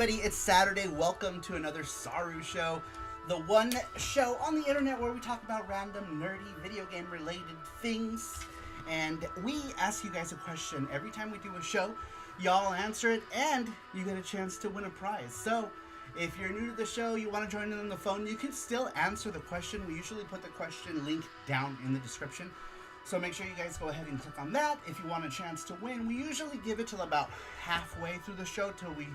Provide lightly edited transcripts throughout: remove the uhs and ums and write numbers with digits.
everybody, it's Saturday. Welcome to another SaruShow, the one show on the internet where we talk about random, nerdy, video game related things. And we ask you guys a question every time we do a show. Y'all answer it, and you get a chance to win a prize. So, if you're new to the show, you want to join in on the phone, you can still answer the question. We usually put the question link down in the description. So make sure you guys go ahead and click on that. If you want a chance to win, we usually give it till about halfway through the show till we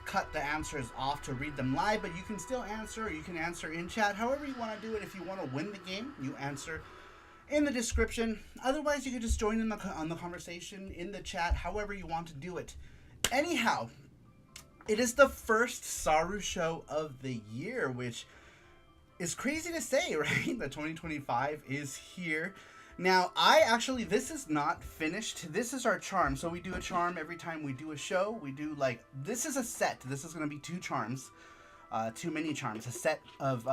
cut the answers off to read them live. But you can still answer, or you can answer in chat. However you want to do it. If you want to win the game, you answer in the description. Otherwise, you can just join in on the conversation in the chat, however you want to do it. Anyhow, it is the first Saru show of the year, which is crazy to say, right? That 2025 is here. Now, this is not finished. This is our charm. So we do a charm every time we do a show. We do this is a set. This is going to be two charms, two mini charms. A set of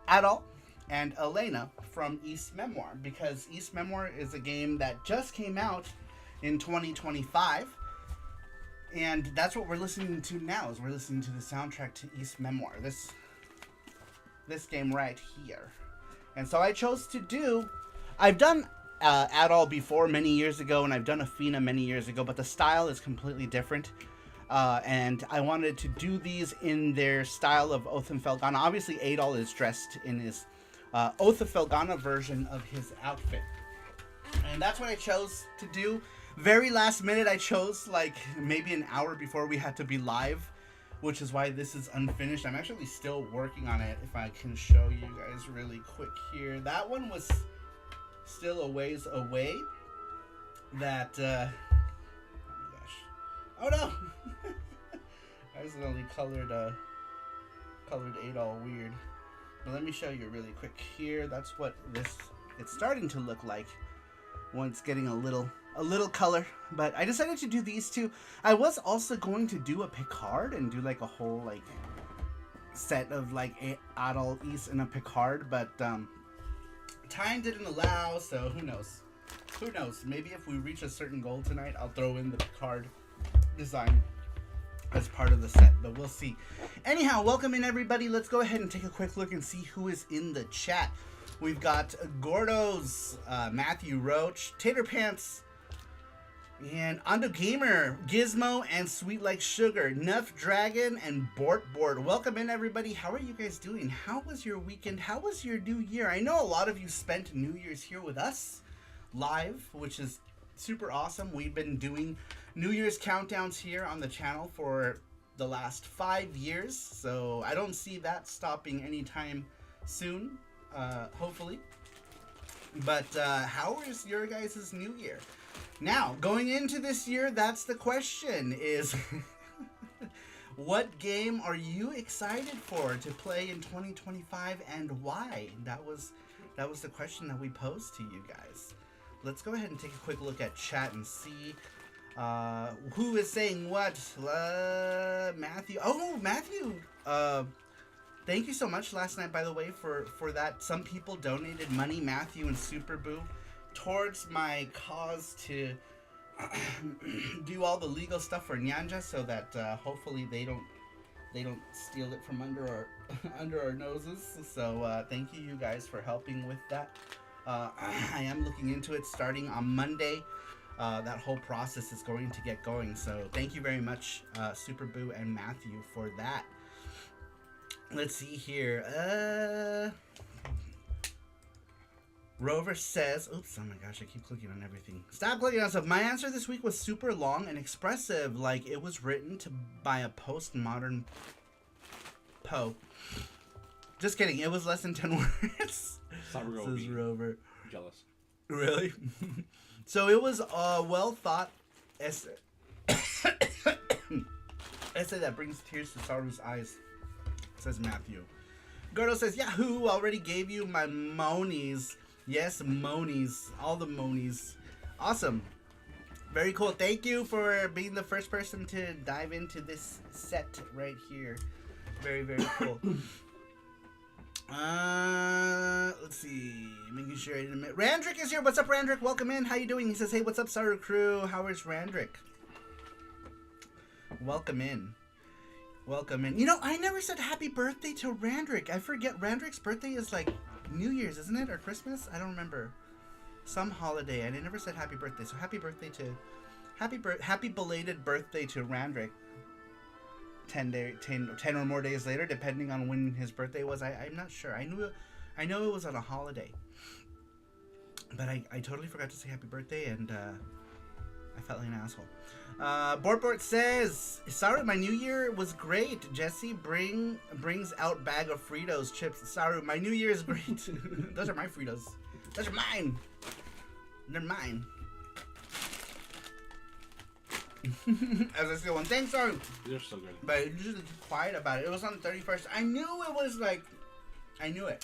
Adol and Elena from East Memoir, because East Memoir is a game that just came out in 2025. And that's what we're listening to now, is we're listening to the soundtrack to East Memoir. This game right here. And so I chose to do, I've done Adol before many years ago, and I've done Athena many years ago, but the style is completely different. And I wanted to do these in their style of Oath and Felghana. Obviously, Adol is dressed in his Oath of Felghana version of his outfit. And that's what I chose to do. Very last minute, I chose maybe an hour before we had to be live, which is why this is unfinished. I'm actually still working on it, if I can show you guys really quick here. That one was still a ways away. That, oh my gosh. Oh no! I accidentally colored Adol weird. But let me show you really quick here. That's what it's starting to look like when it's getting a little color. But I decided to do these two. I was also going to do a Picard and do a whole set of Adol, East, and a Picard, but time didn't allow, so who knows. Maybe if we reach a certain goal tonight, I'll throw in the Picard design as part of the set, but we'll see. Anyhow, welcome in everybody. Let's go ahead and take a quick look and see who is in the chat. We've got Gordo's, Matthew Roach, Tater Pants, and Ando Gamer, Gizmo, and Sweet Like Sugar, Nuff Dragon, and Bort. Welcome in, everybody. How are you guys doing? How was your weekend? How was your new year? I know a lot of you spent New Year's here with us, live, which is super awesome. We've been doing New Year's countdowns here on the channel for the last 5 years, so I don't see that stopping anytime soon, hopefully. But how is your guys' new year? Now, going into this year, that's the question, is what game are you excited for to play in 2025, and why? That was the question that we posed to you guys. Let's go ahead and take a quick look at chat and see who is saying what. Matthew. Oh, Matthew. Thank you so much last night, by the way, for that. Some people donated money, Matthew and Super Boo, towards my cause to do all the legal stuff for Nyanja, so that hopefully they don't steal it from under our noses. So thank you guys for helping with that. I am looking into it starting on Monday. That whole process is going to get going. So thank you very much, Super Boo and Matthew, for that. Let's see here. Rover says, oops, oh my gosh, I keep clicking on everything. Stop clicking on stuff. My answer this week was super long and expressive, like it was written by a postmodern Poe. Just kidding, it was less than 10 words. Says Rover. Jealous. Really? So it was a well thought essay. Essay that brings tears to Saru's eyes, says Matthew. Gordo says, Yahoo! Already gave you my monies. Yes, monies. All the monies. Awesome. Very cool. Thank you for being the first person to dive into this set right here. Very, very cool. Let's see. Making sure I didn't admit. Randrick is here. What's up, Randrick? Welcome in. How you doing? He says, hey, what's up, Saru crew? How is Randrick? Welcome in. Welcome in. You know, I never said happy birthday to Randrick. I forget. Randrick's birthday is like New Year's, isn't it? Or Christmas? I don't remember. Some holiday. And I never said happy birthday. So happy birthday to... Happy belated birthday to Randrick. 10 or more days later, depending on when his birthday was. I'm not sure. I know it was on a holiday. But I totally forgot to say happy birthday, and I felt like an asshole. Bort says, Saru, my new year was great. Jesse brings out bag of Fritos chips. Saru, my new year is great. Those are my Fritos. Those are mine. They're mine. As I still want. Thanks, Saru. They're so good. But you're just quiet about it. It was on the 31st. I knew it was like... I knew it.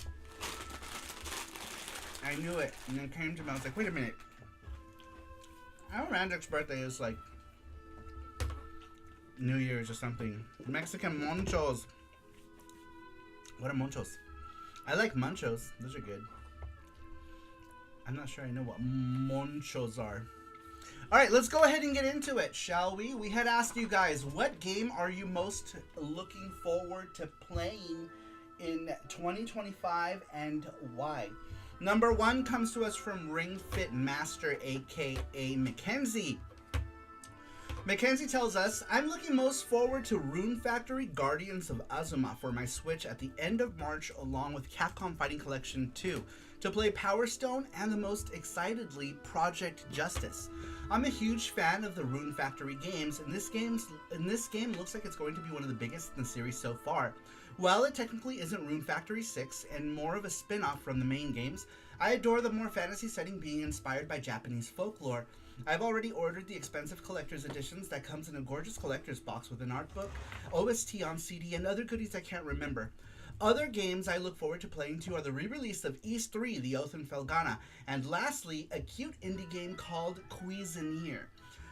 And then it came to me. I was like, wait a minute. I know Randrick's birthday is like New Year's or something. Mexican monchos. What are monchos? I like munchos. Those are good. I'm not sure I know what monchos are. Alright, let's go ahead and get into it, shall we? We had asked you guys, what game are you most looking forward to playing in 2025 and why? Number 1 comes to us from Ring Fit Master, aka Mackenzie. Mackenzie tells us, I'm looking most forward to Rune Factory Guardians of Azuma for my Switch at the end of March, along with Capcom Fighting Collection 2, to play Power Stone and the most excitedly Project Justice. I'm a huge fan of the Rune Factory games, and this game looks like it's going to be one of the biggest in the series so far. While it technically isn't Rune Factory 6 and more of a spin-off from the main games, I adore the more fantasy setting being inspired by Japanese folklore. I've already ordered the expensive collector's editions that comes in a gorgeous collector's box with an art book, OST on CD, and other goodies I can't remember. Other games I look forward to playing too are the re-release of Ys 3, The Oath in Felghana, and lastly, a cute indie game called Cuisinier.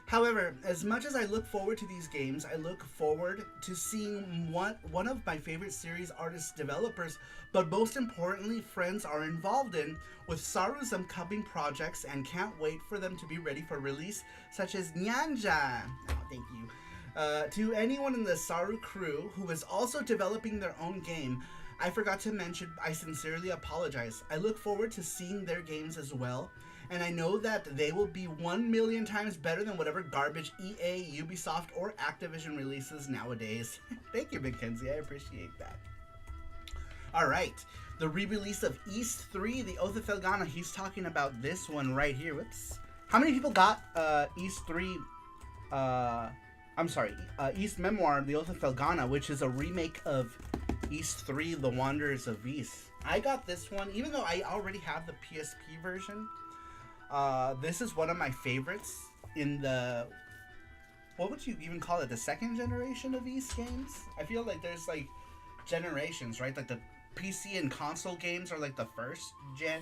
However, as much as I look forward to these games, I look forward to seeing what one of my favorite series artists developers, but most importantly, friends are involved in, with Saru's upcoming projects, and can't wait for them to be ready for release, such as Nyanja. Oh, thank you. To anyone in the Saru crew who is also developing their own game, I forgot to mention, I sincerely apologize. I look forward to seeing their games as well, and I know that they will be 1,000,000 times better than whatever garbage EA, Ubisoft, or Activision releases nowadays. Thank you, Mackenzie. I appreciate that. Alright, the re-release of Ys 3, The Oath of Felghana. He's talking about this one right here. Whoops. How many people got Ys 3... Ys Memoir, The Oath of Felghana, which is a remake of Ys 3, The Wanderers of Ys. I got this one, even though I already have the PSP version. This is one of my favorites in the... What would you even call it? The second generation of Ys games? I feel like there's, like, generations, right? Like, the PC and console games are, like, the first gen.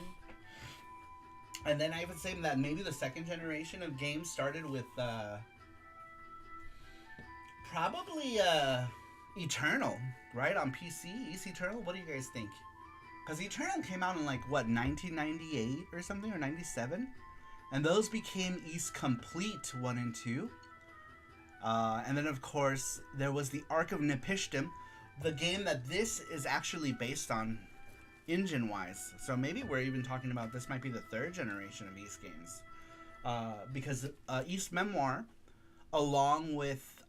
And then I would say that maybe the second generation of games started with, probably Eternal, right? On PC, Ys Eternal. What do you guys think? Because Eternal came out in like, what, 1998 or something, or 97? And those became Ys Complete 1 and 2. And then, of course, there was the Ark of Nepishtim, the game that this is actually based on, engine-wise. So maybe we're even talking about this might be the third generation of Ys games. Because Ys Memoir, along with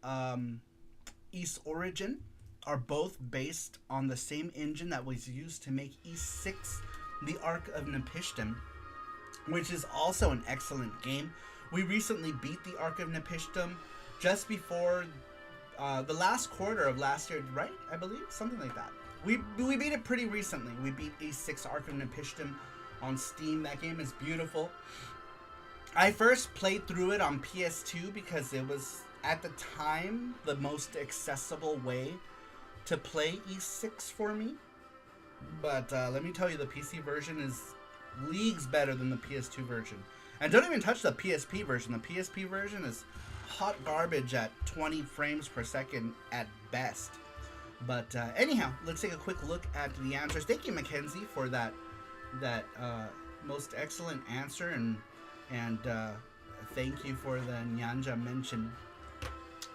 Ys Origin, are both based on the same engine that was used to make Ys 6, The Ark of Nepishtim, which is also an excellent game. We recently beat The Ark of Nepishtim just before the last quarter of last year, right? I believe? Something like that. We beat it pretty recently. We beat Ys 6 Ark of Nepishtim on Steam. That game is beautiful. I first played through it on PS2 because it was, at the time, the most accessible way to play Ys 6 for me. But let me tell you, the PC version is leagues better than the PS2 version. And don't even touch the PSP version. The PSP version is hot garbage at 20 frames per second at best. But anyhow, let's take a quick look at the answers. Thank you, Mackenzie, for that most excellent answer, and thank you for the Nyanja mention.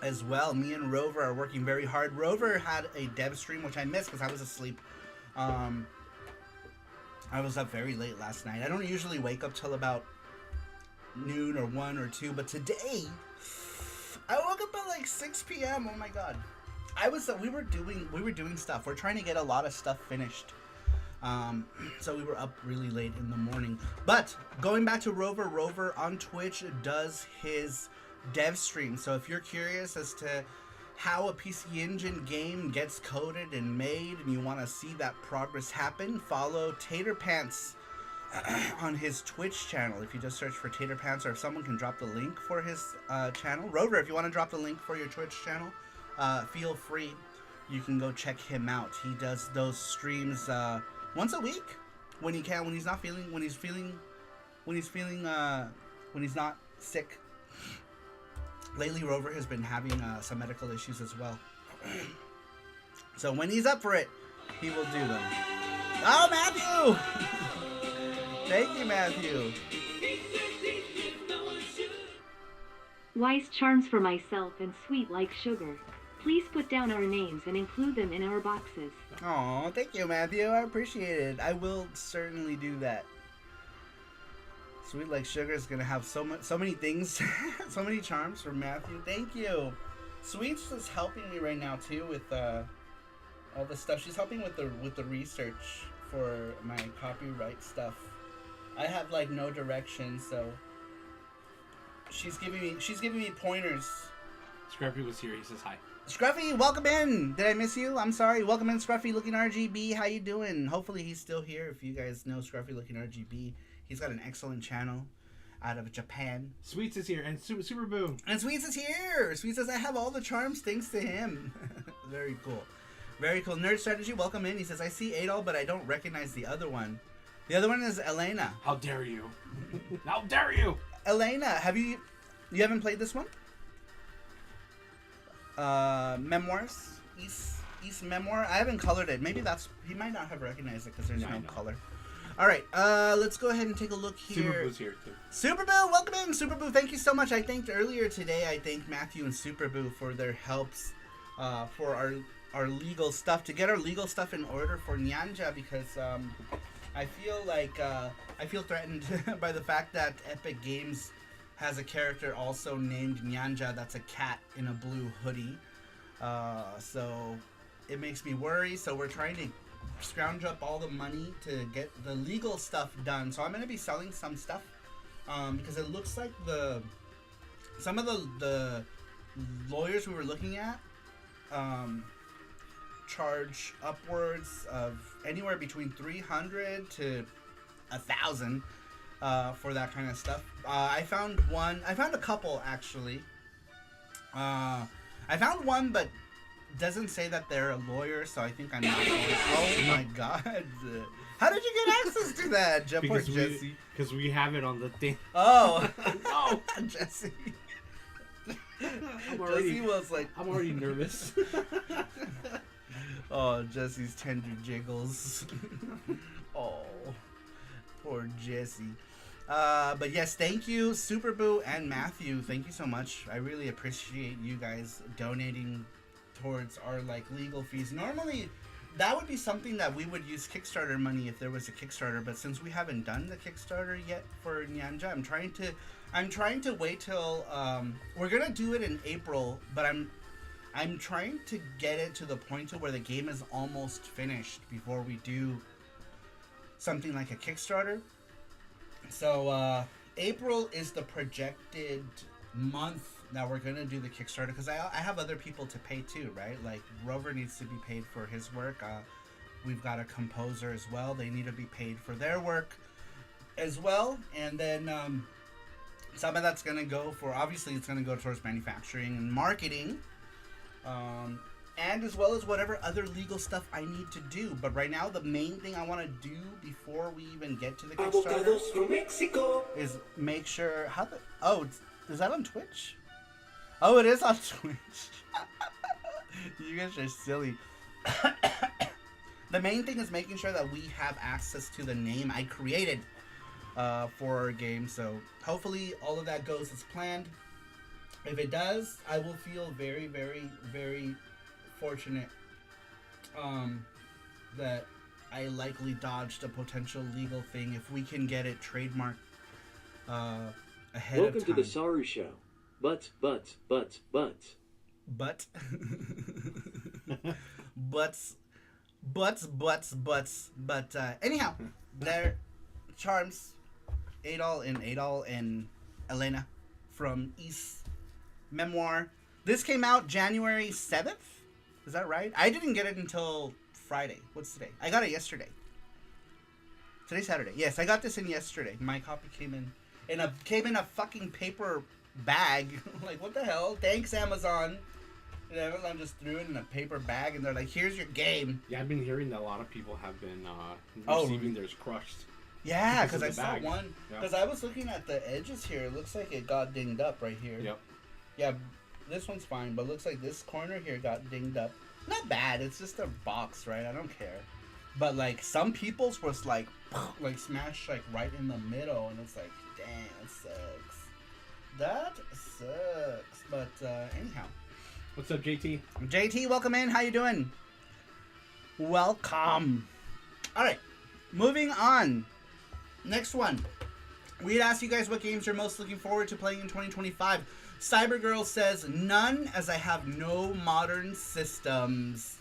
as well. Me and Rover are working very hard. Rover had a dev stream, which I missed because I was asleep. I was up very late last night. I don't usually wake up till about noon or 1 or 2, but today I woke up at like 6 p.m. Oh my god. We were doing stuff. We're trying to get a lot of stuff finished. So we were up really late in the morning. But going back to Rover on Twitch does his dev stream. So if you're curious as to how a PC Engine game gets coded and made and you want to see that progress happen, follow Tater Pants on his Twitch channel. If you just search for Tater Pants, or if someone can drop the link for his channel. Rover, if you want to drop the link for your Twitch channel, feel free. You can go check him out. He does those streams once a week when he can, when he's not sick. Lately, Rover has been having some medical issues as well. So when he's up for it, he will do them. Oh, Matthew! Thank you, Matthew. Wise charms for myself and sweet like sugar. Please put down our names and include them in our boxes. Oh, thank you, Matthew. I appreciate it. I will certainly do that. Sweet like sugar is gonna have so many things, so many charms from Matthew. Thank you. Sweets is helping me right now too with all the stuff. She's helping with the research for my copyright stuff. I have like no direction, so she's giving me pointers. Scruffy was here. He says hi. Scruffy, welcome in. Did I miss you? I'm sorry. Welcome in, Scruffy Looking RGB. How you doing? Hopefully he's still here. If you guys know Scruffy Looking RGB, he's got an excellent channel out of Japan. Sweets is here, and Super Boo. And Sweets is here. Sweets says, I have all the charms thanks to him. Very cool. Very cool. Nerd Strategy, welcome in. He says, I see Adol, but I don't recognize the other one. The other one is Elena. How dare you? How dare you? Elena, you haven't played this one? Memoirs? East Memoir? I haven't colored it. Maybe he might not have recognized it because there's no color. Alright, let's go ahead and take a look here. Super Boo's here too. Super Boo, welcome in. Super Boo, thank you so much. I thanked earlier today, Matthew and Super Boo for their helps for our legal stuff, to get our legal stuff in order for Nyanja, because I feel threatened by the fact that Epic Games has a character also named Nyanja that's a cat in a blue hoodie. So it makes me worry. So we're trying to scrounge up all the money to get the legal stuff done. So I'm going to be selling some stuff because it looks like some of the lawyers we were looking at charge upwards of anywhere between 300 to 1,000 for that kind of stuff. I found a couple actually. I found one, but doesn't say that they're a lawyer, so I think I'm not. Oh my god! How did you get access to that, Jesse? Because we have it on the thing. Oh no, Jesse. Jesse was like, I'm already nervous. Oh, Jesse's tender jiggles. Oh, poor Jesse. But yes, thank you, Super Boo and Matthew. Thank you so much. I really appreciate you guys donating towards our legal fees. Normally, that would be something that we would use Kickstarter money if there was a Kickstarter. But since we haven't done the Kickstarter yet for Nyanja, I'm trying to wait till we're gonna do it in April. But I'm trying to get it to the point to where the game is almost finished before we do something like a Kickstarter. So April is the projected month that we're gonna do the Kickstarter, because I have other people to pay too, right? Like Rover needs to be paid for his work. We've got a composer as well. They need to be paid for their work as well. And then some of that's gonna go for, obviously it's gonna go towards manufacturing and marketing. And as well as whatever other legal stuff I need to do. But right now, the main thing I want to do before we even get to the Kickstarter is make sure is that on Twitch? Oh, it is on Twitch. You guys are silly. The main thing is making sure that we have access to the name I created for our game. So hopefully all of that goes as planned. If it does, I will feel very, very, very fortunate that I likely dodged a potential legal thing if we can get it trademarked ahead Welcome of time. to the Saru Show. But. But anyhow, they're Charms, Adol and Elena from East Memoir. This came out January 7th. Is that right? I didn't get it until Friday. What's today? I got it yesterday. Today's Saturday. Yes, I got this in yesterday. My copy came in a fucking paper bag. Like, what the hell? Thanks, Amazon. And Amazon just threw it in a paper bag, and they're like, "Here's your game." Yeah, I've been hearing that a lot of people have been Oh, receiving theirs crushed. Yeah, Because because of I the saw bag. one. Yeah. Because I was looking at the edges here. It looks like it got dinged up right here. Yep. Yeah, this one's fine, but it looks like this corner here got dinged up. Not bad. It's just a box, right? I don't care. But like some people's was like smashed like right in the middle, and it's like, dang, that sucks. That sucks. But anyhow. What's up, JT? JT, welcome in. How you doing? Welcome. All right, moving on. Next one. We'd asked you guys what games you're most looking forward to playing in 2025. Cybergirl says none, as I have no modern systems.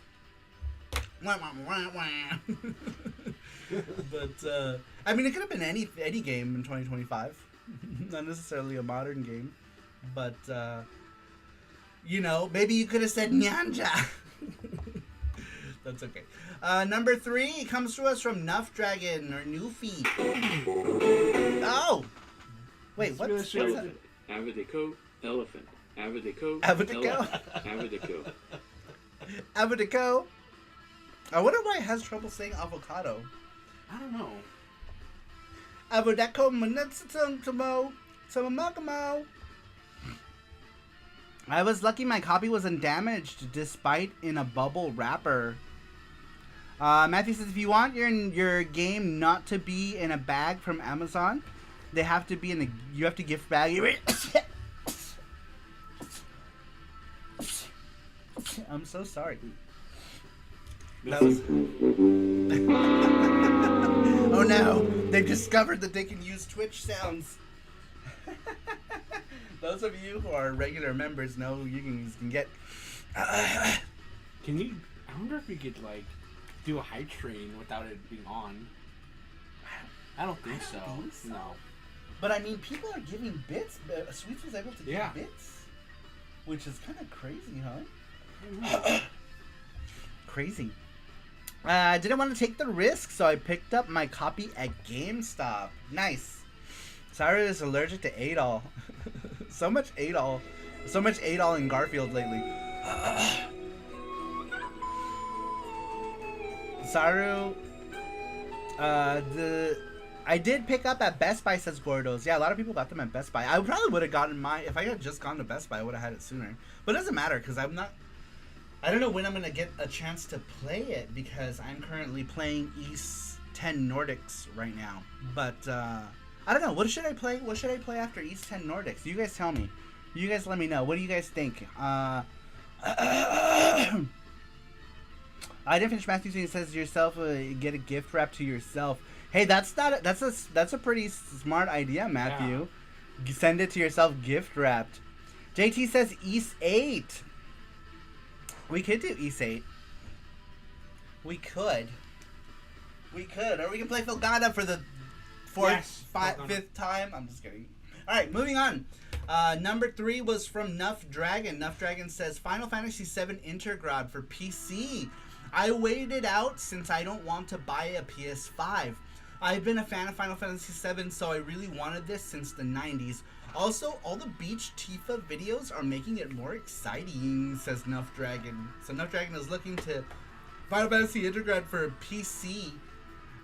Wah, wah, wah, wah. But I mean, it could have been any game in 2025. Not necessarily a modern game, but you know, maybe you could have said Nyanja. That's okay. Number 3 comes to us from Nuff Dragon or Newfie. Oh! Wait, what's that? Elephant. Avadico. Elephant. Avadico. Avadico? Elephant. Avadico. Avadico. I wonder why it has trouble saying avocado. I don't know. Avadico manetsumo samamagamo. I was lucky my copy wasn't damaged despite in a bubble wrapper. Matthew says if you want your game not to be in a bag from Amazon, they have to be you have to gift bag it. I'm so sorry. That was... Oh no, they've discovered that they can use Twitch sounds. Those of you who are regular members know you can get. Can you? I wonder if we could like do a hype train without it being on. I don't think so. No. But I mean, people are giving bits. Sweets was able to give Yeah. bits, which is kind of crazy, huh? Crazy. I didn't want to take the risk, so I picked up my copy at GameStop. Nice. Saru is allergic to Adol. So much Adol and Garfield lately. Saru, I did pick up at Best Buy, says Gordos. Yeah, a lot of people got them at Best Buy. I probably would have gotten mine if I had just gone to Best Buy. I would have had it sooner. But it doesn't matter because I don't know when I'm gonna get a chance to play it because I'm currently playing East 10 Nordics right now. But I don't know. What should I play? What should I play after East 10 Nordics? You guys tell me. You guys let me know. What do you guys think? I didn't finish Matthew saying it says yourself get a gift wrap to yourself. Hey, that's a pretty smart idea, Matthew. Yeah. Send it to yourself gift wrapped. JT says East 8. We could do East 8. We could. Or we can play Filgana for the fifth time. I'm just kidding. Alright, moving on. Number 3 was from Nuff Dragon. Nuff Dragon says Final Fantasy VII Intergrad for PC. I waited out since I don't want to buy a PS5. I've been a fan of Final Fantasy VII, so I really wanted this since the 90s. Also, all the Beach Tifa videos are making it more exciting, says Nuff Dragon. So Nuff Dragon is looking to Final Fantasy Intergrad for PC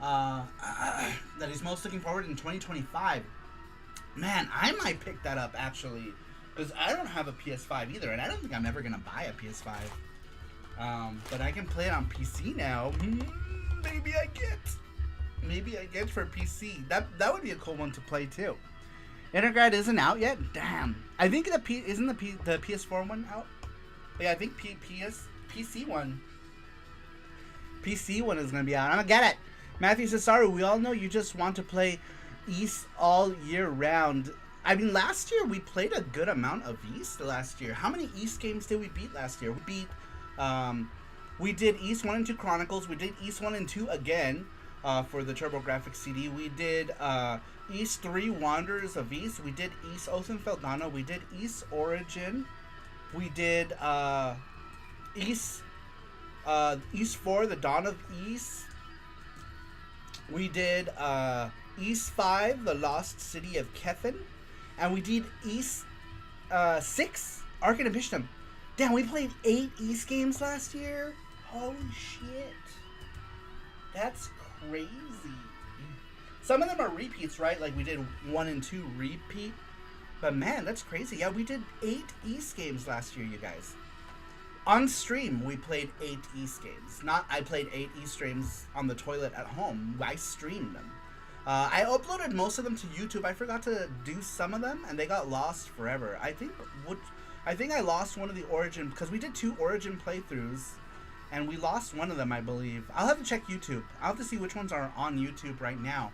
that he's most looking forward in 2025. Man, I might pick that up, actually, because I don't have a PS5 either, and I don't think I'm ever going to buy a PS5. But I can play it on PC now. Maybe I get for PC. That would be a cool one to play too. Intergrad isn't out yet. Damn. I think the the PS4 one out. Yeah, I think PC one. PC one is gonna be out. I'm gonna get it. Matthew says, Saru, we all know you just want to play East all year round. I mean, last year we played a good amount of East last year. How many East games did we beat last year? We beat, we did East 1 and 2 Chronicles. We did East 1 and 2 again for the TurboGrafx CD. We did East 3 Wanderers of East. We did East Oath and Feldana. We did East Origin. We did East 4, The Dawn of East. We did East 5, The Lost City of Kethin. And we did East 6, Ark and Abishtam. Damn, we played 8 East games last year? Holy shit. That's crazy. Some of them are repeats, right? Like we did 1 and 2 repeat. But man, that's crazy. Yeah, we did 8 East games last year, you guys. On stream, we played 8 East games. Not I played 8 East games on the toilet at home. I streamed them. I uploaded most of them to YouTube. I forgot to do some of them, and they got lost forever. I think I lost one of the Origin, because we did 2 Origin playthroughs, and we lost one of them, I believe. I'll have to check YouTube. I'll have to see which ones are on YouTube right now.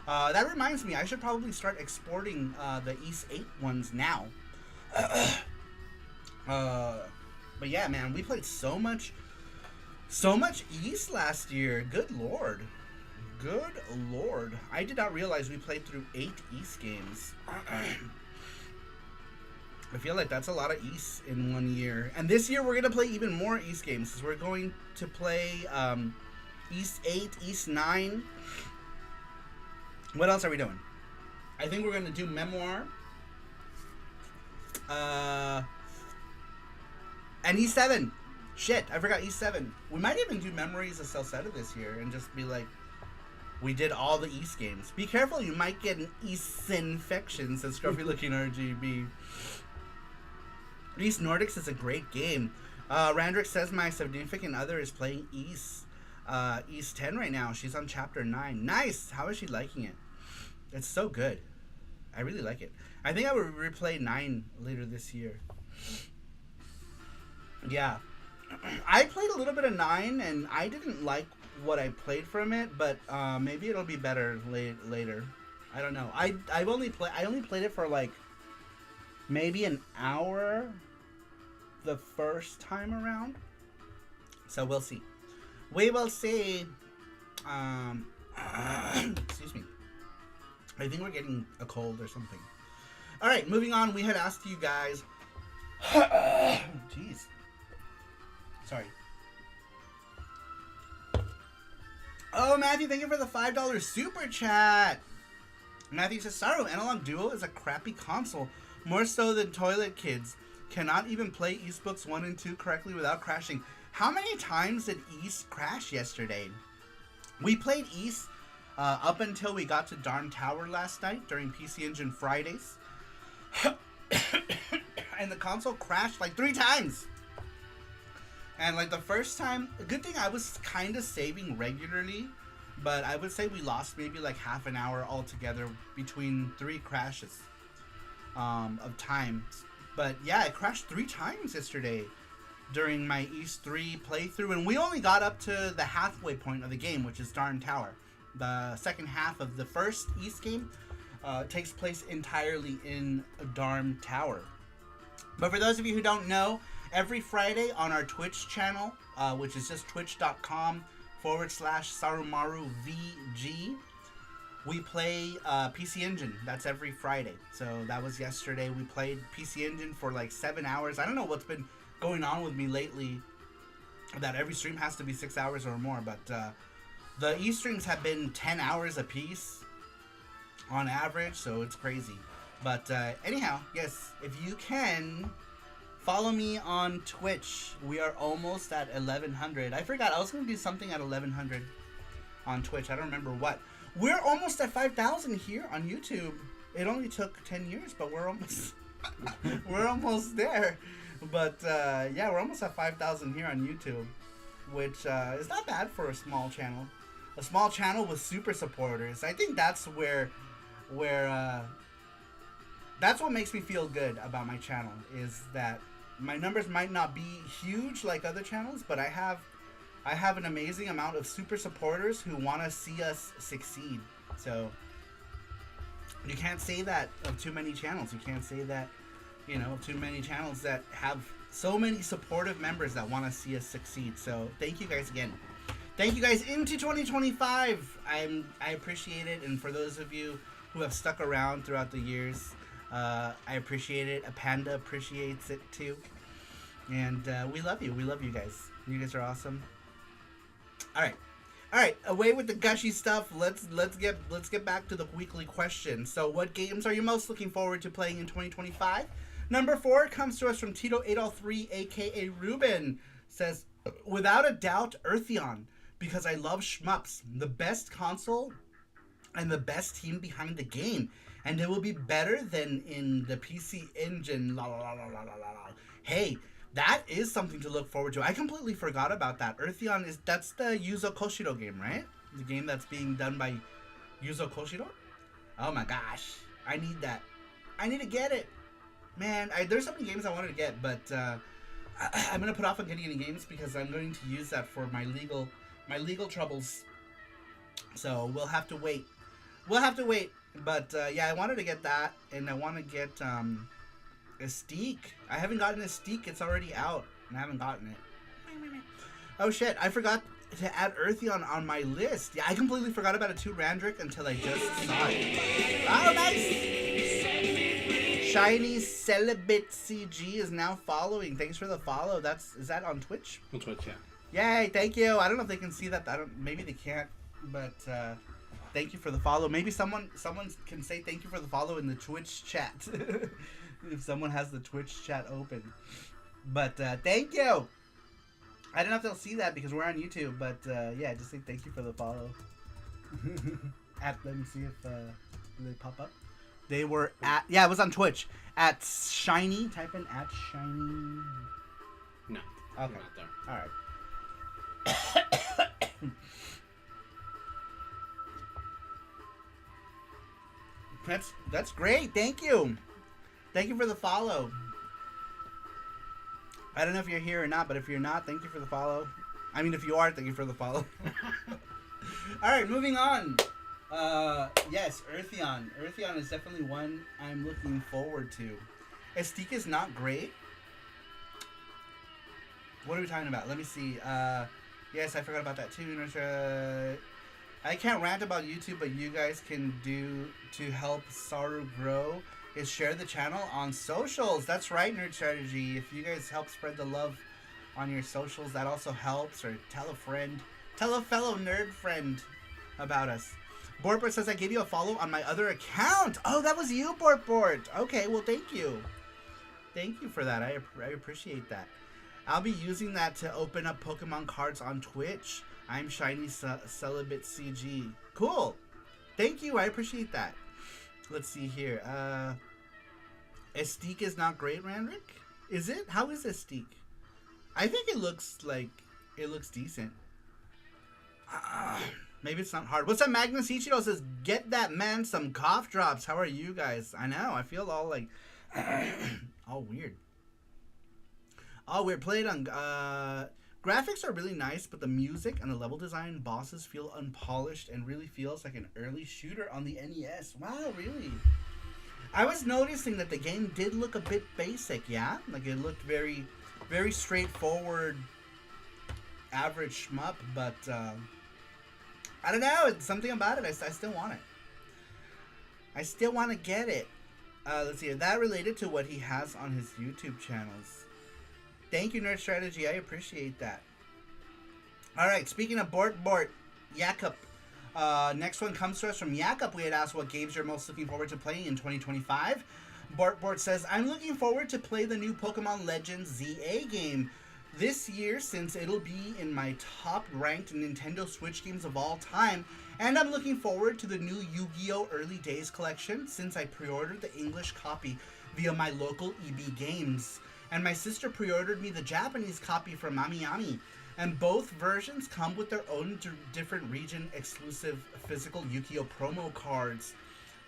That reminds me, I should probably start exporting the East 8 ones now. But yeah, man, we played so much East last year. Good lord. Good lord. I did not realize we played through 8 East games. I feel like that's a lot of East in 1 year. And this year we're going to play even more East games. Because we're going to play East 8, East 9. What else are we doing? I think we're going to do Memoir. And East 7. Shit, I forgot East 7. We might even do Memories of Celceta this year. And just be like, we did all the East games. Be careful, you might get an East infection, says Scruffy Looking RGB. East Nordics is a great game. Randrick says my significant other is playing East 10 right now. She's on chapter 9. Nice! How is she liking it? It's so good. I really like it. I think I will replay 9 later this year. Yeah. I played a little bit of 9, and I didn't like what I played from it, but maybe it'll be better later. I don't know. I only played it for like maybe an hour the first time around. So we'll see. We will see. Excuse me. I think we're getting a cold or something. All right, moving on. We had asked you guys. Jeez. Sorry. Oh, Matthew, thank you for the $5 super chat. Matthew says, Saru, Analog Duo is a crappy console. More so than Toilet Kids. Cannot even play East Books 1 and 2 correctly without crashing. How many times did East crash yesterday? We played East up until we got to Darn Tower last night during PC Engine Fridays. And the console crashed like 3 times. And like the first time, a good thing I was kind of saving regularly, but I would say we lost maybe like half an hour altogether between 3 crashes of time. But yeah, it crashed 3 times yesterday during my East 3 playthrough, and we only got up to the halfway point of the game, which is Darn Tower. The second half of the first East game takes place entirely in Darn Tower. But for those of you who don't know, every Friday on our Twitch channel, which is just twitch.com/SaruMaruVG, we play PC Engine. That's every Friday. So that was yesterday. We played PC Engine for like 7 hours. I don't know what's been going on with me lately, that every stream has to be 6 hours or more. But the East streams have been 10 hours a piece on average, so it's crazy. But anyhow, yes, if you can, follow me on Twitch. We are almost at 1100. I forgot, I was going to do something at 1100 on Twitch. I don't remember what. We're almost at 5,000 here on YouTube. It only took 10 years, but we're almost we're almost there. But yeah, we're almost at 5,000 here on YouTube, which is not bad for a small channel. A small channel with super supporters. I think that's where that's what makes me feel good about my channel, is that my numbers might not be huge like other channels, but I have an amazing amount of super supporters who want to see us succeed. So you can't say that of too many channels. You can't say that, too many channels that have so many supportive members that want to see us succeed. So thank you guys again. Thank you guys into 2025. I appreciate it. And for those of you who have stuck around throughout the years, I appreciate it. A Panda appreciates it too. And we love you. We love you guys. You guys are awesome. All right. Away with the gushy stuff. Let's get back to the weekly question. So, what games are you most looking forward to playing in 2025? Number 4 comes to us from Tito803, aka Ruben. Says, without a doubt, Eartheon, because I love shmups. The best console and the best team behind the game, and it will be better than in the PC Engine. La la la la la la la. Hey. That is something to look forward to. I completely forgot about that. Eartheon that's the Yuzo Koshiro game, right? The game that's being done by Yuzo Koshiro? Oh my gosh. I need that. I need to get it. Man, there's so many games I wanted to get, but I'm going to put off on getting any games because I'm going to use that for my legal troubles. So we'll have to wait. But yeah, I wanted to get that, and I want to get Estique. I haven't gotten Estique. It's already out, and I haven't gotten it. Oh shit, I forgot to add Eartheon on my list. Yeah, I completely forgot about it too, Randrick, until I just saw it. Oh, nice! Shiny Celibate CG is now following. Thanks for the follow. Is that on Twitch? On Twitch, yeah. Yay, thank you. I don't know if they can see that. Maybe they can't, but thank you for the follow. Maybe someone can say thank you for the follow in the Twitch chat. If someone has the Twitch chat open. But thank you. I don't know if they'll see that because we're on YouTube, but yeah, just say thank you for the follow. Let me see if they pop up. They were it was on Twitch at Shiny. Type in at Shiny. No. Okay. Not there. All right. That's great. Thank you. Thank you for the follow. I don't know if you're here or not, but if you're not, thank you for the follow. I mean, if you are, thank you for the follow. All right, moving on. Yes, Eartheon. Eartheon is definitely one I'm looking forward to. Estique is not great. What are we talking about? Let me see. Yes, I forgot about that too. I can't rant about YouTube, but you guys can do to help Saru grow is share the channel on socials. That's right, Nerd Strategy. If you guys help spread the love on your socials, that also helps. Or tell a friend, tell a fellow nerd friend about us. Bortbort says, I gave you a follow on my other account. Oh, that was you, Bortbort. Okay, well, thank you. Thank you for that. I appreciate that. I'll be using that to open up Pokemon cards on Twitch. I'm Shiny Celibate CG. Cool. Thank you. I appreciate that. Let's see here. Estique is not great, Randrick? Is it? How is Estique? I think it looks decent. Maybe it's not hard. What's up, Magnus Ichiro says, get that man some cough drops. How are you guys? I know. I feel all like all weird. All weird. Played on graphics are really nice, but the music and the level design bosses feel unpolished and really feels like an early shooter on the NES. Wow, really? I was noticing that the game did look a bit basic, yeah? Like it looked very, very straightforward, average shmup, but I don't know. It's something about it. I still want it. I still want to get it. Let's see. That related to what he has on his YouTube channels. Thank you, Nerd Strategy. I appreciate that. All right. Speaking of Bort, Jakob. Next one comes to us from Jakob. We had asked what games you're most looking forward to playing in 2025. Bort says, I'm looking forward to play the new Pokemon Legends ZA game this year since it'll be in my top-ranked Nintendo Switch games of all time. And I'm looking forward to the new Yu-Gi-Oh! Early Days collection since I pre-ordered the English copy via my local EB Games. And my sister pre-ordered me the Japanese copy from Mami. And both versions come with their own different region exclusive physical Yu-Gi-Oh! Promo cards.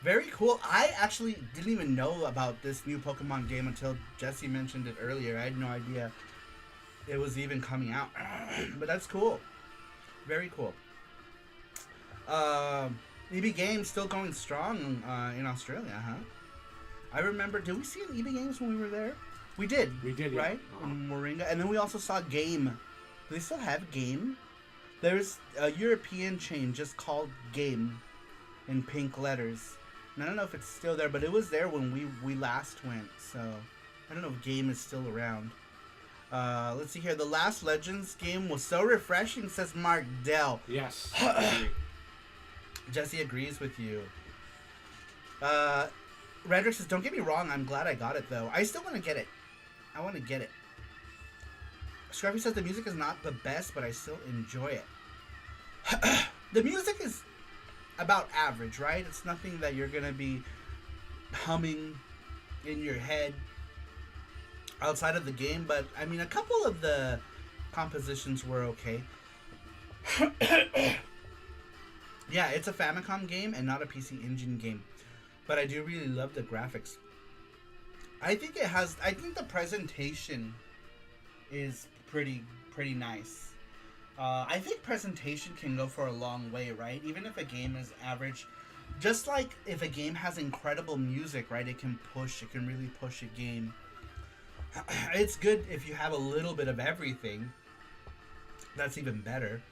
Very cool. I actually didn't even know about this new Pokemon game until Jesse mentioned it earlier. I had no idea it was even coming out. But that's cool. Very cool. EB Games still going strong in Australia, huh? I remember, did we see an EB Games when we were there? We did. We did, yeah. Right? In Moringa. And then we also saw Game. Do they still have Game? There's a European chain just called Game in pink letters. And I don't know if it's still there, but it was there when we last went. So I don't know if Game is still around. Let's see here. The last Legends game was so refreshing, says Mark Dell. Yes. Jesse agrees with you. Redrick says, don't get me wrong, I'm glad I got it, though. I still want to get it. I want to get it. Scruffy says the music is not the best, but I still enjoy it. The music is about average, right? It's nothing that you're going to be humming in your head outside of the game, but, I mean, a couple of the compositions were okay. Yeah, it's a Famicom game and not a PC Engine game. But I do really love the graphics. I think the presentation is pretty nice. I think presentation can go for a long way, right? Even if a game is average. Just like if a game has incredible music, right? It can really push a game. It's good if you have a little bit of everything. That's even better.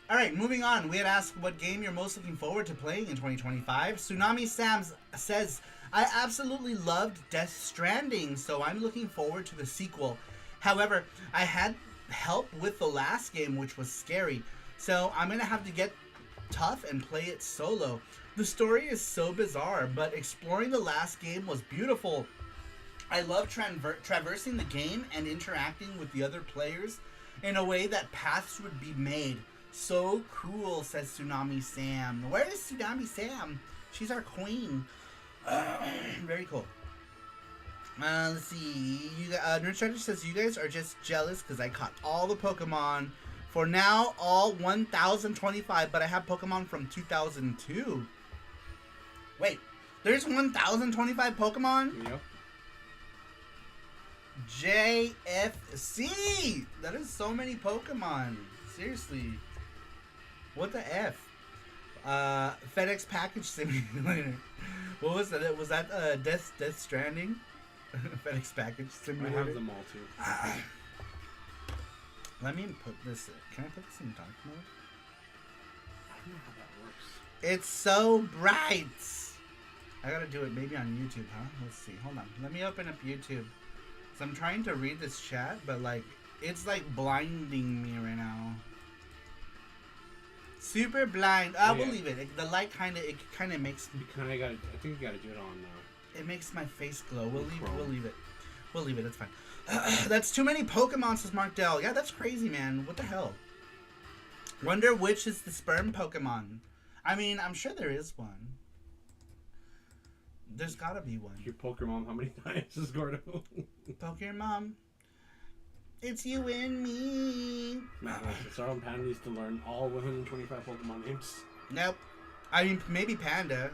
Alright, moving on. We had asked what game you're most looking forward to playing in 2025. Tsunami Sam says, I absolutely loved Death Stranding, so I'm looking forward to the sequel. However, I had help with the last game, which was scary, so I'm going to have to get tough and play it solo. The story is so bizarre, but exploring the last game was beautiful. I love traversing the game and interacting with the other players in a way that paths would be made. So cool, says Tsunami Sam. Where is Tsunami Sam? She's our queen. Very cool. Let's see. Nerd Strategy says, you guys are just jealous because I caught all the Pokemon. For now, all 1,025, but I have Pokemon from 2002. Wait, there's 1,025 Pokemon? Yep. JFC! That is so many Pokemon. Seriously. What the F? FedEx Package Simulator. What was that? Was that Death Stranding? FedEx Package Simulator. I have them all too. Let me put this. Can I put this in dark mode? I don't know how that works. It's so bright. I gotta do it maybe on YouTube, huh? Let's see. Hold on. Let me open up YouTube. So I'm trying to read this chat, but like it's like blinding me right now. Super blind. I will leave it. The light kind of makes. You kind of got. I think you got to do it on. It makes my face glow. We'll leave it. We'll leave it. It's fine. That's too many Pokemon, says Mark Dell. Yeah, that's crazy, man. What the hell? Wonder which is the sperm Pokemon. I mean, I'm sure there is one. There's gotta be one. Your Pokemon, how many times is Gordo? Pokemon. It's you and me. Man, Saru and Panda needs to learn all 125 Pokemon names. Nope. I mean, maybe Panda.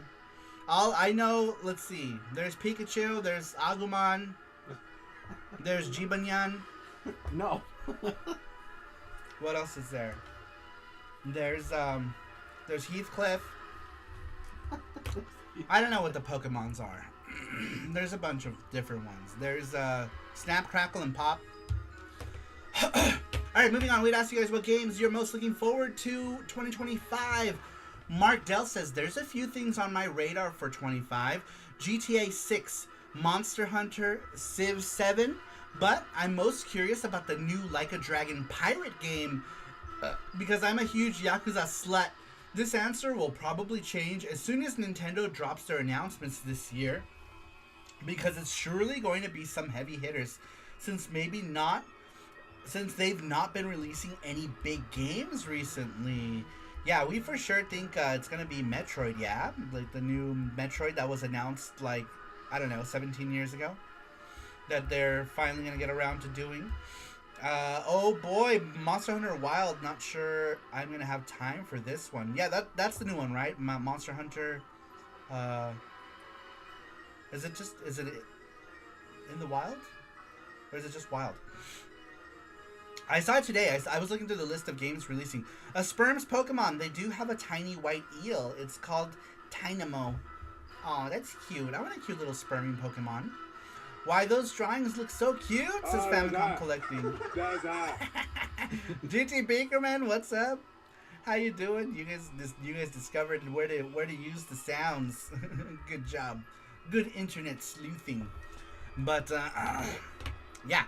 All I know, let's see. There's Pikachu, there's Agumon, there's Jibanyan. No. What else is there? There's Heathcliff. I don't know what the Pokemons are. There's a bunch of different ones. There's Snap, Crackle, and Pop. Alright, moving on. We'd ask you guys what games you're most looking forward to 2025. Mark Dell says, there's a few things on my radar for 25. GTA 6, Monster Hunter, Civ 7, but I'm most curious about the new Like a Dragon pirate game because I'm a huge Yakuza slut. This answer will probably change as soon as Nintendo drops their announcements this year because it's surely going to be some heavy hitters since they've not been releasing any big games recently. Yeah, we for sure think it's going to be Metroid, yeah? Like the new Metroid that was announced, like, I don't know, 17 years ago. That they're finally going to get around to doing. Oh boy, Monster Hunter Wild. Not sure I'm going to have time for this one. Yeah, that's the new one, right? Monster Hunter Is it in the wild? Or is it just wild? I saw it today. I was looking through the list of games releasing. A Sperms Pokemon. They do have a tiny white eel. It's called Tynamo. Oh, that's cute. I want a cute little sperming Pokemon. Why those drawings look so cute, says Famicom Collecting. GT Bakerman, what's up? How you doing? You guys discovered where to use the sounds. Good job. Good internet sleuthing. But yeah.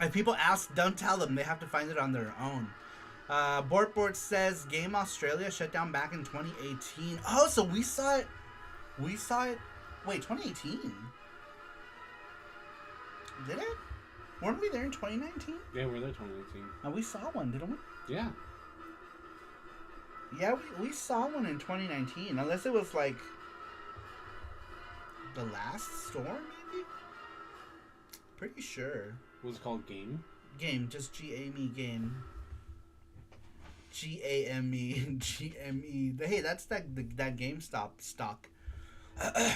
If people ask, don't tell them. They have to find it on their own. Bortboard says Game Australia shut down back in 2018. Oh, so we saw it. Wait, 2018? Did it? Weren't we there in 2019? Yeah, we were there 2019. We saw one, didn't we? Yeah. Yeah, we saw one in 2019. Unless it was like the last storm, maybe? Pretty sure. What was it called? Game? Game, just G-A-M-E game. G-A-M-E. G-M-E. Hey, that's that GameStop stock.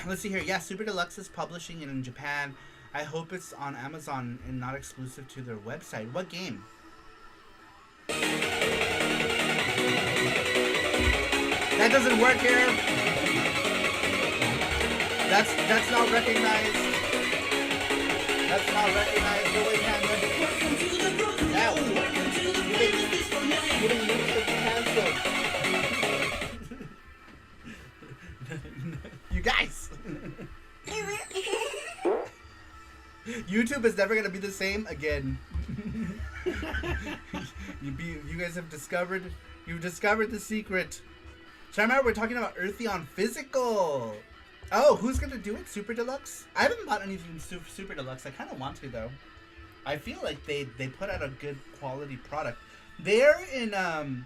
Let's see here. Yeah, Super Deluxe is publishing it in Japan. I hope it's on Amazon and not exclusive to their website. What game? That doesn't work here. That's not recognized. That's not recognized. Go away, Panda. Now, you didn't use the cancel. You guys. YouTube is never gonna be the same again. You guys have discovered. You've discovered the secret. So I remember we're talking about Eartheon Physical. Oh, who's gonna do it? Super Deluxe? I haven't bought anything Super Deluxe. I kind of want to though. I feel like they put out a good quality product. They're in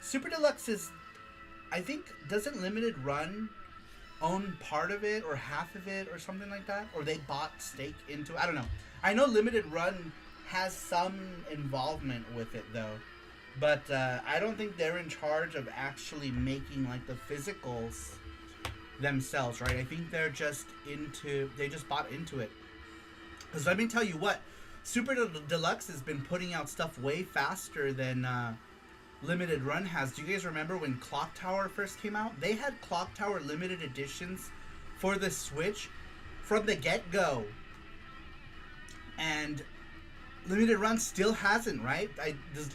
Super Deluxe is, I think, doesn't Limited Run own part of it or half of it or something like that, or they bought stake into it. I don't know. I know Limited Run has some involvement with it though, but I don't think they're in charge of actually making like the physicals themselves, right? I think they just bought into it. Because let me tell you what, Super Deluxe has been putting out stuff way faster than Limited Run has. Do you guys remember when Clock Tower first came out? They had Clock Tower limited editions for the Switch from the get-go. And Limited Run still hasn't, right?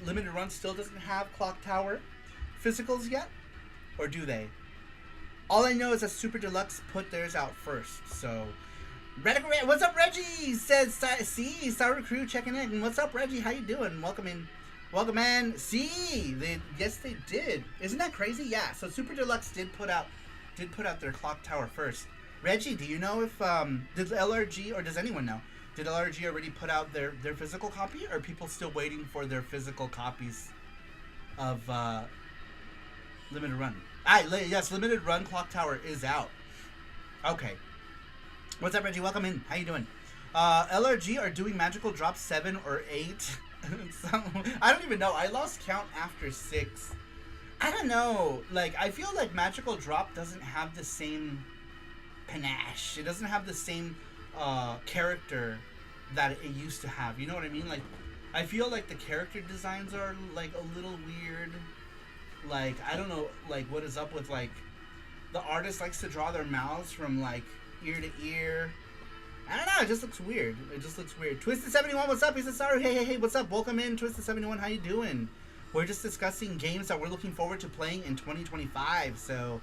Limited Run still doesn't have Clock Tower physicals yet? Or do they? All I know is that Super Deluxe put theirs out first, so... What's up, Reggie? Says, see, Saru Crew checking in. What's up, Reggie? How you doing? Welcome in. Welcome, man. See, yes, they did. Isn't that crazy? Yeah. So Super Deluxe did put out their Clock Tower first. Reggie, do you know if did LRG, or does anyone know? Did LRG already put out their physical copy, or are people still waiting for their physical copies of Limited Run? Yes, Limited Run Clock Tower is out. Okay. What's up, Reggie? Welcome in. How you doing? LRG are doing Magical Drop 7 or 8. So, I don't even know. I lost count after 6. I don't know. Like, I feel like Magical Drop doesn't have the same panache. It doesn't have the same character that it used to have. You know what I mean? Like, I feel like the character designs are, like, a little weird. Like, I don't know, like, what is up with, like, the artist likes to draw their mouths from, like, ear to ear. I don't know, it just looks weird. Twisted71, what's up? He says, sorry, hey, what's up? Welcome in, Twisted71, how you doing? We're just discussing games that we're looking forward to playing in 2025, so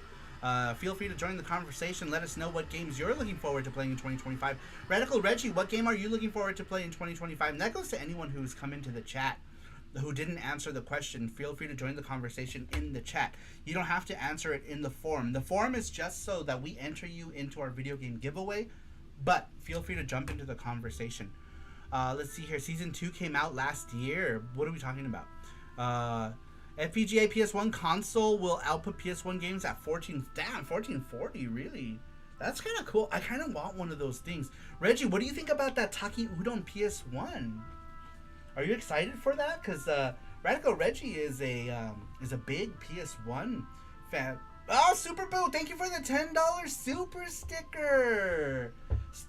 feel free to join the conversation. Let us know what games you're looking forward to playing in 2025. Radical Reggie, what game are you looking forward to playing in 2025? And that goes to anyone who's come into the chat who didn't answer the question. Feel free to join the conversation in the chat. You don't have to answer it in the forum. The forum is just so that we enter you into our video game giveaway, but feel free to jump into the conversation. Let's see here. Season 2 came out last year. What are we talking about? FPGA PS1 console will output PS1 games at 1440, really? That's kind of cool. I kind of want one of those things. Reggie, what do you think about that Taki Udon PS1? Are you excited for that? Because Radical Reggie is a big PS1 fan. Oh, Super Boo, thank you for the $10 super sticker.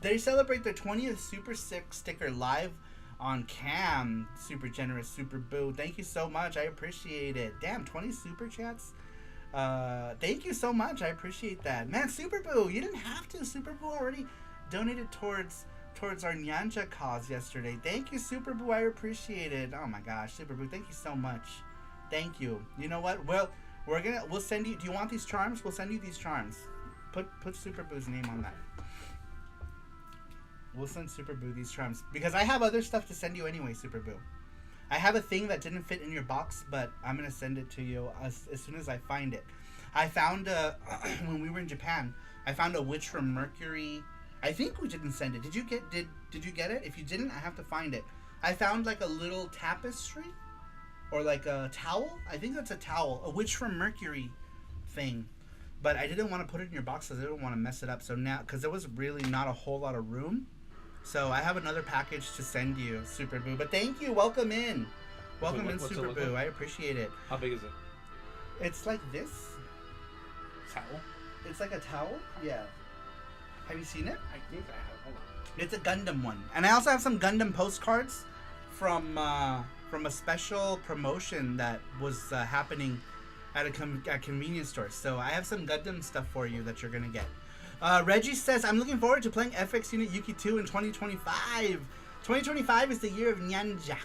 They celebrate their 20th super sticker live on cam. Super generous, Super Boo. Thank you so much. I appreciate it. Damn, 20 super chats. Thank you so much. I appreciate that. Man, Super Boo, you didn't have to. Super Boo already donated towards our Nyanja cause yesterday. Thank you, Super Boo. I appreciate it. Oh my gosh, Super Boo, thank you so much. Thank you. You know what? Well, we'll send you. Do you want these charms? We'll send you these charms. Put Super Boo's name on that. We'll send Super Boo these charms because I have other stuff to send you anyway, Super Boo. I have a thing that didn't fit in your box, but I'm gonna send it to you as soon as I find it. I found when we were in Japan, I found a Witch from Mercury. I think we didn't send it. Did you get it? If you didn't, I have to find it. I found like a little tapestry or like a towel. I think that's a towel, a Witch from Mercury thing. But I didn't want to put it in your box because I didn't want to mess it up. So now, because there was really not a whole lot of room, so I have another package to send you, Super Boo. But thank you. Welcome in. Welcome in, Super Boo. Like? I appreciate it. How big is it? It's like this. Towel? It's like a towel? Yeah. Have you seen it? I think I have. Hold on. It's a Gundam one. And I also have some Gundam postcards from a special promotion that was happening at a convenience store. So I have some Gundam stuff for you that you're going to get. Reggie says, I'm looking forward to playing FX Unit Yuki 2 in 2025. 2025 is the year of Nyanja.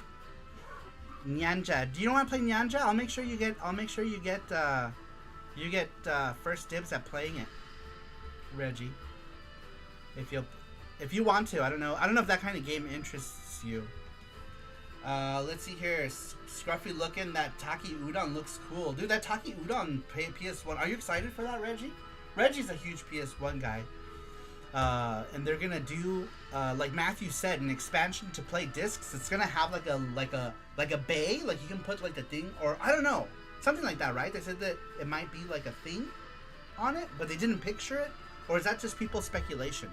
Nyanja. Do you want to play Nyanja? I'll make sure you get first dibs at playing it, Reggie. If you want to. I don't know if that kind of game interests you. Let's see here. Scruffy looking. That Taki Udon looks cool. Dude, that Taki Udon PS1. Are you excited for that, Reggie? Reggie's a huge PS1 guy. And they're gonna do, like Matthew said, an expansion to play discs. It's gonna have like a bay, like you can put like the thing, or I don't know, something like that, right? They said that it might be like a thing on it, but they didn't picture it, or is that just people's speculation?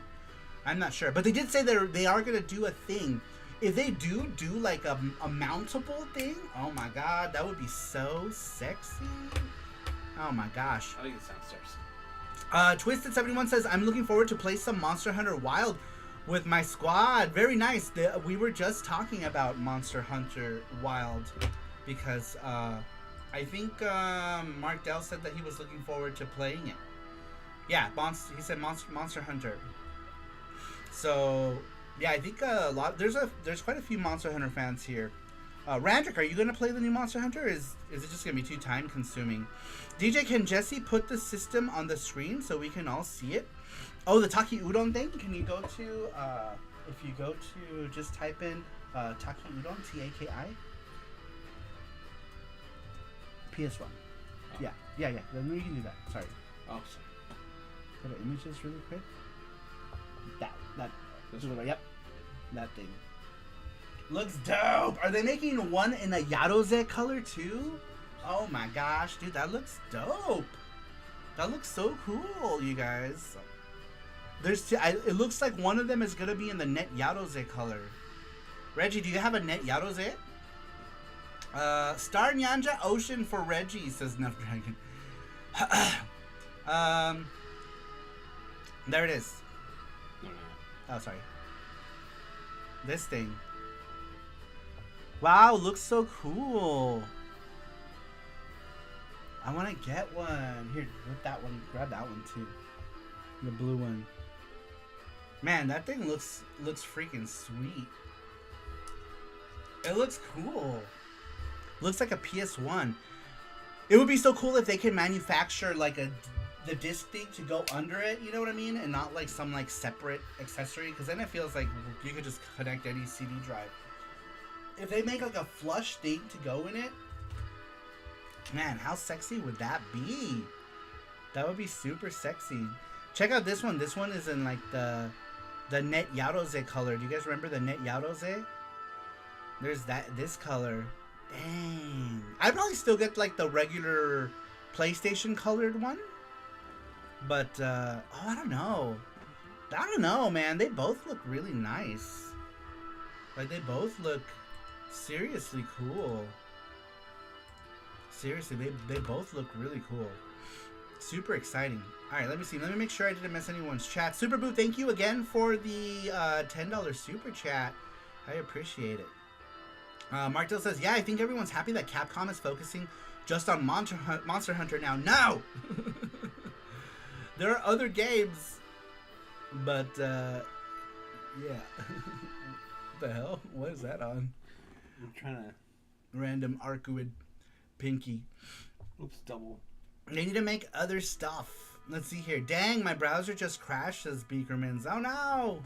I'm not sure, but they did say they are gonna do a thing. If they do like a mountable thing, oh my god, that would be so sexy. Oh my gosh. I think it sounds sexy. Twisted71 says, I'm looking forward to play some Monster Hunter Wild with my squad. Very nice. We were just talking about Monster Hunter Wild because I think Mark Dell said that he was looking forward to playing it. Yeah, he said Monster Hunter. So yeah, I think there's quite a few Monster Hunter fans here. Randrick, are you gonna play the new Monster Hunter? Or is it just gonna be too time consuming? DJ, can Jesse put the system on the screen so we can all see it? Oh, the Taki Udon thing? Can you go to, if you go to, just type in Taki Udon, Taki. PS1. Oh. Yeah. Then we can do that. Sorry. Oh, sorry. Go to images really quick. Yep. That thing. Looks dope. Are they making one in a Yarose color too? Oh my gosh, dude, that looks dope. That looks so cool, you guys. It looks like one of them is gonna be in the Net Yarose color. Reggie, do you have a Net Yarose? Star Nyanja Ocean for Reggie, says Nuff Dragon. There it is. Oh, sorry. This thing. Wow, looks so cool. I want to get one. Here, with that one. Grab that one too. The blue one. Man, that thing looks freaking sweet. It looks cool. Looks like a PS1. It would be so cool if they could manufacture like the disc thing to go under it, you know what I mean? And not like some like separate accessory, because then it feels like you could just connect any CD drive. If they make like a flush thing to go in it, man, how sexy would that be? That would be super sexy. Check out this one. This one is in like the Net Yarose color. Do you guys remember the Net Yarose? There's this color. Dang. I'd probably still get like the regular PlayStation colored one. But I don't know, man. They both look really nice. Like they both look seriously cool. Seriously, they both look really cool. Super exciting. All right, let me see. Let me make sure I didn't miss anyone's chat. Super Boo, thank you again for the $10 super chat. I appreciate it. Martel says, yeah, I think everyone's happy that Capcom is focusing just on Monster Hunter now. No! There are other games, but, yeah. What the hell? What is that on? I'm trying to... Random Arcuid Pinky. Oops, double. They need to make other stuff. Let's see here. Dang, my browser just crashed, says Beakermans. Oh no!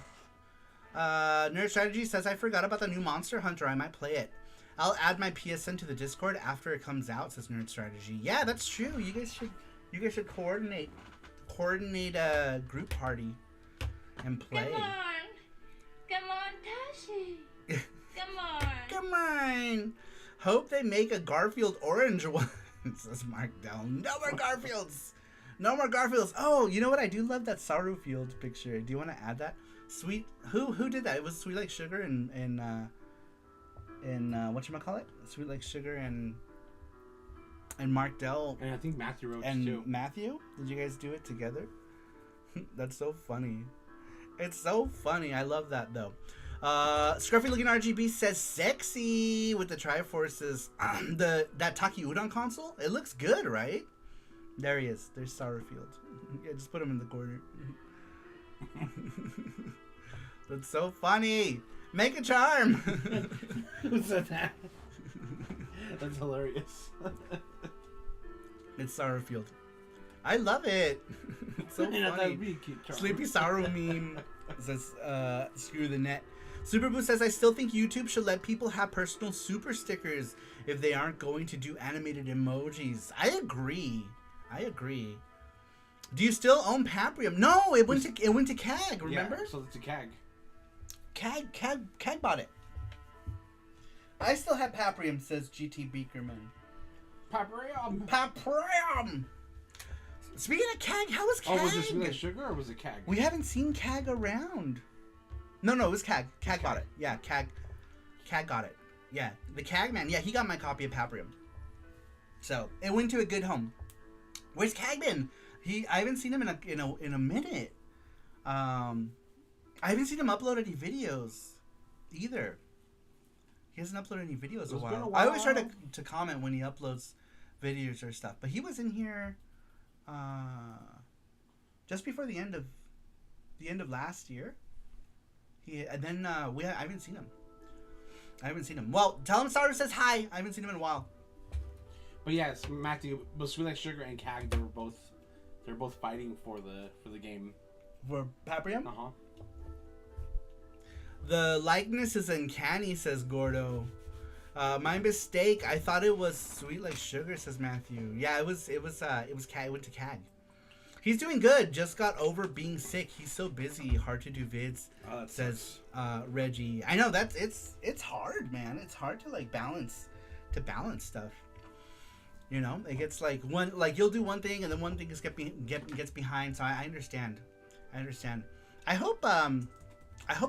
Nerd Strategy says, I forgot about the new Monster Hunter. I might play it. I'll add my PSN to the Discord after it comes out, says Nerd Strategy. Yeah, that's true. You guys should coordinate a group party and play. Come on, Tashi. Come on. Come on. Hope they make a Garfield orange one, says Mark Dell. No more Garfields. No more Garfields. Oh, you know what? I do love that Saru Field picture. Do you want to add that? Sweet. Who did that? It was Sweet Like Sugar and whatchamacallit? Sweet Like Sugar and Mark Dell. And I think Matthew wrote and too. Matthew? Did you guys do it together? That's so funny. It's so funny. I love that though. Scruffy looking RGB says sexy with the Triforces. That Taki Udon console. It looks good, right? There he is. There's Sauerfield. Yeah, just put him in the corner. That's so funny. Make a charm. Who said that? That's hilarious. It's Sauerfield. I love it. It's so funny. Sleepy Saru meme says, screw the net. Superboo says, I still think YouTube should let people have personal super stickers if they aren't going to do animated emojis. I agree. Do you still own Paprium? No, it went to CAG, remember? Yeah, so it's a CAG. CAG bought it. I still have Paprium, says GT Beakerman. Paprium! Speaking of CAG, how was CAG? Oh, was it Sweet Like Sugar or was it CAG? We haven't seen CAG around. No, it was CAG. CAG got it. Yeah, CAG got it. Yeah, the CAG man. Yeah, he got my copy of Paprium. So it went to a good home. Where's CAG been? I haven't seen him in a minute. I haven't seen him upload any videos either. He hasn't uploaded any videos in a while. I always try to comment when he uploads videos or stuff, but he was in here just before the end of last year. I haven't seen him. Well, tell him Saru says hi. I haven't seen him in a while. But yes, Matthew, both Sweet Like Sugar and CAG, they're both fighting for the game. For Paprium? Uh-huh. The likeness is uncanny, says Gordo. My mistake. I thought it was Sweet Like Sugar, says Matthew. Yeah, it was CAG. It went to CAG. He's doing good. Just got over being sick. He's so busy. Hard to do vids, says Reggie. I know it's hard, man. It's hard to balance stuff. You know, it gets you'll do one thing and then one thing gets behind. So I understand. I hope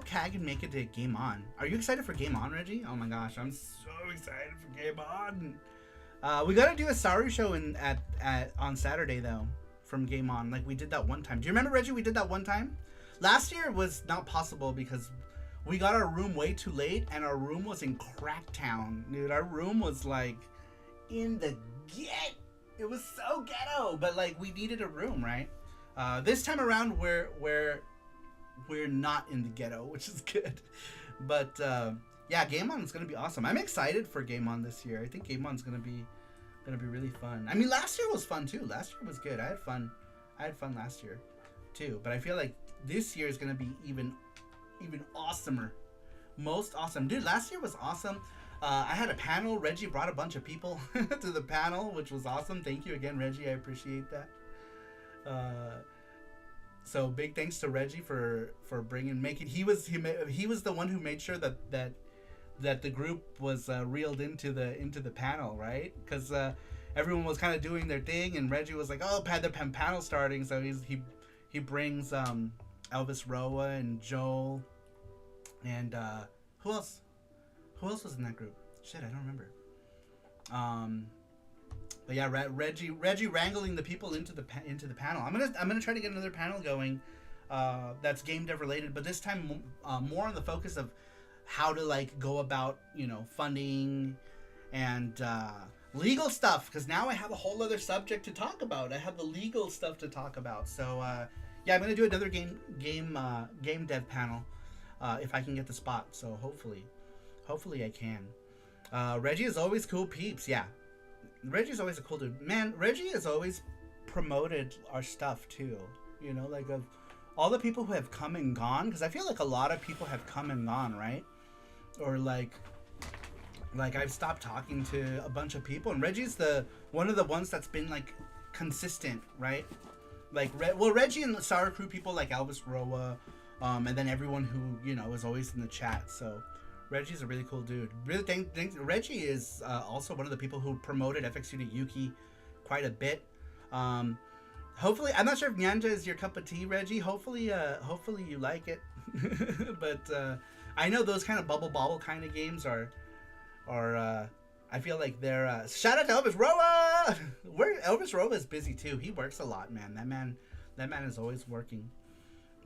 CAG can make it to Game On. Are you excited for Game On, Reggie? Oh my gosh, I'm so excited for Game On. We gotta do a Saru show on Saturday though, from Game On, like we did that one time. Do you remember, Reggie? We did that one time. Last year was not possible because we got our room way too late, and our room was in Cracktown, dude. Our room was in the get. It was so ghetto, but we needed a room, right? This time around, we're not in the ghetto, which is good. But yeah, Game On is gonna be awesome. I'm excited for Game On this year. I think Game On's gonna be really fun. I mean, last year was fun too. Last year was good. I had fun last year too. But I feel like this year is gonna be even awesomer. Most awesome, dude. Last year was awesome. I had a panel. Reggie brought a bunch of people to the panel, which was awesome. Thank you again, Reggie. I appreciate that. So big thanks to Reggie for making. He was the one who made sure that the group was reeled into the panel, right? Because everyone was kind of doing their thing, and Reggie was like, "Oh, the panel starting." So he brings Elvis Roa and Joel, and who else? Who else was in that group? Shit, I don't remember. But But yeah, Reggie wrangling the people into the panel. I'm gonna try to get another panel going, that's game dev related, but this time more on the focus of how to like go about funding and legal stuff, because now I have a whole other subject to talk about. I have the legal stuff to talk about. So yeah, I'm gonna do another game dev panel if I can get the spot. So hopefully I can. Reggie is always cool peeps. Yeah, Reggie's always a cool dude. Man, Reggie has always promoted our stuff too. Like of all the people who have come and gone, because I feel like a lot of people have come and gone, right? Or like I've stopped talking to a bunch of people, and Reggie's one of the ones that's been like consistent, right? Like Reggie and the Saru crew people like Elvis Roa, and then everyone who is always in the chat. So Reggie's a really cool dude. Really think Reggie is also one of the people who promoted FXU to Yuki quite a bit. Hopefully, I'm not sure if Nyanja is your cup of tea, Reggie. Hopefully you like it. But I know those kind of bubble kind of games are I feel like they're shout out to Elvis Roa. Elvis Roa is busy too. He works a lot, man. That man is always working.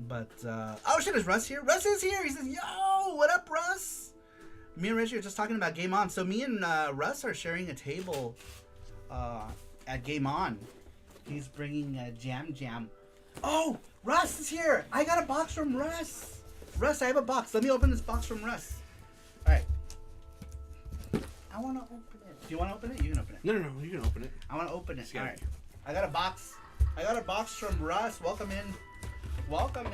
But oh shit, is Russ here? Russ is here. He says, "Yo, what up, Russ?" Me and Reggie are just talking about Game On. So me and Russ are sharing a table at Game On. He's bringing Jam. Oh, Russ is here. I got a box from Russ. Russ, I have a box. Let me open this box from Russ. All right. I want to open it. Do you want to open it? You can open it. No, you can open it. I want to open it. Yeah. All right. I got a box. I got a box from Russ. Welcome in. Welcome.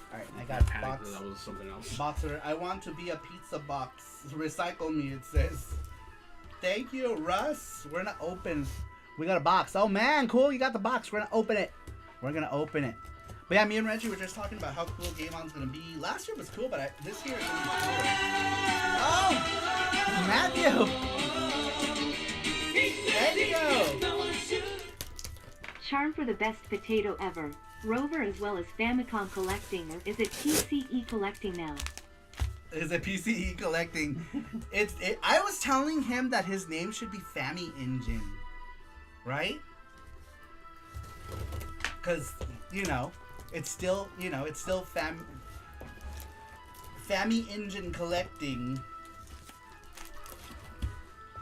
All right, I got a box. That was something else. Boxer. I want to be a pizza box. Recycle me, it says. Thank you, Russ. We're gonna open. We got a box. Oh man, cool. You got the box. We're gonna open it. But yeah, me and Reggie were just talking about how cool Game On's gonna be. Last year was cool, but this year is gonna be cool. Oh, Matthew. There you go. Charm for the best potato ever. Rover as well as Famicom collecting, or is it PCE collecting now? Is it PCE collecting? I was telling him that his name should be Fammy Engine, right? Because it's still Fammy Engine collecting.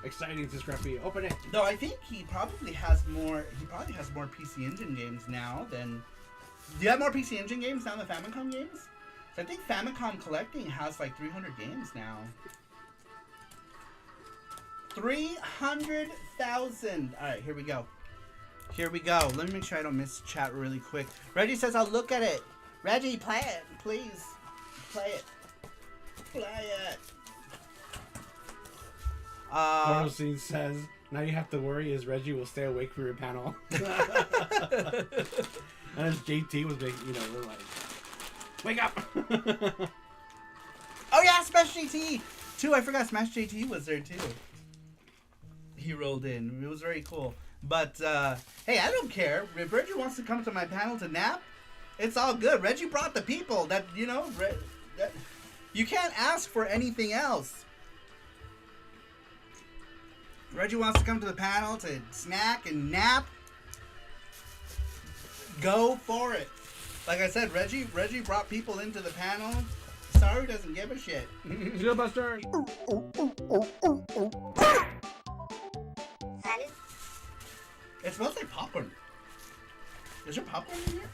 Exciting to Scrappy. Open it. Though I think he probably has more. He probably has more PC Engine games now than. Do you have more PC Engine games now than Famicom games? So I think Famicom collecting has like 300 games now. 300,000. All right, here we go. Let me make sure I don't miss chat really quick. Reggie says I'll look at it. Reggie, play it, please. Play it. Portal Scene says, now you have to worry as Reggie will stay awake for your panel. And as JT was making, we're like, wake up! Oh yeah, Smash JT! Too, I forgot Smash JT was there too. He rolled in. It was very cool. But, hey, I don't care. If Reggie wants to come to my panel to nap, it's all good. Reggie brought the people that, you can't ask for anything else. Reggie wants to come to the panel to snack and nap. Go for it. Like I said, Reggie brought people into the panel. Saru doesn't give a shit. Buster. It smells like popcorn. Is there popcorn in here?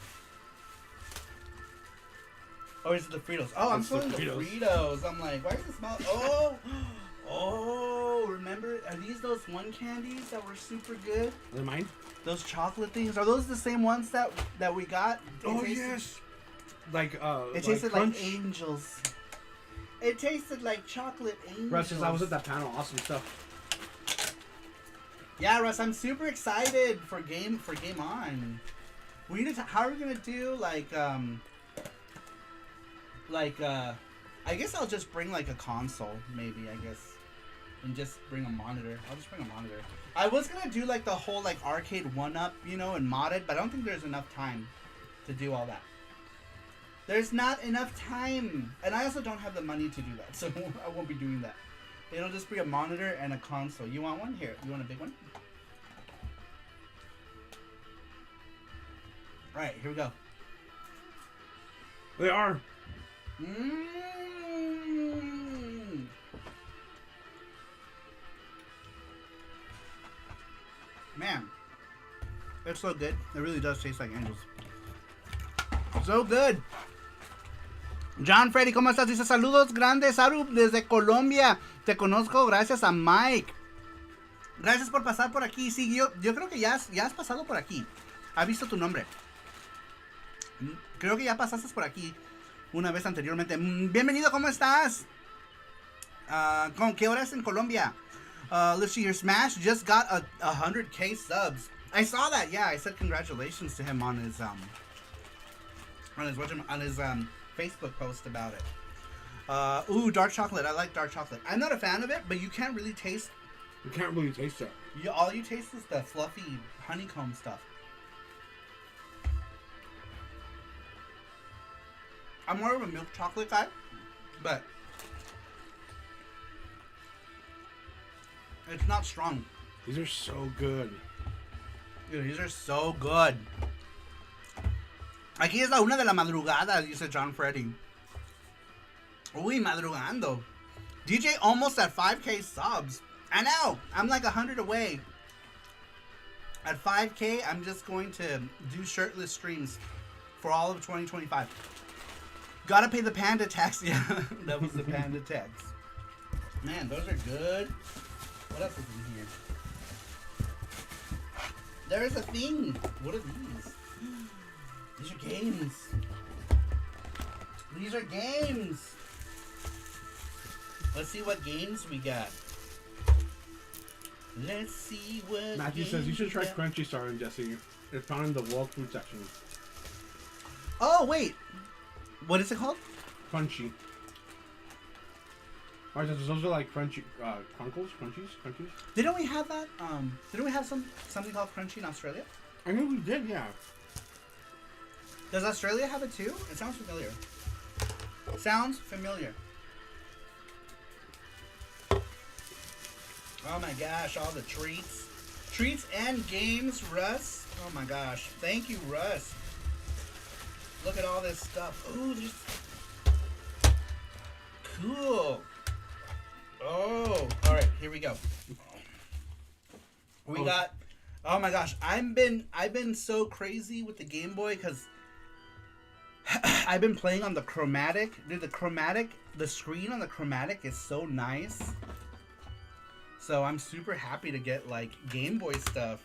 Or is it the Fritos? Oh, I'm smelling the Fritos. I'm like, why does it smell? Oh, remember? Are these those one candies that were super good? Are they mine? Those chocolate things? Are those the same ones that we got? Yes. Like, it tasted crunch. like angels. It tasted like chocolate angels. Russ, I was at that panel. Awesome stuff. Yeah, Russ, I'm super excited for game on. We need to. How are we gonna do I guess I'll just bring like a console, maybe, I guess. And just bring a monitor. I'll just bring a monitor. I was gonna do like the whole like arcade 1-up, and mod it, but I don't think there's enough time to do all that. There's not enough time. And I also don't have the money to do that, so I won't be doing that. It'll just be a monitor and a console. You want one? Here. You want a big one? Alright, here we go. They are. Mmm. Man. It's so good. It really does taste like angels. So good. John Freddy, ¿cómo estás? Dice saludos grandes, Saru, desde Colombia. Te conozco gracias a Mike. Gracias por pasar por aquí. Sí, yo creo que ya has pasado por aquí. Ha visto tu nombre. Creo que ya pasaste por aquí una vez anteriormente. Bienvenido, ¿cómo estás? ¿Con qué hora es en Colombia? Let's see here. Smash just got a 100K subs. I saw that. Yeah, I said congratulations to him on his Facebook post about it. Ooh, dark chocolate. I like dark chocolate. I'm not a fan of it, but you can't really taste. You can't really taste it. All you taste is the fluffy honeycomb stuff. I'm more of a milk chocolate guy, but it's not strong. These are so good. Dude, these are so good. Aquí es la 1 de la madrugada, dice John Freddy. Uy, madrugando. DJ almost at 5K subs. I know. I'm like 100 away. At 5K, I'm just going to do shirtless streams for all of 2025. Gotta pay the panda tax. Yeah, that was the panda tax. Man, those are good. What else is in here? There is a thing. What are these? These are games. These are games. Let's see what games we got. Let's see what. Matthew says you should try Crunchy Star and Jesse. It's found in the World Food section. Oh wait, what is it called? Crunchy. Alright, so those are like crunchy, crunchies. Didn't we have that? Didn't we have something called Crunchy in Australia? I know we did, yeah. Does Australia have it too? It sounds familiar. Sounds familiar. Oh my gosh, all the treats. Treats and games, Russ. Oh my gosh. Thank you, Russ. Look at all this stuff. Ooh, there's... Cool. Oh, alright, here we go. We got... Oh my gosh, I've been so crazy with the Game Boy because I've been playing on the chromatic. Dude, the screen on the chromatic is so nice. So I'm super happy to get like Game Boy stuff.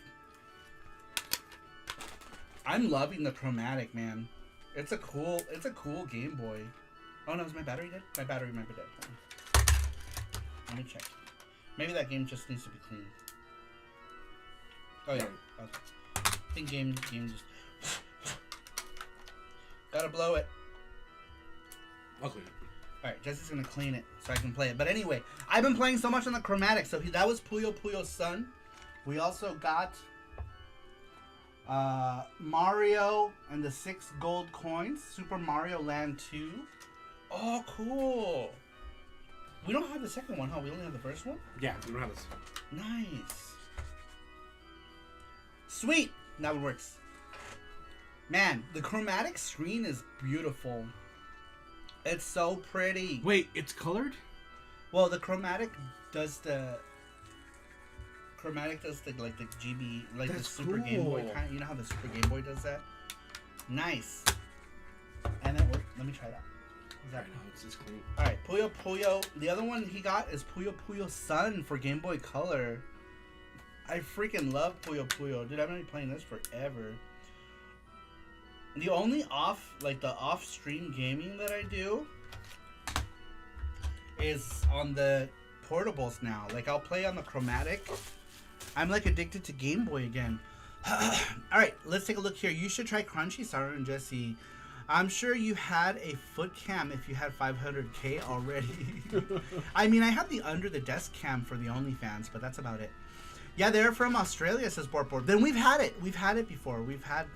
I'm loving the chromatic, man. It's a cool Game Boy. Oh no, is my battery dead? My battery might be dead. Let me check. Maybe that game just needs to be cleaned. Oh yeah. Okay. I think game just gotta blow it. I'll clean it. Alright, Jesse's gonna clean it so I can play it. But anyway, I've been playing so much on the chromatic. So that was Puyo Puyo's son. We also got Mario and the 6 gold coins. Super Mario Land 2. Oh, cool. We don't have the second one, huh? We only have the first one? Yeah, we don't have this. Nice. Sweet. That one works. Man, the chromatic screen is beautiful. It's so pretty. Wait, it's colored? Well, the chromatic does the like the GB, like That's the Super Game Boy cool. kind. You know how the Super Game Boy does that? Nice. And then let me try that. Is that? I know, it's clean. All right, Puyo Puyo. The other one he got is Puyo Puyo Sun for Game Boy Color. I freaking love Puyo Puyo, dude. I've been playing this forever. The only off-stream gaming that I do is on the portables now. Like, I'll play on the chromatic. I'm, like, addicted to Game Boy again. Alright, let's take a look here. You should try Crunchy, Saru and Jesse. I'm sure you had a foot cam if you had 500K already. I mean, I had the under the desk cam for the OnlyFans, but that's about it. Yeah, they're from Australia, says Bortboard. Then we've had it. We've had it before.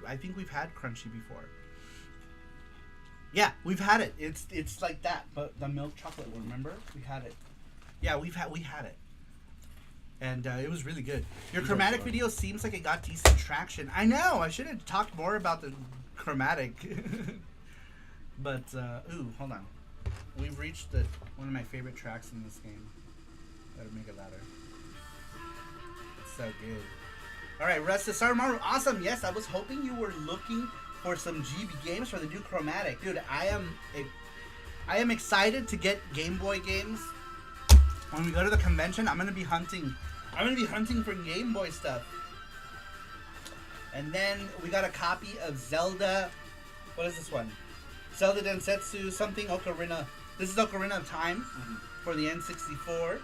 I think we've had Crunchy before. Yeah, we've had it. It's like that, but the milk chocolate one, remember? We had it. Yeah, we had it, and it was really good. Your chromatic video seems like it got decent traction. I know. I should have talked more about the chromatic. But ooh, hold on. We've reached one of my favorite tracks in this game. Gotta make it louder. It's so good. All right, Russ says, Sarumaru, awesome. Yes, I was hoping you were looking for some GB games for the new chromatic, dude. I am excited to get Game Boy games. When we go to the convention, I'm gonna be hunting for Game Boy stuff. And then we got a copy of Zelda. What is this one? Zelda Densetsu something Ocarina. This is Ocarina of Time for the N64.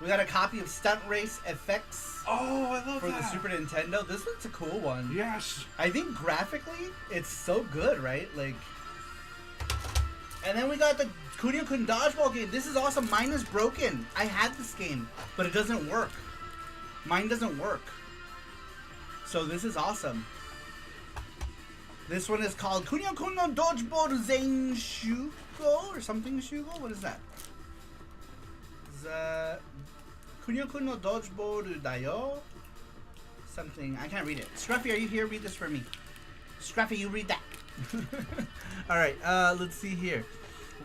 We got a copy of Stunt Race FX. Oh, I love for the Super Nintendo. This one's a cool one. Yes. I think graphically, it's so good, right? Like. And then we got the Kunio-kun Dodgeball game. This is awesome. Mine is broken. I had this game, but it doesn't work. Mine doesn't work. So this is awesome. This one is called Kunio-kun no Dodgeball Zen Shugo or something Shugo? What is that? Kunio-kun no Dodgeball Dayo? Something. I can't read it. Scruffy, are you here? Read this for me. Scruffy, you read that. Alright, let's see here.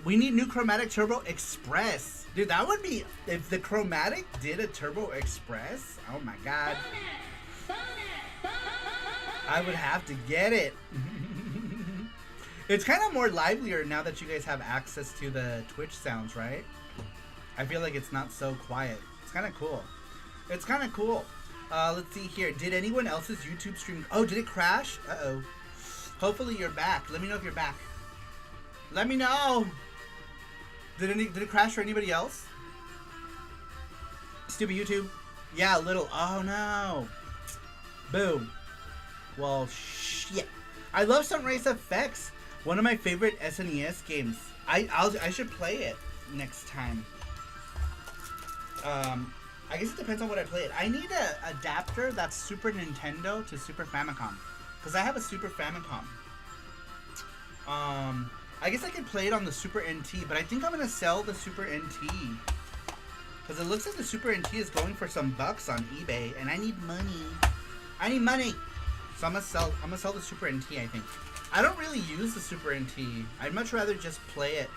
We need new Chromatic Turbo Express. Dude, that would be... If the Chromatic did a Turbo Express, oh my god. I would have to get it. It's kind of more livelier now that you guys have access to the Twitch sounds, right? I feel like it's not so quiet. It's kind of cool. It's kind of cool. Let's see here. Did anyone else's YouTube stream... Oh, did it crash? Uh-oh. Hopefully you're back. Let me know if you're back. Let me know. Did it crash for anybody else? Stupid YouTube. Yeah, a little. Oh no. Boom. Well, shit. I love Stunt Race FX. One of my favorite SNES games. I should play it next time. I guess it depends on what I play it. I need an adapter that's Super Nintendo to Super Famicom. Because I have a Super Famicom. I guess I could play it on the Super NT, but I think I'm going to sell the Super NT. Because it looks like the Super NT is going for some bucks on eBay, and I need money. I need money! So I'm gonna sell the Super NT, I think. I don't really use the Super NT. I'd much rather just play it.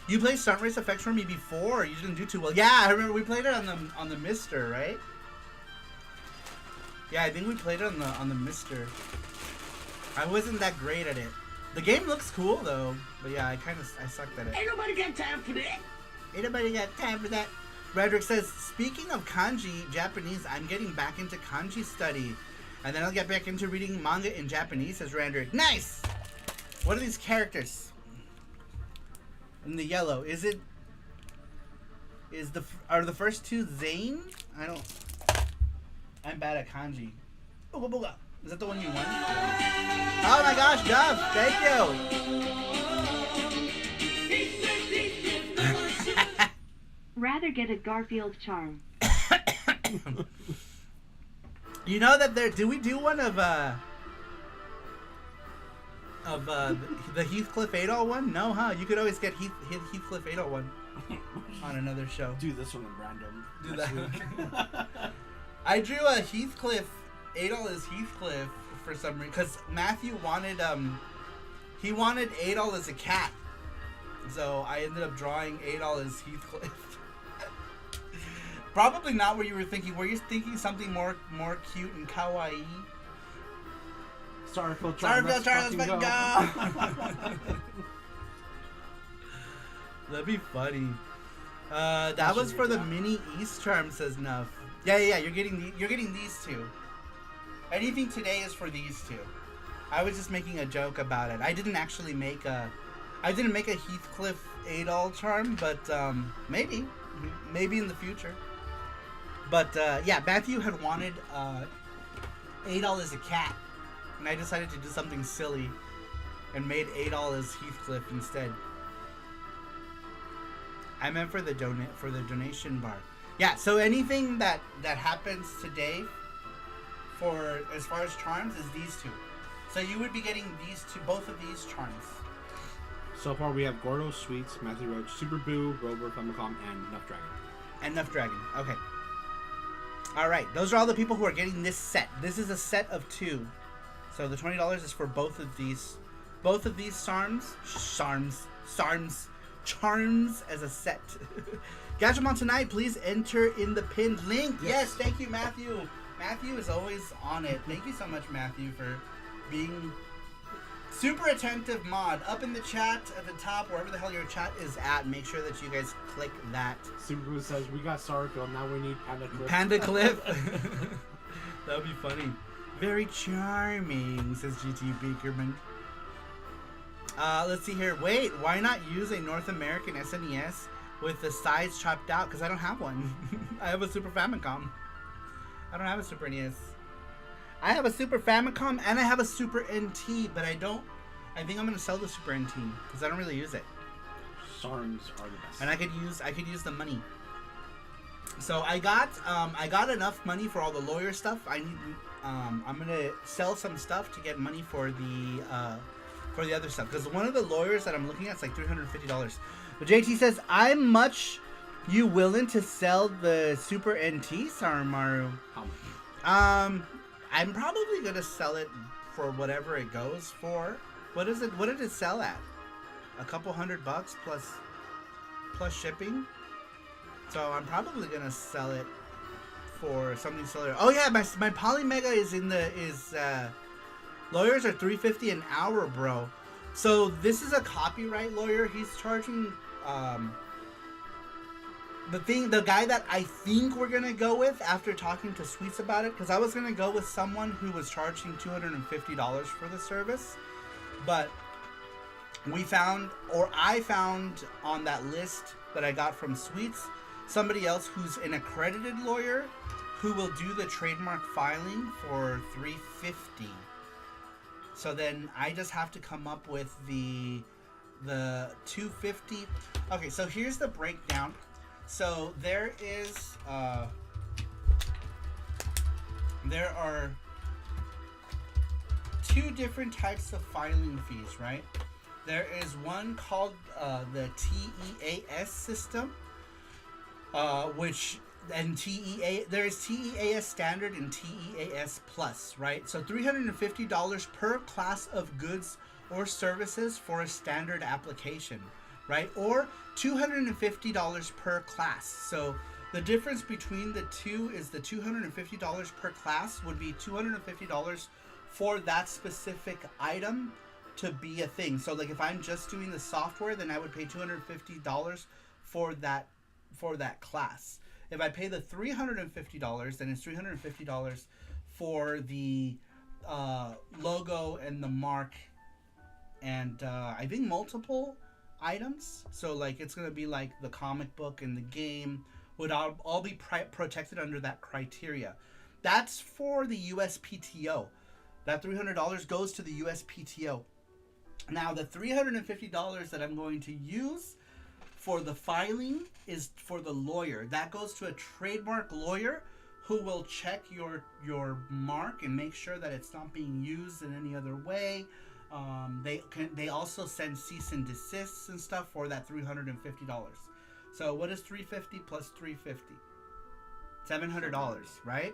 You played Stunt Race FX for me before. You didn't do too well. Yeah, I remember we played it on the Mister, right? Yeah, I think we played it on the Mister. I wasn't that great at it. The game looks cool though, but yeah, I sucked at it. Ain't nobody got time for that. Ain't nobody got time for that. Roderick says, speaking of kanji, Japanese, I'm getting back into kanji study. And then I'll get back into reading manga in Japanese, says Roderick. Nice! What are these characters? In the yellow. Are the first two Zane? I'm bad at kanji. Booga booga. Is that the one you won? Oh my gosh, Dove! Thank you! Rather get a Garfield charm. You know that did we do one of the Heathcliff Adol one? No, huh? You could always get Heathcliff Adol one on another show. Do this one at random. Do that. I drew a Heathcliff. Adol is Heathcliff for some reason because Matthew wanted he wanted Adol as a cat, so I ended up drawing Adol as Heathcliff. Probably not what you were thinking. Were you thinking something more cute and kawaii? SaruPro, let's fucking go! That'd be funny. That was for the mini East charm, says Nuff. Yeah. You're getting these two. Anything today is for these two. I was just making a joke about it. I didn't actually make a Heathcliff Adol charm, but maybe in the future. But yeah, Matthew had wanted Adol as a cat, and I decided to do something silly and made Adol as Heathcliff instead. I meant for the donation bar. Yeah, so anything that happens today for as far as charms is these two. So you would be getting these two, both of these charms. So far, we have Gordo, Sweets, Matthew Roach, Super Boo, Rover, Thundercom, and Nuff Dragon. And Nuff Dragon. Okay. All right. Those are all the people who are getting this set. This is a set of 2. So the $20 is for both of these. Both of these charms as a set. Catch them on tonight. Please enter in the pinned link. Yes, thank you, Matthew. Matthew is always on it. Thank you so much, Matthew, for being super attentive mod. Up in the chat at the top, wherever the hell your chat is at, make sure that you guys click that. Super Boo says, we got SaruPro, now we need Panda Cliff. Panda Cliff. That would be funny. Very charming, says GT Beakerman. Let's see here. Wait, why not use a North American SNES with the sides chopped out? Because I don't have one. I have a Super Famicom. I don't have a Super NES. I have a Super Famicom and I have a Super NT, but I think I'm gonna sell the Super NT because I don't really use it. SARMs are the best. And I could use the money. So I got enough money for all the lawyer stuff. I'm gonna sell some stuff to get money for the other stuff, because one of the lawyers that I'm looking at is like $350. But JT says, I'm much you willing to sell the Super NT, Saramaru? How much? I'm probably gonna sell it for whatever it goes for. What did it sell at? A couple $100 plus shipping. So I'm probably gonna sell it for something similar. Oh yeah, my Polymega is lawyers are $350 an hour, bro. So this is a copyright lawyer. He's charging the guy that I think we're gonna go with after talking to Sweets about it, because I was gonna go with someone who was charging $250 for the service, but I found on that list that I got from Sweets somebody else who's an accredited lawyer who will do the trademark filing for $350. So then I just have to come up with the $250. Okay, so here's the breakdown. So there are 2 different types of filing fees, right? There is one called the TEAS system, there is TEAS standard and TEAS plus, right? So $350 per class of goods or services for a standard application, right? Or $250 per class. So the difference between the two is the $250 per class would be $250 for that specific item to be a thing. So like if I'm just doing the software, then I would pay $250 for that class. If I pay the $350, then it's $350 for the logo and the mark and I think multiple items. So like it's gonna be like the comic book and the game would all be protected under that criteria. That's for the USPTO. That $300 goes to the USPTO. Now the $350 that I'm going to use for the filing is for the lawyer. That goes to a trademark lawyer who will check your mark and make sure that it's not being used in any other way. They also send cease and desists and stuff for that $350. So what is $350 plus $350? $700, right?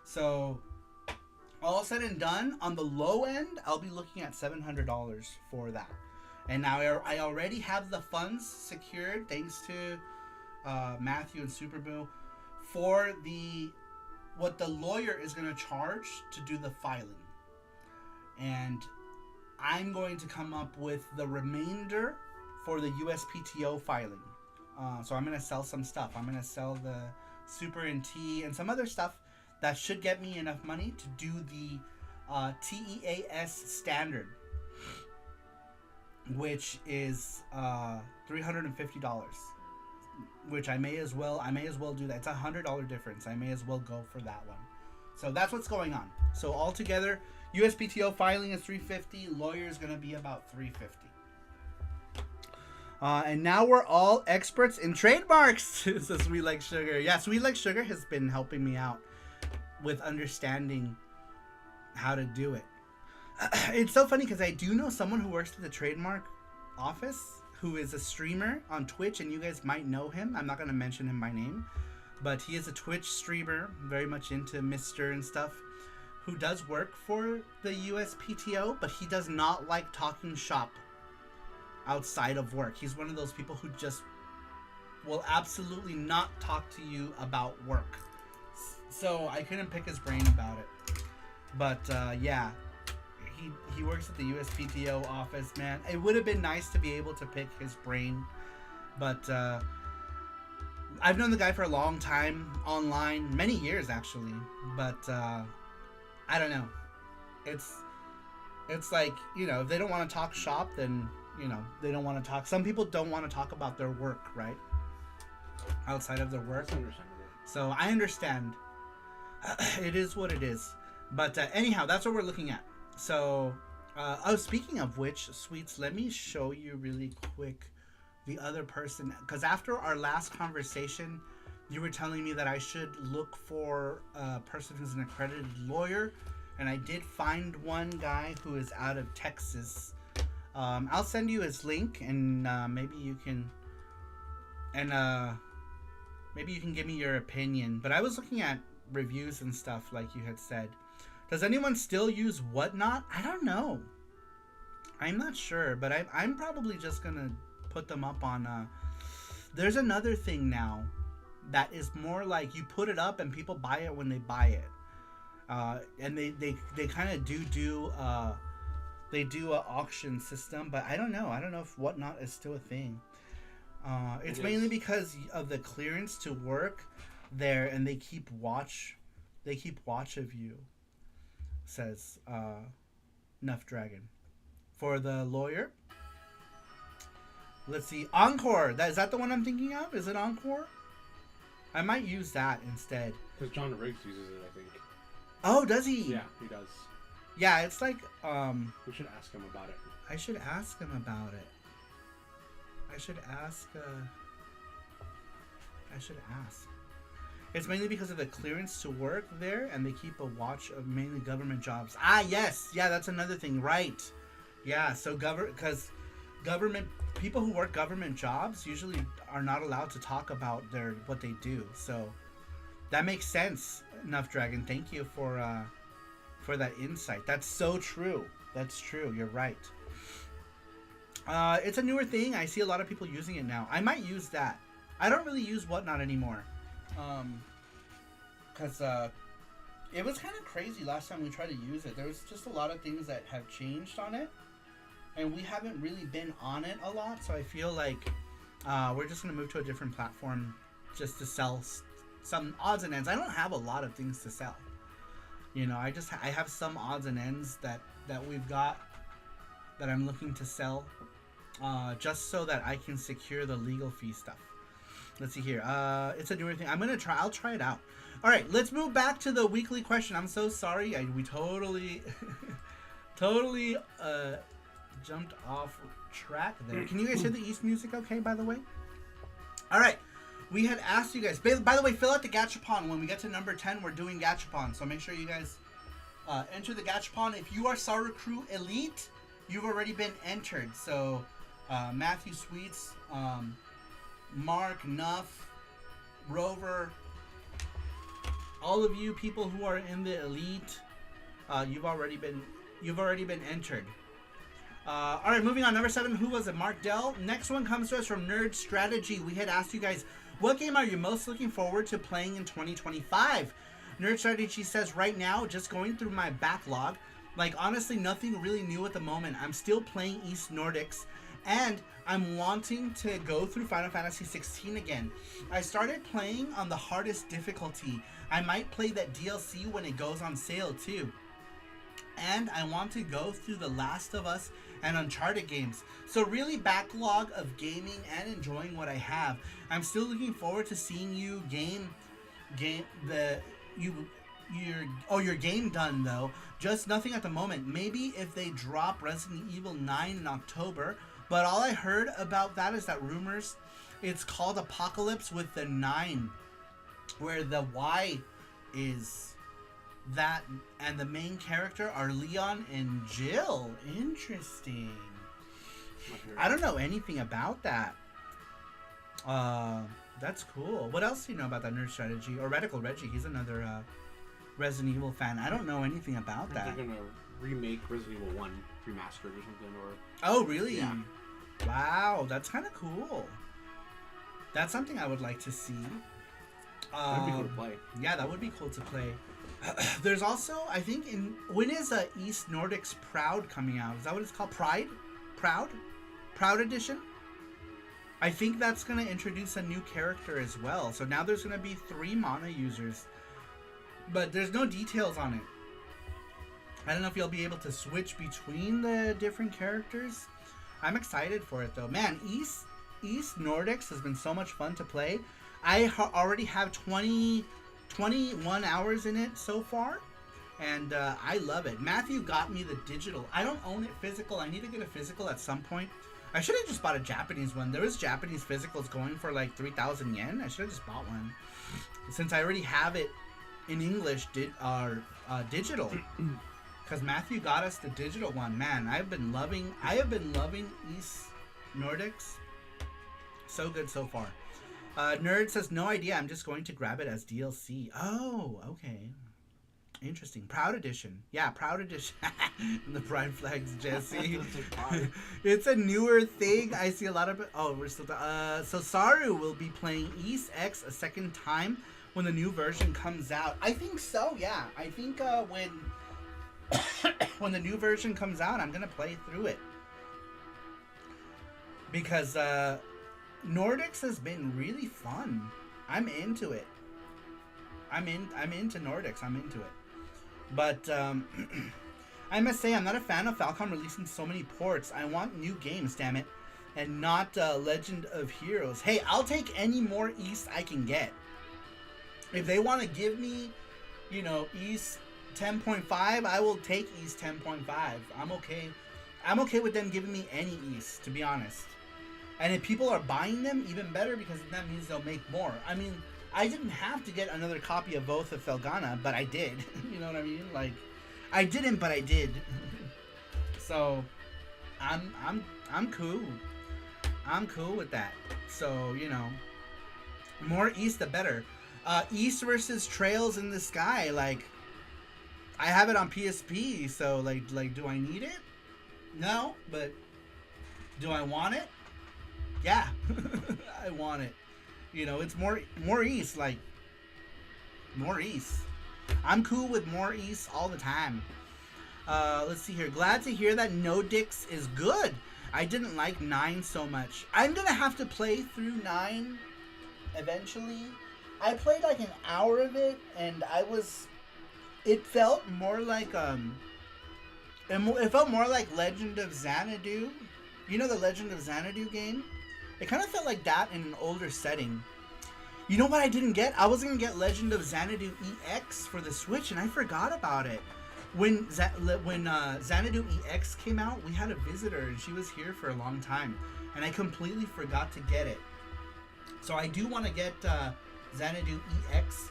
So all said and done, on the low end, I'll be looking at $700 for that. And now I already have the funds secured, thanks to Matthew and Superboo, for what the lawyer is going to charge to do the filing. And I'm going to come up with the remainder for the USPTO filing. So I'm going to sell some stuff. I'm going to sell the Super NT and some other stuff that should get me enough money to do the TEAS standard, which is $350, which I may as well do that. It's a $100 difference. I may as well go for that one. So that's what's going on. So altogether, USPTO filing is $350. Lawyer is going to be about $350. And now we're all experts in trademarks, says Sweet Like Sugar. Yeah, Sweet Like Sugar has been helping me out with understanding how to do it. It's so funny because I do know someone who works at the trademark Office, who is a streamer on Twitch, and you guys might know him. I'm not going to mention him by name, but he is a Twitch streamer, very much into Mr. and stuff, who does work for the USPTO, but he does not like talking shop outside of work. He's one of those people who just will absolutely not talk to you about work. So I couldn't pick his brain about it. But yeah, he works at the USPTO office, man. It would have been nice to be able to pick his brain, but I've known the guy for a long time online, many years actually. But I don't know. It's like, you know, if they don't want to talk shop, then, you know, they don't want to talk. Some people don't want to talk about their work, right? Outside of their work. That's understandable. So I understand. It is what it is. But anyhow, that's what we're looking at. So, speaking of which, Sweets, let me show you really quick the other person. Because after our last conversation, you were telling me that I should look for a person who's an accredited lawyer. And I did find one guy who is out of Texas. I'll send you his link, and maybe you can... And maybe you can give me your opinion. But I was looking at reviews and stuff, like you had said. Does anyone still use Whatnot? I don't know. I'm not sure, but I'm probably just gonna put them up on. There's another thing now that is more like you put it up and people buy it when they buy it, and they kind of do they do an auction system, but I don't know. I don't know if Whatnot is still a thing. It's mainly because of the clearance to work there, and they keep watch of you, says Nuff Dragon. For the lawyer, let's see, Encore. Is that the one I'm thinking of? Is it Encore? I might use that instead. Because John Riggs uses it, I think. Oh, does he? Yeah, he does. Yeah, it's like we should ask him about it. I should ask him about it. I should ask. It's mainly because of the clearance to work there, and they keep a watch of mainly government jobs. Ah, yes, yeah, that's another thing, right? Yeah, so because government people who work government jobs usually are not allowed to talk about what they do. So that makes sense. Enough Dragon, thank you for that insight. That's so true. That's true. You're right. It's a newer thing. I see a lot of people using it now. I might use that. I don't really use Whatnot anymore. Because it was kind of crazy last time we tried to use it. There was just a lot of things that have changed on it. And we haven't really been on it a lot. So I feel like we're just going to move to a different platform just to sell some odds and ends. I don't have a lot of things to sell. You know, I have some odds and ends that we've got that I'm looking to sell. Just so that I can secure the legal fee stuff. Let's see here. It's a newer thing. I'll try it out. All right, let's move back to the weekly question. I'm so sorry. We totally jumped off track there. Can you guys hear the East music okay, by the way? All right. We had asked you guys. By the way, fill out the Gachapon. When we get to number 10, we're doing Gachapon. So make sure you guys enter the Gachapon. If you are Saru Crew Elite, you've already been entered. So Matthew Sweets, Mark, Nuff, Rover, all of you people who are in the Elite, you've already been entered. All right, moving on. Number 7, who was it? Mark Dell. Next one comes to us from Nerd Strategy. We had asked you guys, what game are you most looking forward to playing in 2025? Nerd Strategy says, right now, just going through my backlog. Like, honestly, nothing really new at the moment. I'm still playing East Nordics, and I'm wanting to go through Final Fantasy 16 again. I started playing on the hardest difficulty. I might play that DLC when it goes on sale, too. And I want to go through The Last of Us and Uncharted games. So really backlog of gaming and enjoying what I have. I'm still looking forward to seeing you your game done though. Just nothing at the moment. Maybe if they drop Resident Evil 9 in October. But all I heard about that is that rumors it's called Apocalypse with the 9. Where the Y is that, and the main character are Leon and Jill. Interesting. Not sure. I don't know anything about that. That's cool. What else do you know about that Nerd Strategy? Or Radical Reggie, he's another Resident Evil fan. I don't know anything about that. They're gonna remake Resident Evil 1 remastered or something, or Oh, really? Yeah. Wow, that's kind of cool. That's something I would like to see. that'd be cool to play. Yeah, that would be cool to play. There's also, I think, when is East Nordics Proud coming out? Is that what it's called? Proud Edition? I think that's going to introduce a new character as well. So now there's going to be 3 mana users. But there's no details on it. I don't know if you'll be able to switch between the different characters. I'm excited for it though. Man, East Nordics has been so much fun to play. I already have 21 hours in it so far. And I love it. Matthew got me the digital. I don't own it physical. I need to get a physical at some point. I should have just bought a Japanese one. There was Japanese physicals going for like 3,000 yen. I should have just bought one. Since I already have it in English, digital. Because Matthew got us the digital one. Man, I have been loving East Nordics. So good so far. Nerd says, no idea. I'm just going to grab it as DLC. Oh, okay. Interesting. Proud Edition. Yeah, Proud Edition. The Pride Flags, Jesse. It's a newer thing. I see a lot of it. Oh, we're still... so Saru will be playing East X a second time when the new version comes out. I think so, yeah. I think when the new version comes out, I'm going to play through it. Because Nordics has been really fun. I'm into it. I'm into Nordics. I'm into it. But I must say, I'm not a fan of Falcom releasing so many ports. I want new games, damn it, and not Legend of Heroes. Hey, I'll take any more East I can get. If they want to give me, East 10.5, I will take East 10.5. I'm okay. I'm okay with them giving me any East, to be honest. And if people are buying them, even better, because that means they'll make more. I mean, I didn't have to get another copy of both of Felgana, but I did. You know what I mean? Like, I didn't, but I did. So, I'm cool. I'm cool with that. So, more East the better. East versus Trails in the Sky. Like, I have it on PSP, so like, do I need it? No, but do I want it? Yeah, I want it. It's more East, like, more East. I'm cool with more East all the time. Let's see here. Glad to hear that No Dicks is good. I didn't like 9 so much. I'm gonna have to play through 9 eventually. I played like an hour of it, and it felt more like it felt more like Legend of Xanadu. You know the Legend of Xanadu game? It kind of felt like that in an older setting. You know what I didn't get? I was going to get Legend of Xanadu EX for the Switch, and I forgot about it. When Xanadu EX came out, we had a visitor, and she was here for a long time. And I completely forgot to get it. So I do want to get Xanadu EX.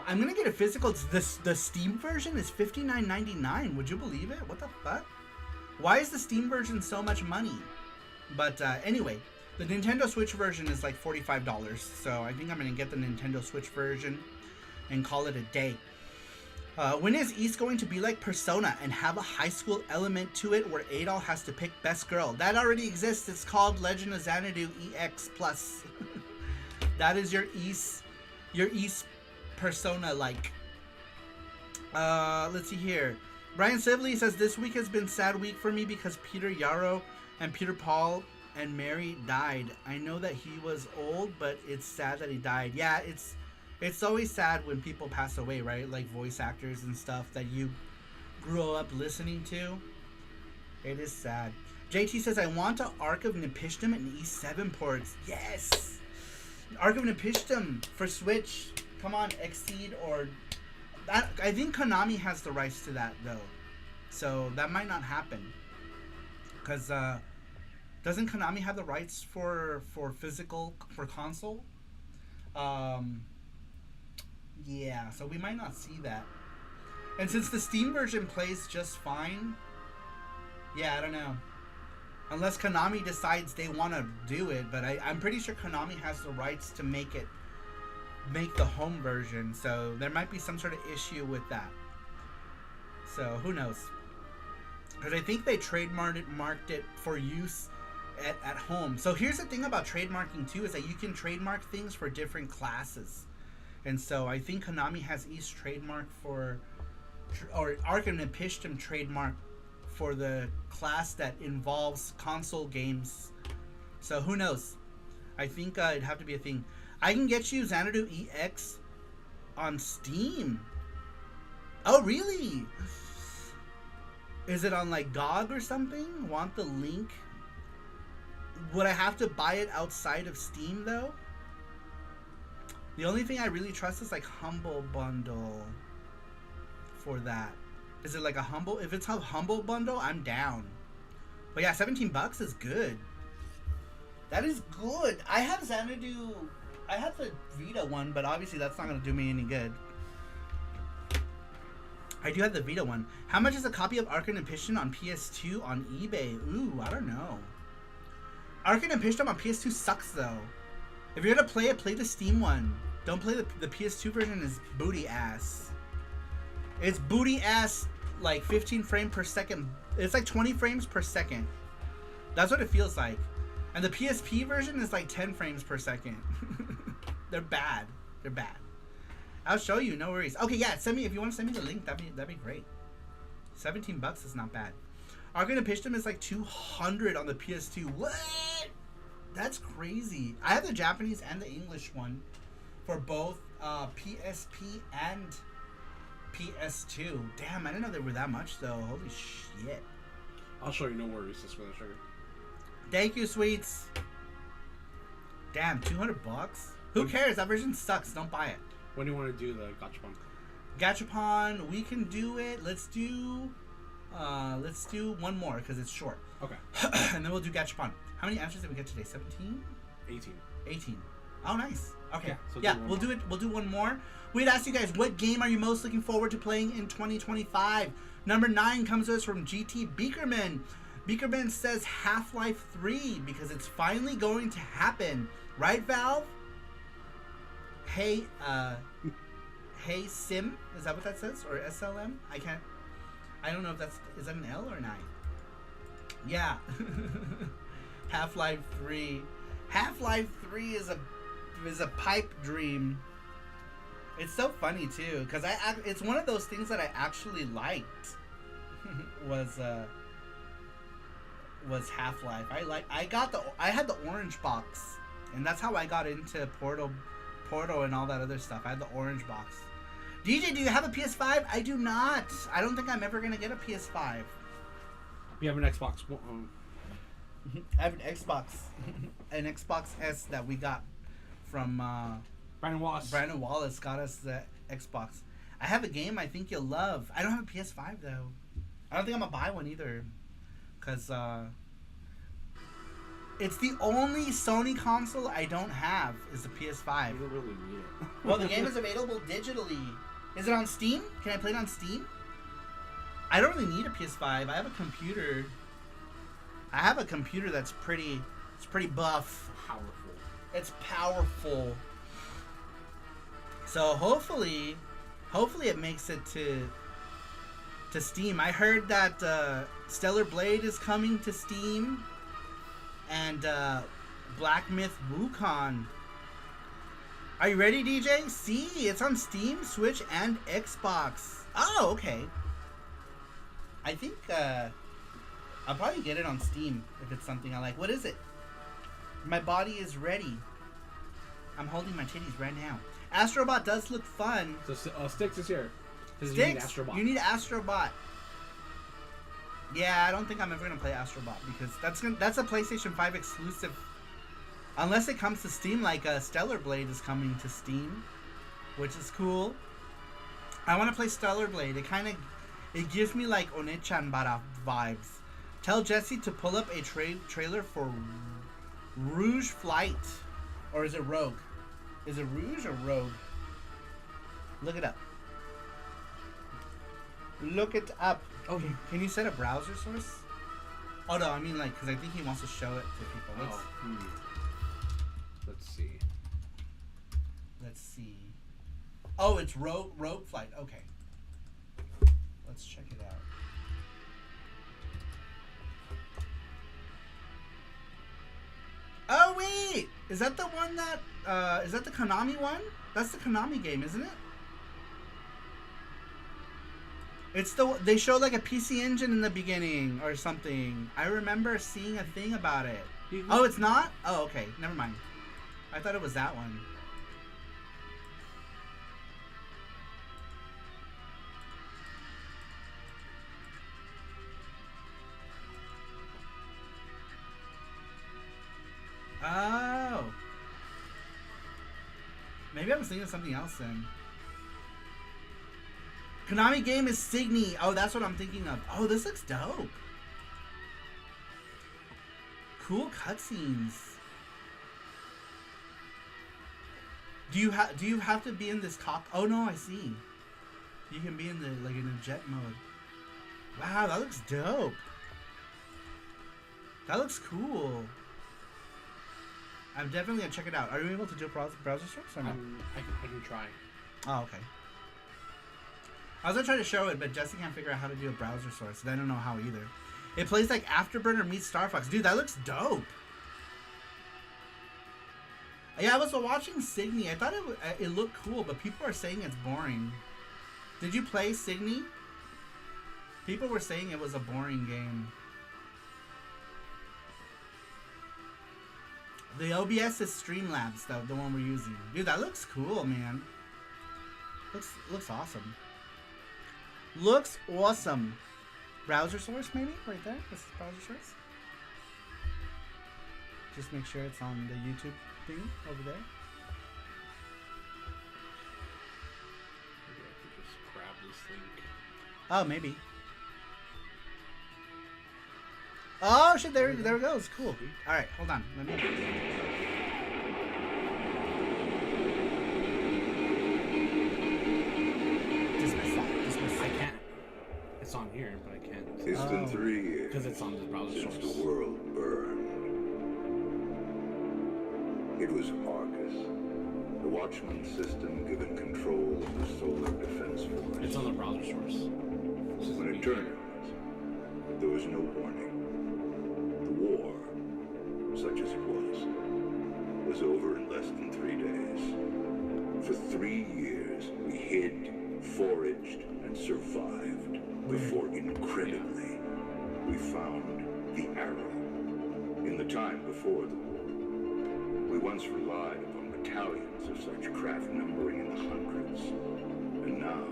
I'm going to get a physical. The Steam version is $59.99. Would you believe it? What the fuck? Why is the Steam version so much money? But anyway... The Nintendo Switch version is like $45, so I think I'm going to get the Nintendo Switch version and call it a day. When is East going to be like Persona and have a high school element to it where Adol has to pick best girl? That already exists. It's called Legend of Xanadu EX Plus. That is your East Persona-like. Let's see here. Brian Sibley says, this week has been a sad week for me because Peter Yarrow and Peter Paul and Mary died. I know that he was old, but it's sad that he died. Yeah, it's always sad when people pass away, right? Like voice actors and stuff that you grew up listening to. It is sad. JT says, I want an Ark of Nepishtim and E7 ports. Yes! Ark of Nepishtim for Switch. Come on, Exceed or... I think Konami has the rights to that, though. So that might not happen. Because, doesn't Konami have the rights for physical, for console? Yeah, so we might not see that. And since the Steam version plays just fine, yeah, I don't know. Unless Konami decides they want to do it, but I'm pretty sure Konami has the rights to make the home version, so there might be some sort of issue with that. So who knows? Because I think they trademarked it for use at home. So here's the thing about trademarking too, is that you can trademark things for different classes. And so I think Konami has East trademark for, or Arkham and Pishtim trademark for the class that involves console games. So who knows? I think it'd have to be a thing. I can get you Xanadu EX on Steam. Oh, really? Is it on like GOG or something? Want the link? Would I have to buy it outside of Steam though? The only thing I really trust is like Humble Bundle for that. Is it like a Humble? If it's a Humble Bundle, I'm down. But yeah, $17 is good. That is good. I have Xanadu. I have the Vita one, but obviously that's not going to do me any good. I do have the Vita one. How much is a copy of Arkham and Pishtim on PS2 on eBay? Ooh, I don't know. Arkham and Pishtim on PS2 sucks though. If you're going to play it, play the Steam one. Don't play the PS2 version, is booty ass. It's booty ass, like 15 frames per second. It's like 20 frames per second. That's what it feels like. And the PSP version is like 10 frames per second. They're bad. They're bad. I'll show you, no worries. Okay, yeah, send me, if you want to send me the link, that'd be great. $17 is not bad. Arkham and Pishtim is like 200 on the PS2. What? That's crazy. I have the Japanese and the English one for both PSP and PS2. Damn, I didn't know they were that much though. Holy shit. I'll show you, no worries. That's for the sugar. Thank you, sweets. Damn, $200? Who cares? That version sucks. Don't buy it. When do you want to do the gachapon? Gachapon, we can do it. Let's do one more because it's short. Okay. And then we'll do gachapon. How many answers did we get today? 17? 18. Oh, nice. Okay. Yeah, we'll do it. We'll do one more. We'd ask you guys, what game are you most looking forward to playing in 2025? Number 9 comes to us from GT Beakerman. Beakerman says Half-Life 3 because it's finally going to happen. Right, Valve? Hey Sim? Is that what that says? Or SLM? I don't know if is that an L or an I? Yeah. Half-Life 3. Half-Life 3 is a pipe dream. It's so funny too, because it's one of those things that I actually liked. was Half-Life. I had the orange box, and that's how I got into Portal and all that other stuff. I had the orange box. DJ, do you have a PS5? I do not. I don't think I'm ever gonna get a PS5. We have an Xbox. I have an Xbox, an Xbox S that we got from Brandon Wallace. Brandon Wallace got us the Xbox. I have a game I think you'll love. I don't have a PS5 though. I don't think I'm gonna buy one either, cause it's the only Sony console I don't have is the PS5. You don't really need it. Well, the game is available digitally. Is it on Steam? Can I play it on Steam? I don't really need a PS5. I have a computer. I have a computer that's pretty buff. Powerful. It's powerful. So hopefully it makes it to Steam. I heard that Stellar Blade is coming to Steam, and Black Myth Wukong. Are you ready, DJ? See, it's on Steam, Switch, and Xbox. Oh, okay. I think I'll probably get it on Steam if it's something I like. What is it? My body is ready. I'm holding my titties right now. Astrobot does look fun. So Sticks is here. Sticks, you need Astrobot. You need Astrobot. Yeah, I don't think I'm ever gonna play Astrobot because that's a PlayStation 5 exclusive. Unless it comes to Steam, like Stellar Blade is coming to Steam, which is cool. I want to play Stellar Blade. It gives me like Onechan Bara vibes. Tell Jesse to pull up a trailer for Rouge Flight, or is it Rogue? Is it Rouge or Rogue? Look it up. Look it up. Oh, Can you set a browser source? Oh no, I mean like, because I think he wants to show it to people. Let's see. Let's see. Oh, it's Rogue Flight. Okay. Let's check it out. Oh wait, is that the one that? Is that the Konami one? That's the Konami game, isn't it? It's the they showed like a PC Engine in the beginning or something. I remember seeing a thing about it. Oh, it's not? Oh, okay. Never mind. I thought it was that one. Oh. Maybe I was thinking of something else then. Konami game is Signy. Oh, that's what I'm thinking of. Oh, this looks dope. Cool cutscenes. Do you have to be in this cock? Oh no, I see. You can be in the like in a jet mode. Wow, that looks dope. That looks cool. I'm definitely gonna check it out. Are you able to do browser search or no? I can try. Oh, okay. I was gonna try to show it, but Jesse can't figure out how to do a browser source, and I don't know how either. It plays like Afterburner meets Star Fox. Dude, that looks dope. Yeah, I was watching Signy. I thought it looked cool, but people are saying it's boring. Did you play Signy? People were saying it was a boring game. The OBS is Streamlabs, though, the one we're using. Dude, that looks cool, man. Looks awesome. Looks awesome. Browser source, maybe? Right there? This is browser source. Just make sure it's on the YouTube thing over there. Maybe I could just grab this link. Oh, maybe. Oh, shit, there it goes. Cool. Alright, hold on. Let me... Dismiss that. I can't. It's on here, but I can't. It's been 3 years Because it's on the browser since source. the world burned. It was Argus, the Watchman system given control of the Solar Defense Force. It's on the browser source. When it turned out, there was no warning. The war, such as it was over in less than 3 days. For 3 years, we hid, foraged, and survived. Before, incredibly, we found the Arrow. In the time before the war, we once relied upon battalions of such craft numbering in the hundreds. And now,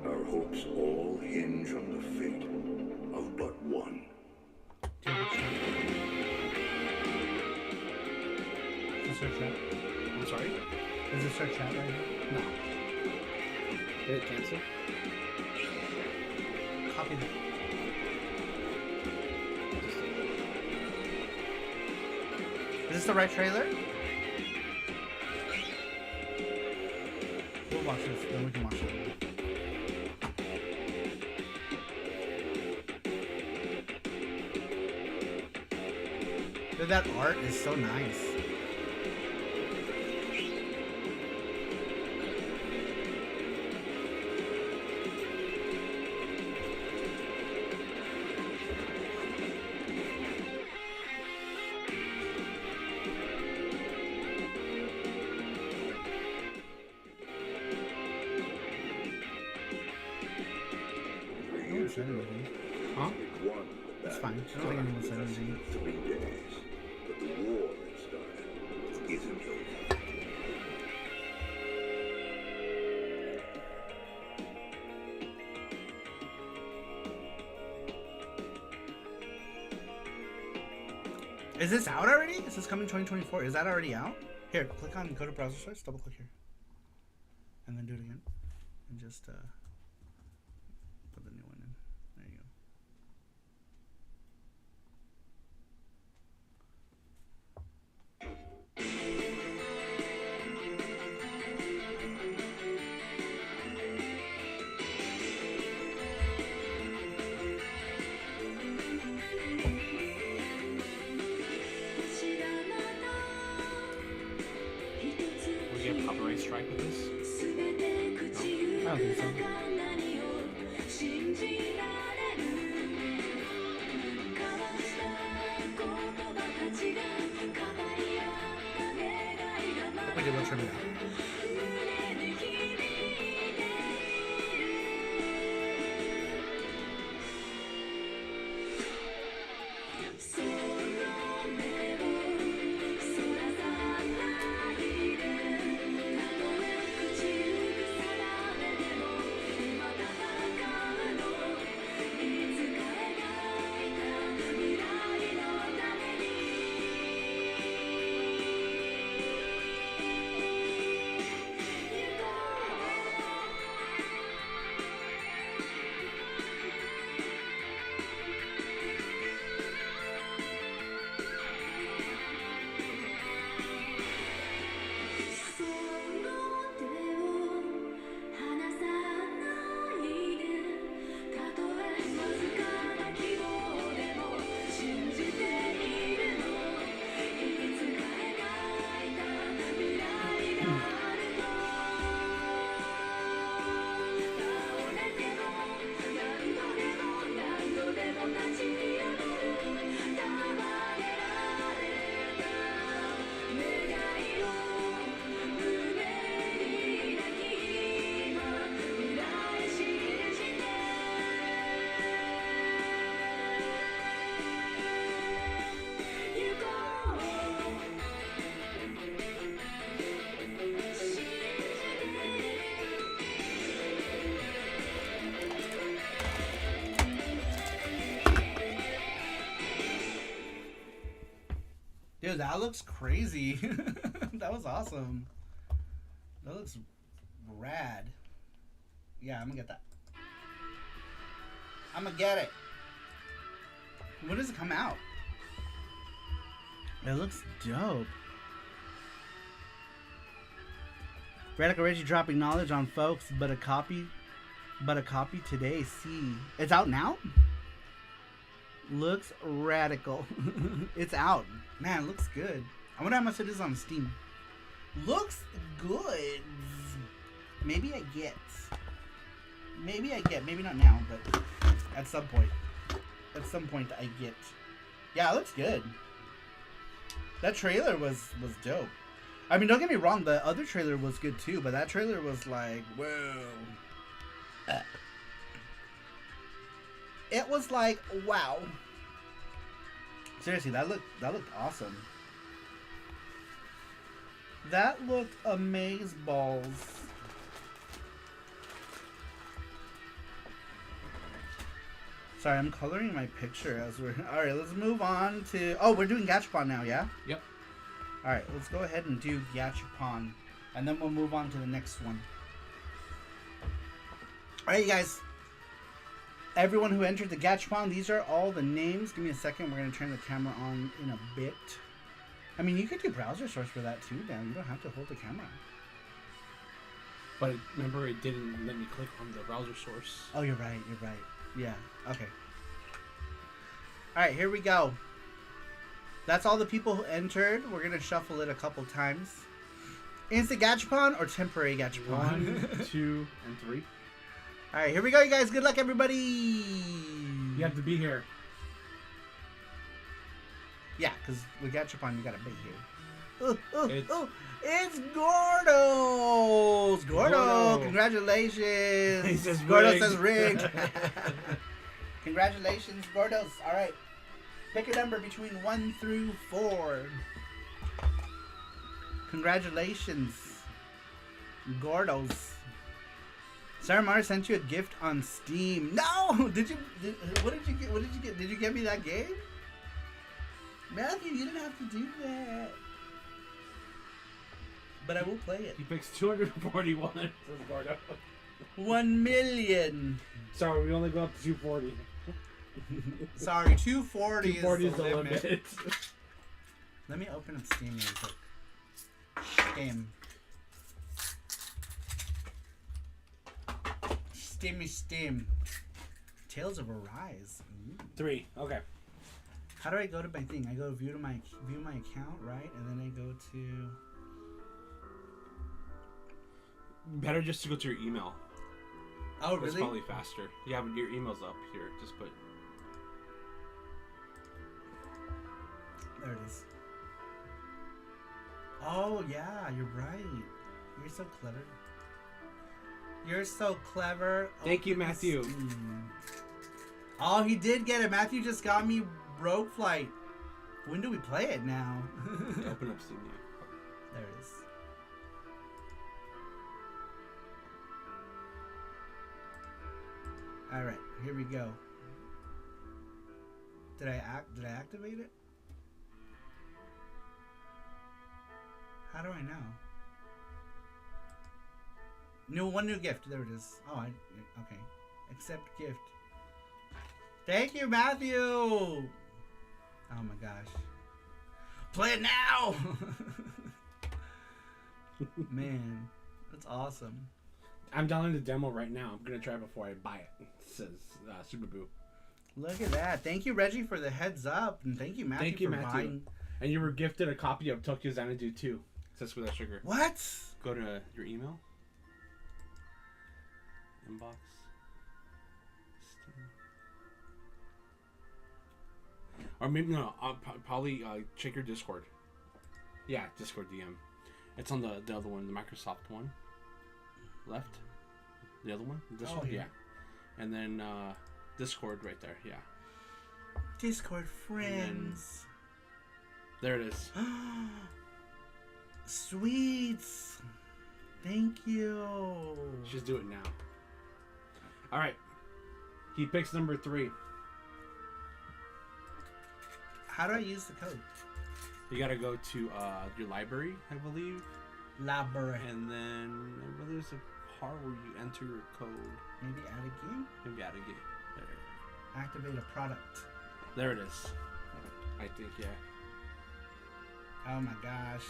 our hopes all hinge on the fate of but one. Is this our chat? I'm sorry? Is this our chat right here? No. Did it cancel? Copy that. Is this the right trailer? We'll watch this, then we can watch it. Dude, that art is so nice. Said anything. Huh? It's fine. I don't think anyone said anything. 3 days, but the war that started isn't over. Is this out already? Is this coming 2024? Is that already out? Here, click on go to browser source, double click here. And then do it again. And just put the new one in. There you go. strike with this? I don't think so. Okay, we'll trim it out. Dude, that looks crazy. That was awesome. That looks rad. Yeah, I'm gonna get that. I'm gonna get it. When does it come out? It looks dope. Radical Reggie dropping knowledge on folks, but a copy today. See, it's out now. Looks radical. It's out. Man, looks good. I wonder how much it is on Steam. Looks good. Maybe I get. Maybe not now, but at some point. At some point I get. Yeah, it looks good. That trailer was dope. I mean, don't get me wrong, the other trailer was good too, but that trailer was like, whoa. It was like, wow. Seriously, that looked awesome. That looked amazeballs. Sorry, I'm coloring my picture as we're... Alright, let's move on to... Oh, we're doing Gachapon now, yeah? Yep. Alright, let's go ahead and do Gachapon. And then we'll move on to the next one. Alright, you guys. Everyone who entered the Gachapon, these are all the names. Give me a second. We're going to turn the camera on in a bit. I mean, you could do browser source for that too, Dan. You don't have to hold the camera. But remember, it didn't let me click on the browser source. Oh, you're right. Yeah, okay. Alright, here we go. That's all the people who entered. We're going to shuffle it a couple times. Instant Gachapon or temporary Gachapon? 1, 2, and 3. Alright, here we go, you guys. Good luck, everybody. You have to be here. Yeah, because with Gachapon, you got to be here. It's Gordo's! Gordo, congratulations! He says Gordo rigged. says rigged. Congratulations, Gordos. Alright. Pick a number between 1 through 4. Congratulations, Gordos. Sarah Mara sent you a gift on Steam. No! What did you get? Did you get me that game? Matthew, you didn't have to do that. But I will play it. He picks 241. Says Gordo. 1 million. Sorry, we only go up to 240. Sorry, 240 240 is the limit. Let me open up Steam real quick. Game. Steam. Tales of Arise. Ooh. 3. Okay. How do I go to my thing? I go view my account, right? And then I go to Better just to go to your email. Oh, It's really? probably faster. Yeah, but your email's up here. Just put. There it is. Oh, yeah, you're right. You're so clever. You're so clever. Thank you, Matthew. Oh, he did get it. Matthew just got me Rogue Flight. When do we play it now? Open up Steam. There it is. All right, here we go. Did I activate it? How do I know? One new gift. There it is. Oh, okay. Accept gift. Thank you, Matthew. Oh my gosh. Play it now. Man, that's awesome. I'm downloading the demo right now. I'm gonna try it before I buy it. It says Super Boo. Look at that. Thank you, Reggie, for the heads up, and thank you, Matthew, for buying. And you were gifted a copy of Tokyo Xanadu 2. It says without sugar. What? Go to your email. Inbox. Steam. Or maybe no. I'll probably check your Discord. Yeah, Discord DM. It's on the other one, the Microsoft one. Left. The other one. This one. Here. Yeah. And then Discord right there. Yeah. Discord friends. There it is. Sweets. Thank you. Just do it now. All right. He picks number 3. How do I use the code? You gotta go to your library, I believe. Library. And then I believe there's a part where you enter your code. Maybe add a game? Maybe add a game. Activate a product. There it is. I think, yeah. Oh my gosh.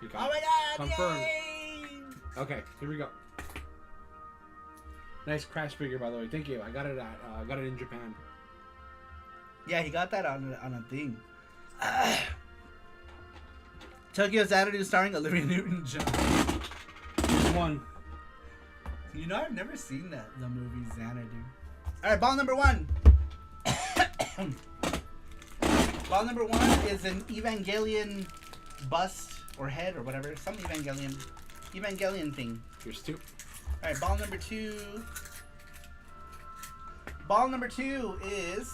You Oh got my it. god! Confirmed. Yay! Okay, here we go. Nice crash figure, by the way. Thank you. I got it in Japan. Yeah, he got that on a thing. Tokyo Xanadu starring Olivia Newton-John. Here's one. You know, I've never seen the movie Xanadu. All right, ball number 1. Ball number 1 is an Evangelion bust or head or whatever, some Evangelion thing. Here's 2. All right, ball number 2. Ball number 2 is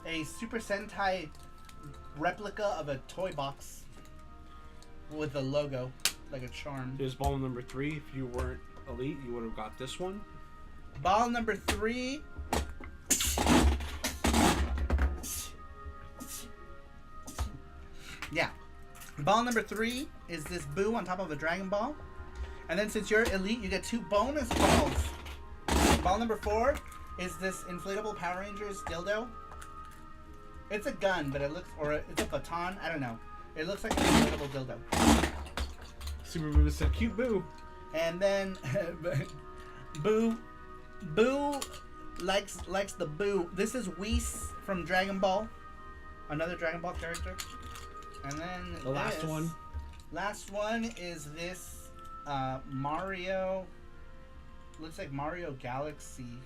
a Super Sentai replica of a toy box with a logo, like a charm. Here's ball number 3. If you weren't elite, you would have got this one. Ball number 3. Yeah. Ball number 3 is this Boo on top of a Dragon Ball. And then since you're elite, you get 2 bonus balls. Ball number 4 is this inflatable Power Rangers dildo. It's a gun, but it looks, or it's a baton, I don't know. It looks like an inflatable dildo. Super Boo said, cute Boo. And then Boo likes the Boo. This is Whis from Dragon Ball, another Dragon Ball character. And then the last one. Last one is this Mario. Looks like Mario Galaxy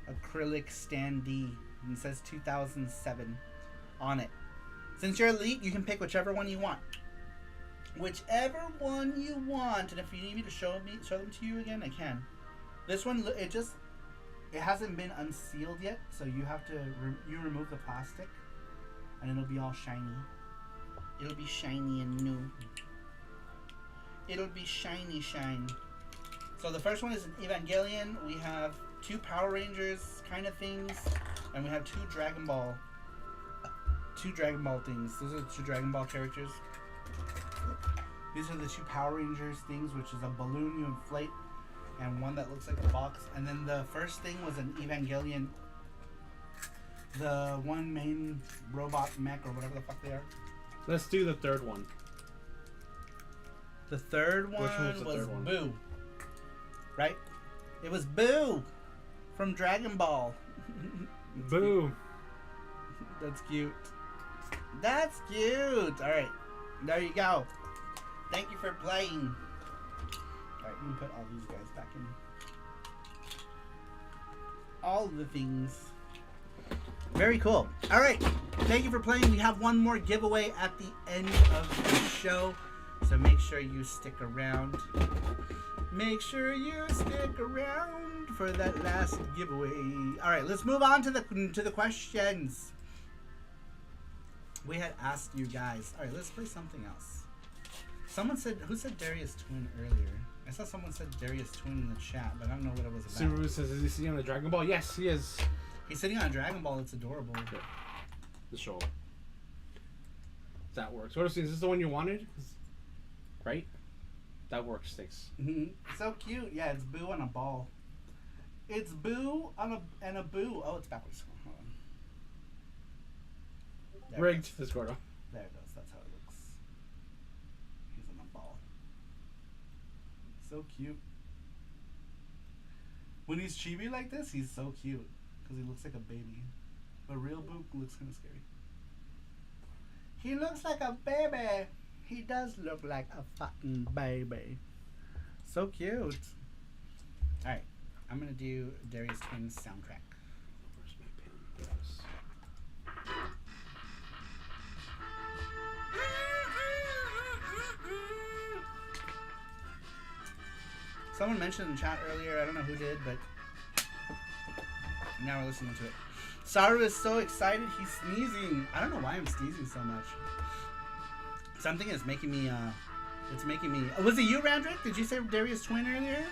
acrylic standee. And it says 2007 on it. Since you're elite, you can pick whichever one you want. Whichever one you want. And if you need me to show them to you again, I can. This one, it hasn't been unsealed yet, so you have to remove the plastic, and it'll be all shiny. It'll be shiny and new. It'll be shiny shine. So the first one is an Evangelion. We have 2 Power Rangers kind of things, and we have 2 Dragon Ball things. Those are the 2 Dragon Ball characters. These are the 2 Power Rangers things, which is a balloon you inflate, and one that looks like a box. And then the first thing was an Evangelion, the one main robot mech or whatever the fuck they are. Let's do the third one. The third one was third one? Boo. Right? It was Boo from Dragon Ball. Boo. That's cute. That's cute. All right, there you go. Thank you for playing. All right, we can put all these guys back in. All the things. Very cool. All right, thank you for playing. We have one more giveaway at the end of the show, so make sure you stick around. Make sure you stick around for that last giveaway. All right, let's move on to the questions. We had asked you guys. All right, let's play something else. Someone said, who said Darius Twin earlier? I saw someone said Darius Twin in the chat, but I don't know what it was about. Saru says, is he sitting on a Dragon Ball? Yes, he is. He's sitting on a Dragon Ball. It's adorable. Yeah. The show. That works. What is this the one you wanted? Right? That works, thanks. So cute. Yeah, it's Boo on a ball. It's Boo on a Boo. Oh, it's backwards. Hold on. There Rigged, this Gordo. There it goes. That's how it looks. He's on a ball. So cute. When he's chibi like this, he's so cute. Because he looks like a baby. But real Boo looks kind of scary. He looks like a baby. He does look like a fucking baby. So cute. Alright. I'm going to do Darius Twin's soundtrack. Where's my pen? Yes. Someone mentioned in chat earlier, I don't know who did, but now we're listening to it. Saru is so excited, he's sneezing. I don't know why I'm sneezing so much. Something is making me, it's making me... Was it you, Randrick? Did you say Darius Twin earlier?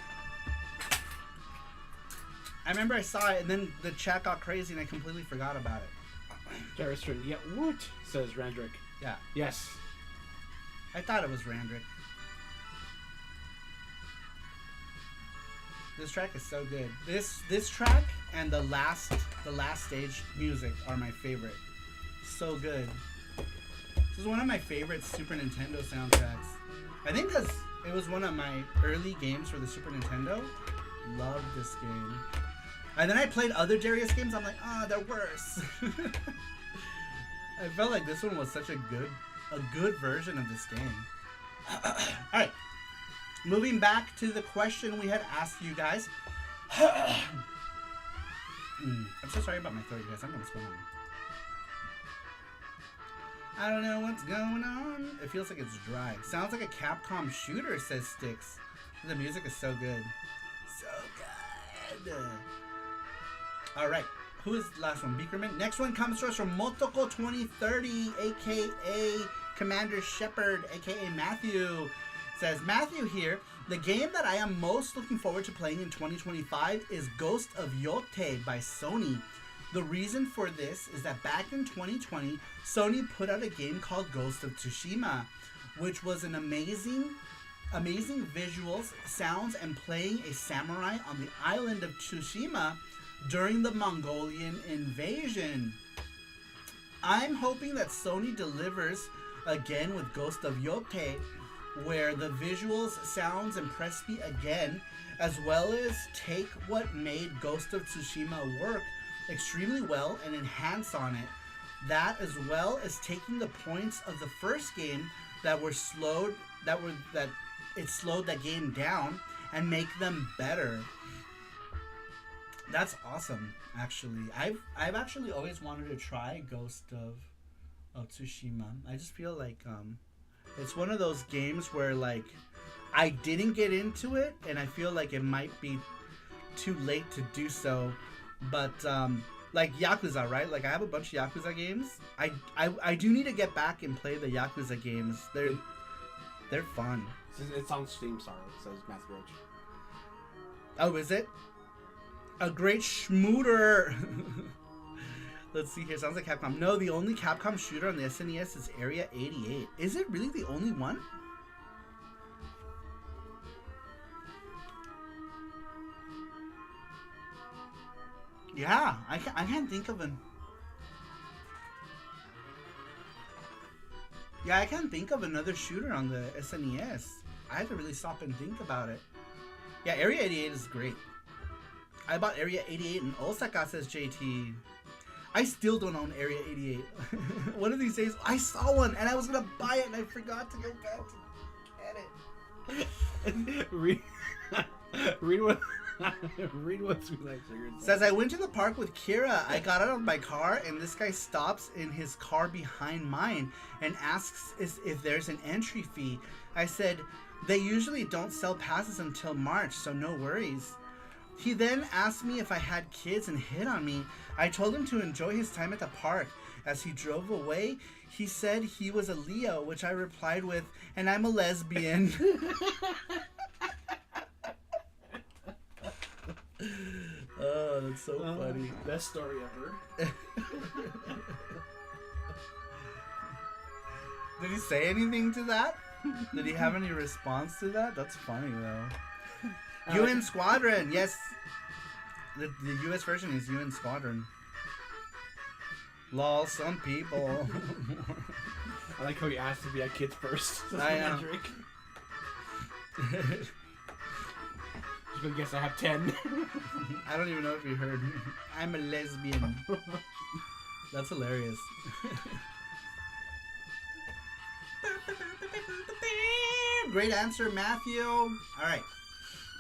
I remember I saw it, and then the chat got crazy, and I completely forgot about it. Darius Twin. Yeah, what? Says Randrick. Yeah. Yes. I thought it was Randrick. This track is so good. This track and the last stage music are my favorite. So good. This is one of my favorite Super Nintendo soundtracks. I think because it was one of my early games for the Super Nintendo. Loved this game. And then I played other Darius games. I'm like, oh, they're worse. I felt like this one was such a good version of this game. All right. Moving back to the question we had asked you guys. I'm so sorry about my throat, you guys. I don't know what's going on. I don't know what's going on. It feels like it's dry. Sounds like a Capcom shooter, says Styx. The music is so good. So good. Alright. Who is the last one? Beakerman? Next one comes to us from Motoko 2030, a.k.a. Commander Shepard, a.k.a. Matthew. Says, Matthew here. The game that I am most looking forward to playing in 2025 is Ghost of Yote by Sony. The reason for this is that back in 2020, Sony put out a game called Ghost of Tsushima, which was an amazing visuals, sounds, and playing a samurai on the island of Tsushima during the Mongolian invasion. I'm hoping that Sony delivers again with Ghost of Yote, where the visuals, sounds impress me again, as well as take what made Ghost of Tsushima work extremely well and enhance on it. That, as well as taking the points of the first game that slowed that game down and make them better. That's awesome. Actually, I've actually always wanted to try Ghost of Tsushima. I just feel like it's one of those games where like I didn't get into it, and I feel like it might be too late to do so. But like Yakuza, right? Like I have a bunch of Yakuza games. I do need to get back and play the Yakuza games. They're fun. It's on Steam, Saru, says Matthew Roach. Oh, is it? A great schmooter. Let's see here. Sounds like Capcom. No, the only Capcom shooter on the SNES is Area 88. Is it really the only one? Yeah, I can't think of an... Yeah, I can't think of another shooter on the SNES. I had to really stop and think about it. Yeah, Area 88 is great. I bought Area 88 in Osaka, says JT. I still don't own Area 88. One of these days, I saw one and I was gonna buy it and I forgot to go back to get it. read what read what Sweet Like Sugar Says, I went to the park with Kira. I got out of my car and this guy stops in his car behind mine and asks if there's an entry fee. I said, they usually don't sell passes until March, so no worries. He then asked me if I had kids and hit on me. I told him to enjoy his time at the park. As he drove away, he said he was a Leo, which I replied with, and I'm a lesbian. Oh, that's so funny. Best story ever. Did he say anything to that? Did he have any response to that? That's funny, though. UN Squadron, yes. The US version is UN Squadron. Lol, some people. I like how he asked if he had kids first. I know. Just gonna guess I have 10. I don't even know if you heard. I'm a lesbian. That's hilarious. Great answer, Matthew. All right,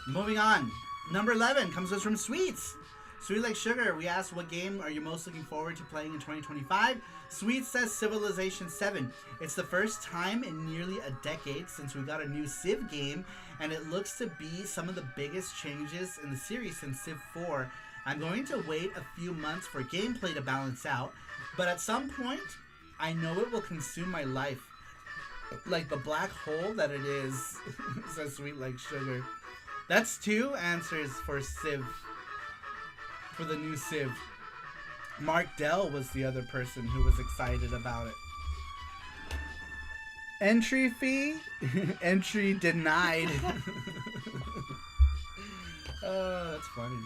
moving on. Number 11 comes to us from Sweets. Sweet Like Sugar, we asked, what game are you most looking forward to playing in 2025? Sweet says Civilization 7. It's the first time in nearly a decade since we got a new Civ game, and it looks to be some of the biggest changes in the series since Civ 4. I'm going to wait a few months for gameplay to balance out, but at some point, I know it will consume my life. Like the black hole that it is, says Sweet Like Sugar. That's 2 answers for Civ. For the new Civ. Mark Dell was the other person who was excited about it. Entry fee? Entry denied. Oh, that's funny.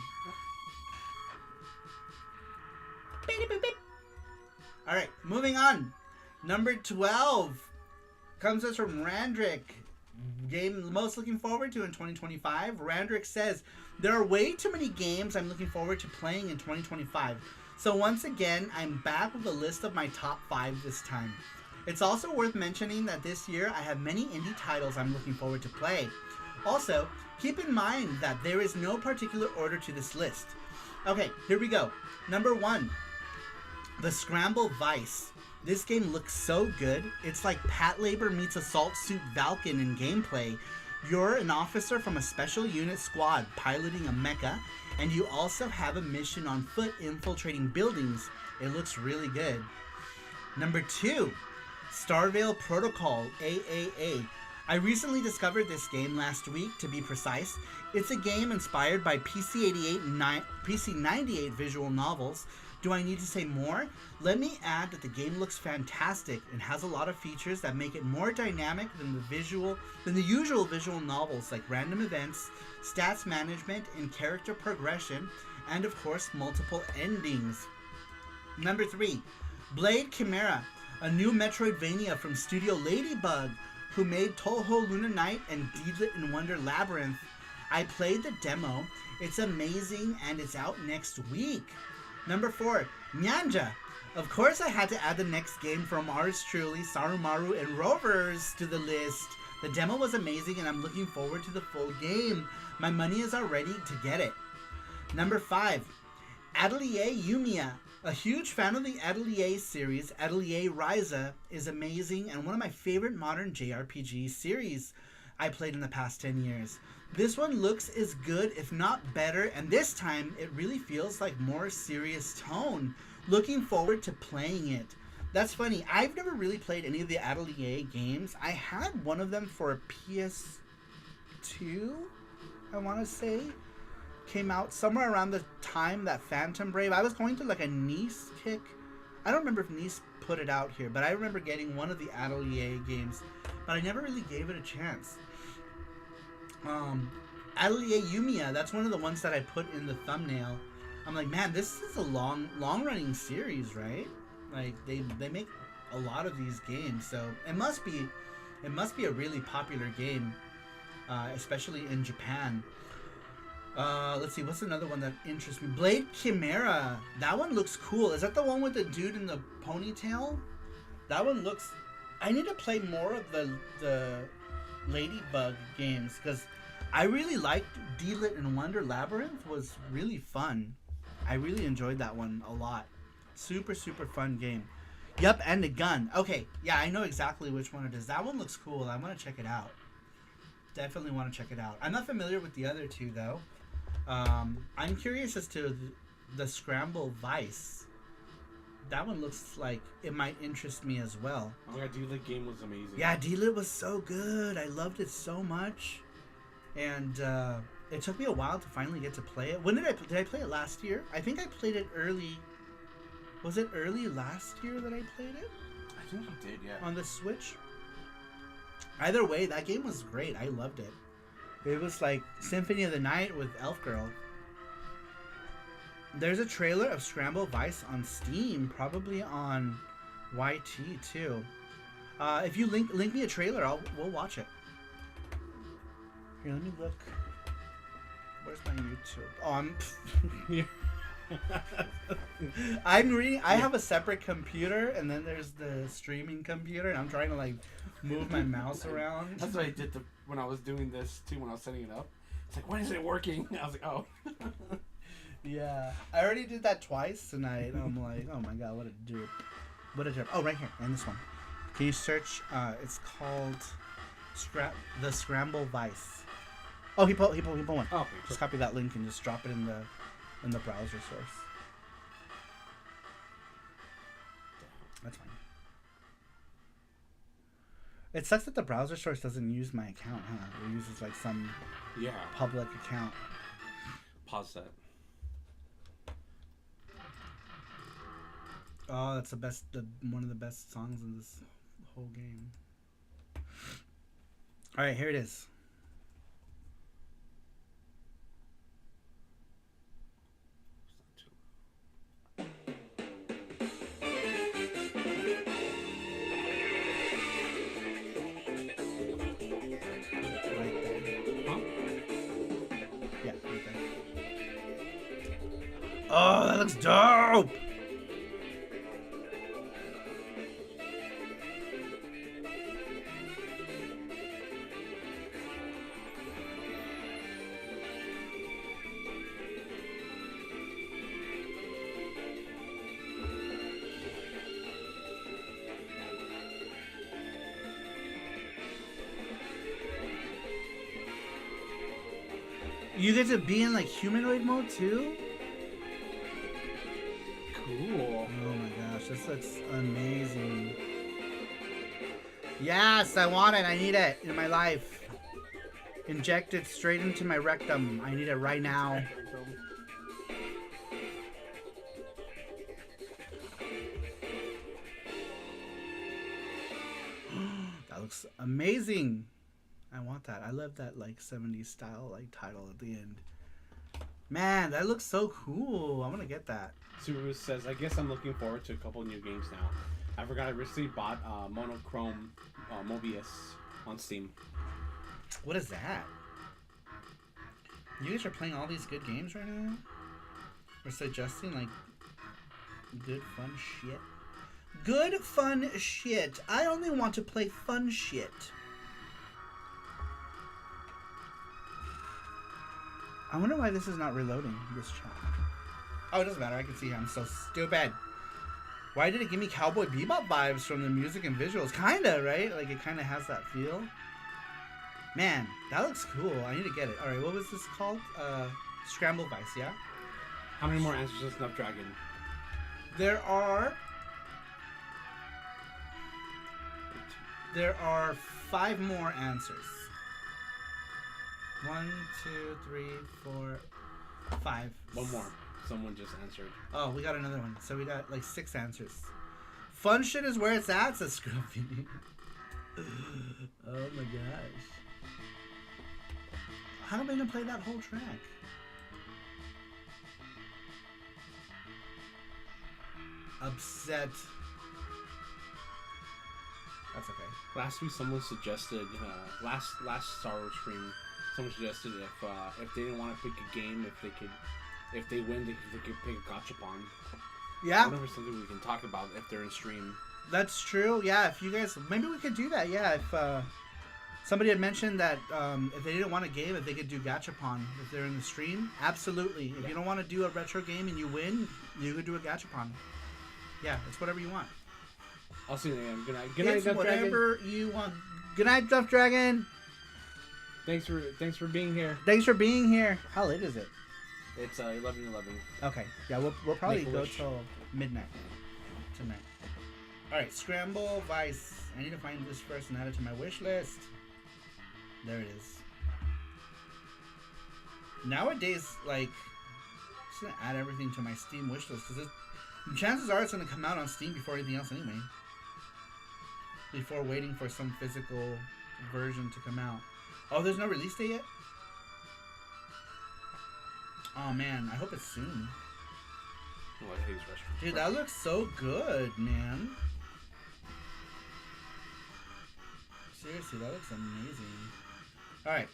Alright, moving on. Number 12 comes us from Randrick. Game most looking forward to in 2025. Randrick says, there are way too many games I'm looking forward to playing in 2025. So once again, I'm back with a list of my top 5 this time. It's also worth mentioning that this year I have many indie titles I'm looking forward to play. Also, keep in mind that there is no particular order to this list. Okay, here we go. Number 1, The Scramble Vice. This game looks so good. It's like Patlabor meets Assault Suit Valken in gameplay. You're an officer from a special unit squad piloting a mecha, and you also have a mission on foot infiltrating buildings. It looks really good. Number 2, Starvale Protocol, AAA. I recently discovered this game last week, to be precise. It's a game inspired by PC98 visual novels. Do I need to say more? Let me add that the game looks fantastic and has a lot of features that make it more dynamic than the usual visual novels, like random events, stats management, and character progression, and of course multiple endings. Number 3, Blade Chimera, a new Metroidvania from Studio Ladybug, who made Touhou Luna Night and Deedlit and Wonder Labyrinth. I played the demo. It's amazing and it's out next week. Number 4, Nyanja. Of course I had to add the next game from ours truly, Sarumaru and Rovers, to the list. The demo was amazing and I'm looking forward to the full game. My money is already to get it. Number 5, Atelier Yumiya. A huge fan of the Atelier series, Atelier Ryza is amazing and one of my favorite modern JRPG series I played in the past 10 years. This one looks as good, if not better, and this time it really feels like more serious tone. Looking forward to playing it. That's funny, I've never really played any of the Atelier games. I had one of them for a PS2, I want to say. Came out somewhere around the time that Phantom Brave. I was going to like a Nice kick. I don't remember if Nice put it out here, but I remember getting one of the Atelier games, but I never really gave it a chance. Atelier Yumiya, that's one of the ones that I put in the thumbnail. I'm like, man, this is a long running series, right? Like they make a lot of these games, so it must be a really popular game, especially in Japan. Let's see, what's another one that interests me? Blade Chimera. That one looks cool. Is that the one with the dude in the ponytail? That one looks... I need to play more of the Ladybug games, because I really liked D-Lit and Wonder Labyrinth. Was really fun. I really enjoyed that one a lot. Super, super fun game. Yep, and a gun. Okay, yeah, I know exactly which one it is. That one looks cool. I want to check it out. Definitely want to check it out. I'm not familiar with the other two, though. I'm curious as to the Scramble Vice. That one looks like it might interest me as well. Oh my god, D-Lit game was amazing. Yeah, D-Lit was so good. I loved it so much. And it took me a while to finally get to play it. When did I play it last year? I think I played it early. Was it early last year that I played it? I think you did, yeah. On the Switch? Either way, that game was great. I loved it. It was like Symphony of the Night with Elf Girl. There's a trailer of Scramble Vice on Steam, probably on YT too. If you link me a trailer, we'll watch it. Here, let me look. Where's my YouTube? Oh, I'm reading. I have a separate computer, and then there's the streaming computer, and I'm trying to like move my mouse around. That's what I did when I was doing this too. When I was setting it up, it's like, when is it working? I was like, oh. Yeah, I already did that twice tonight. I'm like, oh my god, what a dude. What a jerk. Oh, right here, and this one. Can you search? It's called the Scramble Vice. Oh, he put one. Oh, okay, just copy that link and just drop it in the browser source. That's fine. It sucks that the browser source doesn't use my account, huh? It uses like some public account. Pause that. Oh, that's one of the best songs in this whole game. All right, here it is. Oh, that looks dope! You get to be in like humanoid mode too? Cool. Oh my gosh, this looks amazing. Yes, I want it. I need it in my life. Inject it straight into my rectum. I need it right now. That looks amazing. I want that. I love that like 70s style like title at the end. Man, that looks so cool. I want to get that. Saru says, I guess I'm looking forward to a couple new games now. I forgot I recently bought Monochrome Mobius on Steam. What is that? You guys are playing all these good games right now? We're suggesting like good fun shit. Good fun shit. I only want to play fun shit. I wonder why this is not reloading this chat. Oh, it doesn't matter. I can see I'm so stupid. Why did it give me Cowboy Bebop vibes from the music and visuals? Kinda, right? Like, it kinda has that feel. Man, that looks cool. I need to get it. Alright, what was this called? Scramble Vice, yeah? How many more answers does Snapdragon? There are 5 more answers. 1, 2, 3, 4, 5. One more. Someone just answered. Oh, we got another one. So we got like 6 answers. Fun shit is where it's at, says Scruffy. Oh my gosh. How am I gonna play that whole track? Upset. That's okay. Last week, someone suggested last Saru stream. Someone suggested if they didn't want to pick a game, if they win, they could pick a gachapon. Yeah. I wonder if it's something we can talk about if they're in stream. That's true. Yeah, if you guys, maybe we could do that. Yeah, if somebody had mentioned that if they didn't want a game, if they could do gachapon if they're in the stream, absolutely. If you don't want to do a retro game and you win, you could do a gachapon. Yeah, it's whatever you want. I'll see you again. Good night. Good night, It's Duff Dragon. whatever you want. Good night, Duff Dragon. Thanks for being here. Thanks for being here. How late is it? It's 11:11. Okay. Yeah, we'll probably Make a go wish. till midnight tonight. All right, Scramble Vice. I need to find this first and add it to my wish list. There it is. Nowadays, like, I'm just gonna add everything to my Steam wish list because chances are it's gonna come out on Steam before anything else anyway. Before waiting for some physical version to come out. Oh, there's no release date yet? Oh man, I hope it's soon. Oh, I hate this restaurant. Dude, that looks so good, man. Seriously, that looks amazing. Alright.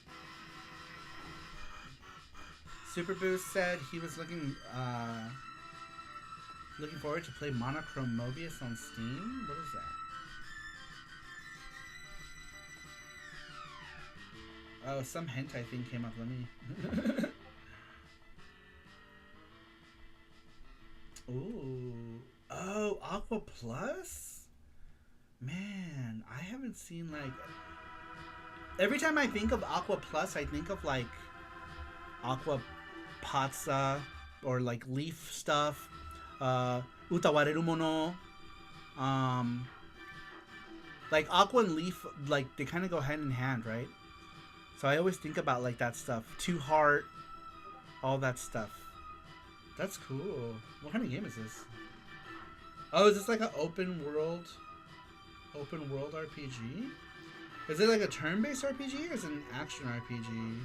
Super Boost said he was looking forward to play Monochrome Mobius on Steam. What is that? Oh, some hentai thing came up. Let me. Ooh. Oh, Aqua Plus? Man, I haven't seen like. Every time I think of Aqua Plus, I think of like Aqua Patsa or like Leaf stuff. Utawareru Mono. Like Aqua and Leaf, like they kind of go hand in hand, right? So I always think about like that stuff. Two Heart, all that stuff. That's cool. What kind of game is this? Oh, is this like an open world RPG? Is it like a turn-based RPG or is it an action RPG?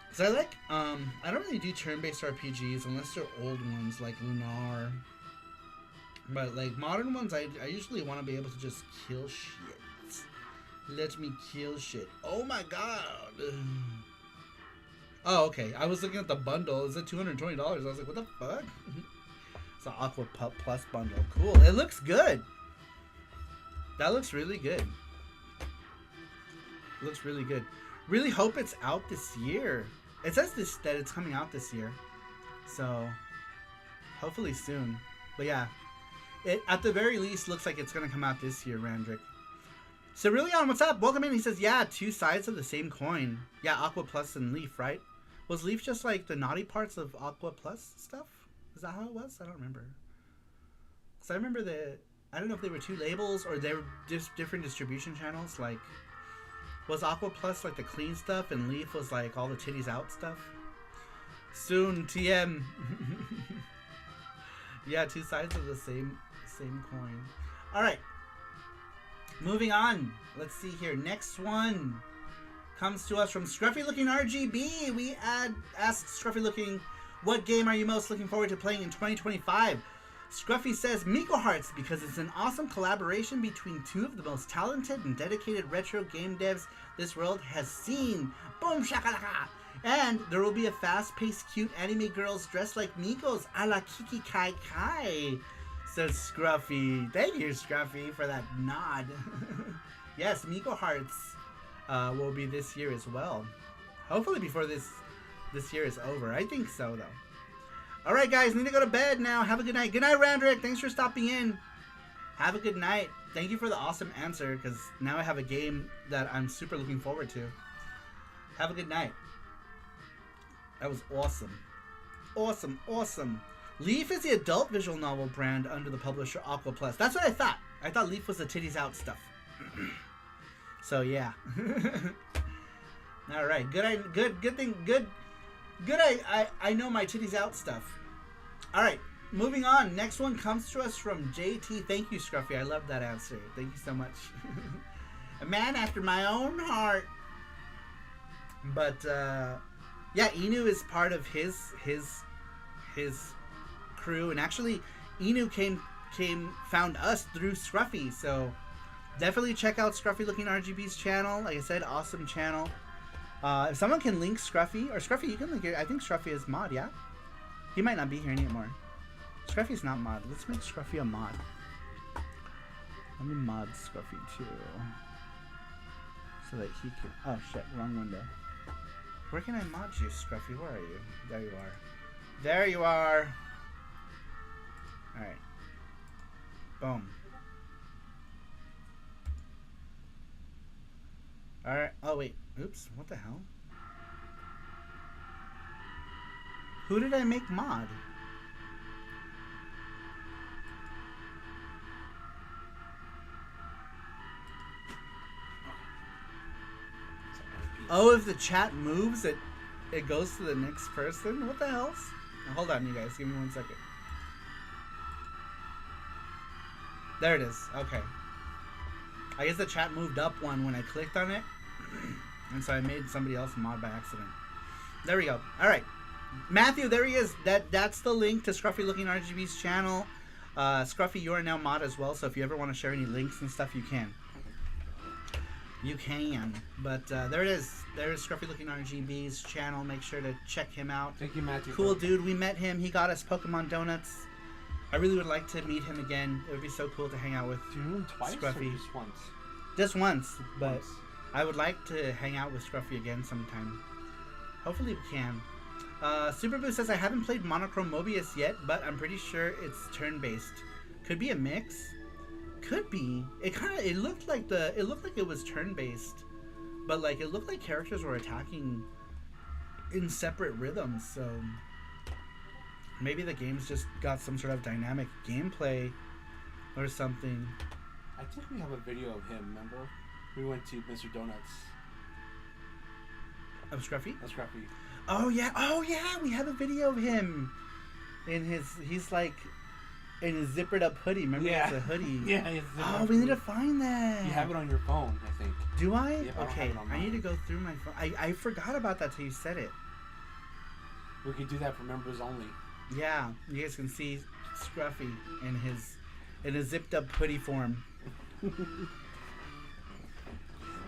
Cause I like, I don't really do turn-based RPGs unless they're old ones like Lunar. But like modern ones, I usually want to be able to just kill shit. Let me kill shit. Oh my god. Oh, okay. I was looking at the bundle. Is it $220? I was like, what the fuck? It's an Aqua Plus bundle. Cool. It looks good. That looks really good. It looks really good. Really hope it's out this year. It says that it's coming out this year. So, hopefully soon. But yeah. It, at the very least, looks like it's going to come out this year, Randrick. Cerulean, what's up? Welcome in. He says, yeah, two sides of the same coin. Yeah, Aqua Plus and Leaf, right? Was Leaf just like the naughty parts of Aqua Plus stuff? Is that how it was? I don't remember. Because I remember I don't know if they were two labels or they were just different distribution channels. Like, was Aqua Plus like the clean stuff and Leaf was like all the titties out stuff? Soon, TM. Yeah, two sides of the same coin. All right. Moving on. Let's see here. Next one comes to us from Scruffy Looking RGB. We asked Scruffy Looking, what game are you most looking forward to playing in 2025? Scruffy says Miko Hearts because it's an awesome collaboration between two of the most talented and dedicated retro game devs this world has seen. Boom shakalaka! And there will be a fast-paced, cute anime girls dressed like Mikos a la Kiki Kai Kai. Says Scruffy. Thank you, Scruffy, for that nod. Yes, Miko Hearts will be this year as well. Hopefully before this year is over. I think so, though. Alright, guys, need to go to bed now. Have a good night. Good night, Randrick. Thanks for stopping in. Have a good night. Thank you for the awesome answer, because now I have a game that I'm super looking forward to. Have a good night. That was awesome. Awesome, awesome. Leaf is the adult visual novel brand under the publisher Aqua Plus. That's what I thought. I thought Leaf was the titties out stuff. So yeah. All right. Good thing. I know my titties out stuff. All right. Moving on. Next one comes to us from JT. Thank you, Scruffy. I love that answer. Thank you so much. A man after my own heart. But yeah, Inu is part of his crew, and actually Inu found us through Scruffy, so definitely check out Scruffy Looking RGB's channel. Like I said, awesome channel. If someone can link Scruffy, or Scruffy, you can link it. I think Scruffy is mod, yeah? He might not be here anymore. Scruffy's not mod. Let's make Scruffy a mod. Let me mod Scruffy too. So that he can... Oh shit, wrong window. Where can I mod you, Scruffy? Where are you? There you are. There you are! Alright. Boom. Alright. Oh wait. Oops. What the hell? Who did I make mod? Oh, if the chat moves, it goes to the next person? What the hell? Hold on, you guys. Give me 1 second. There it is. Okay. I guess the chat moved up one when I clicked on it. And so I made somebody else mod by accident. There we go. Alright. Matthew, there he is. That's the link to Scruffy Looking RGB's channel. Scruffy, you are now mod as well, so if you ever want to share any links and stuff, you can. You can. But there it is. There's Scruffy Looking RGB's channel. Make sure to check him out. Thank you, Matthew. Cool dude. We met him. He got us Pokemon Donuts. I really would like to meet him again. It would be so cool to hang out with Do you know him twice Scruffy. or just once? Just once, but Once. I would like to hang out with Scruffy again sometime. Hopefully we can. Super Boo says I haven't played Monochrome Mobius yet, but I'm pretty sure it's turn-based. Could be a mix. Could be. It looked like it was turn-based, but like it looked like characters were attacking in separate rhythms. So maybe the game's just got some sort of dynamic gameplay or something. I think we have a video of him, remember? We went to Mr. Donuts. Of Scruffy? That's Scruffy. Oh yeah, we have a video of him he's like in a zippered up hoodie. Remember, Yeah. it's a hoodie. Yeah, it's Oh, we need to find that. You have it on your phone, I think. Do I? Yeah, I don't Okay, have it on I need to mine. go through my phone. I forgot about that till you said it. We could do that for members only. Yeah, you guys can see Scruffy in his zipped up hoodie form.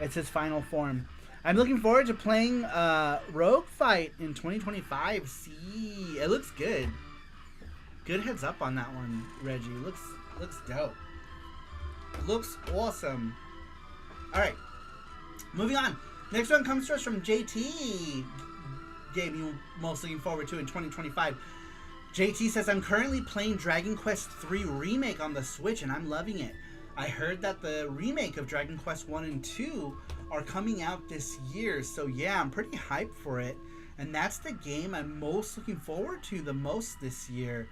It's his final form. I'm looking forward to playing Rogue Fight in 2025. See, it looks good. Good heads up on that one, Reggie. Looks dope. Looks awesome. All right, moving on. Next one comes to us from JT. Game you most looking forward to in 2025. JT says, I'm currently playing Dragon Quest III Remake on the Switch and I'm loving it. I heard that the remake of Dragon Quest 1 and 2 are coming out this year, so yeah, I'm pretty hyped for it. And that's the game I'm most looking forward to the most this year.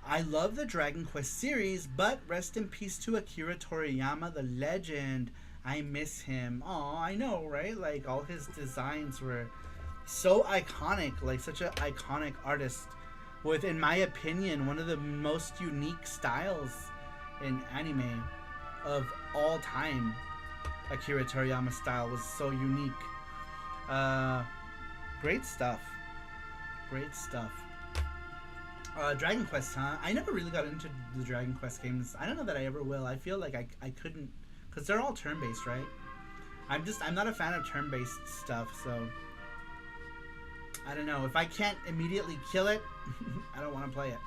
I love the Dragon Quest series, but rest in peace to Akira Toriyama, the legend. I miss him. Aw, I know, right? Like, all his designs were so iconic, like such an iconic artist with, in my opinion, one of the most unique styles in anime of all time. Akira Toriyama's style was so unique. Great stuff. Great stuff. Dragon Quest, huh? I never really got into the Dragon Quest games. I don't know that I ever will. I feel like I couldn't, because they're all turn-based, right? I'm not a fan of turn-based stuff, so I don't know. If I can't immediately kill it, I don't want to play it.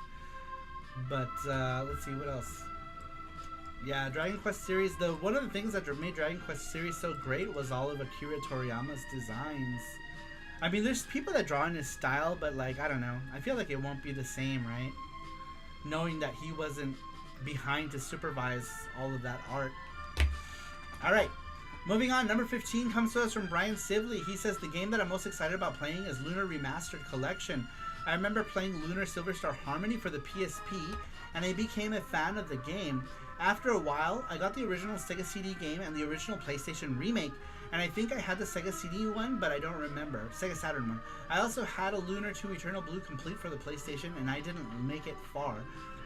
But let's see what else. Yeah, Dragon Quest series. One of the things that made Dragon Quest series so great was all of Akira Toriyama's designs. I mean, there's people that draw in his style, but like, I don't know. I feel like it won't be the same, right? Knowing that he wasn't behind to supervise all of that art. All right, moving on. Number 15 comes to us from Brian Sibley. He says, the game that I'm most excited about playing is Lunar Remastered Collection. I remember playing Lunar Silver Star Harmony for the PSP, and I became a fan of the game. After a while, I got the original Sega CD game and the original PlayStation remake, and I think I had the Sega CD one, but I don't remember. Sega Saturn one. I also had a Lunar 2 Eternal Blue complete for the PlayStation, and I didn't make it far.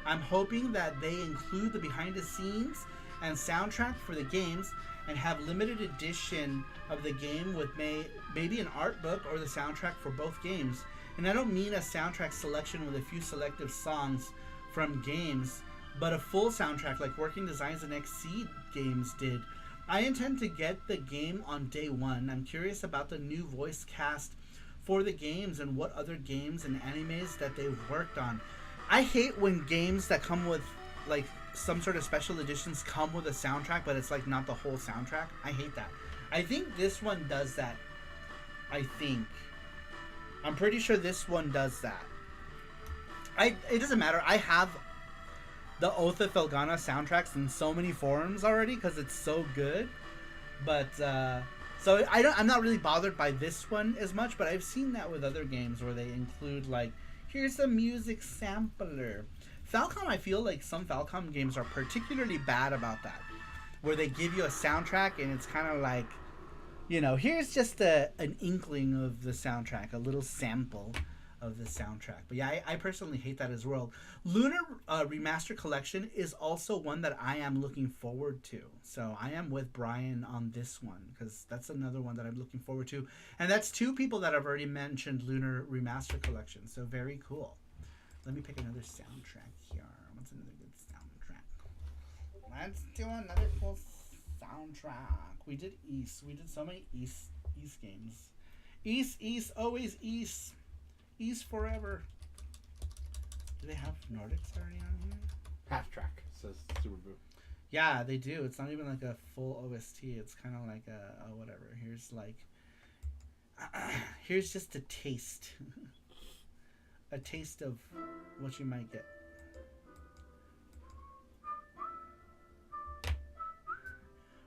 I'm hoping that they include the behind the scenes and soundtrack for the games, and have limited edition of the game with maybe an art book or the soundtrack for both games. And I don't mean a soundtrack selection with a few selective songs from games, but a full soundtrack like Working Designs and XC games did, I intend to get the game on day one. I'm curious about the new voice cast for the games and what other games and animes that they've worked on. I hate when games that come with like some sort of special editions come with a soundtrack, but it's like not the whole soundtrack. I hate that. I think this one does that. I'm pretty sure this one does that. It doesn't matter. I have the Oath of Felgana soundtracks in so many forums already because it's so good. But so I'm not really bothered by this one as much. But I've seen that with other games where they include like, here's a music sampler. Falcom, I feel like some Falcom games are particularly bad about that, where they give you a soundtrack and it's kind of like, you know, here's just an inkling of the soundtrack, a little sample of the soundtrack. But yeah, I personally hate that as well. Lunar Remaster Collection is also one that I am looking forward to. So I am with Brian on this one because that's another one that I'm looking forward to. And that's two people that have already mentioned Lunar Remaster Collection. So very cool. Let me pick another soundtrack here. What's another good soundtrack? Let's do another cool soundtrack. We did East. We did so many East games. East, always East. East forever. Do they have Nordics already on here? Half track, says SaruPro. Yeah, they do. It's not even like a full OST. It's kind of like a whatever. Here's like... here's just a taste. A taste of what you might get.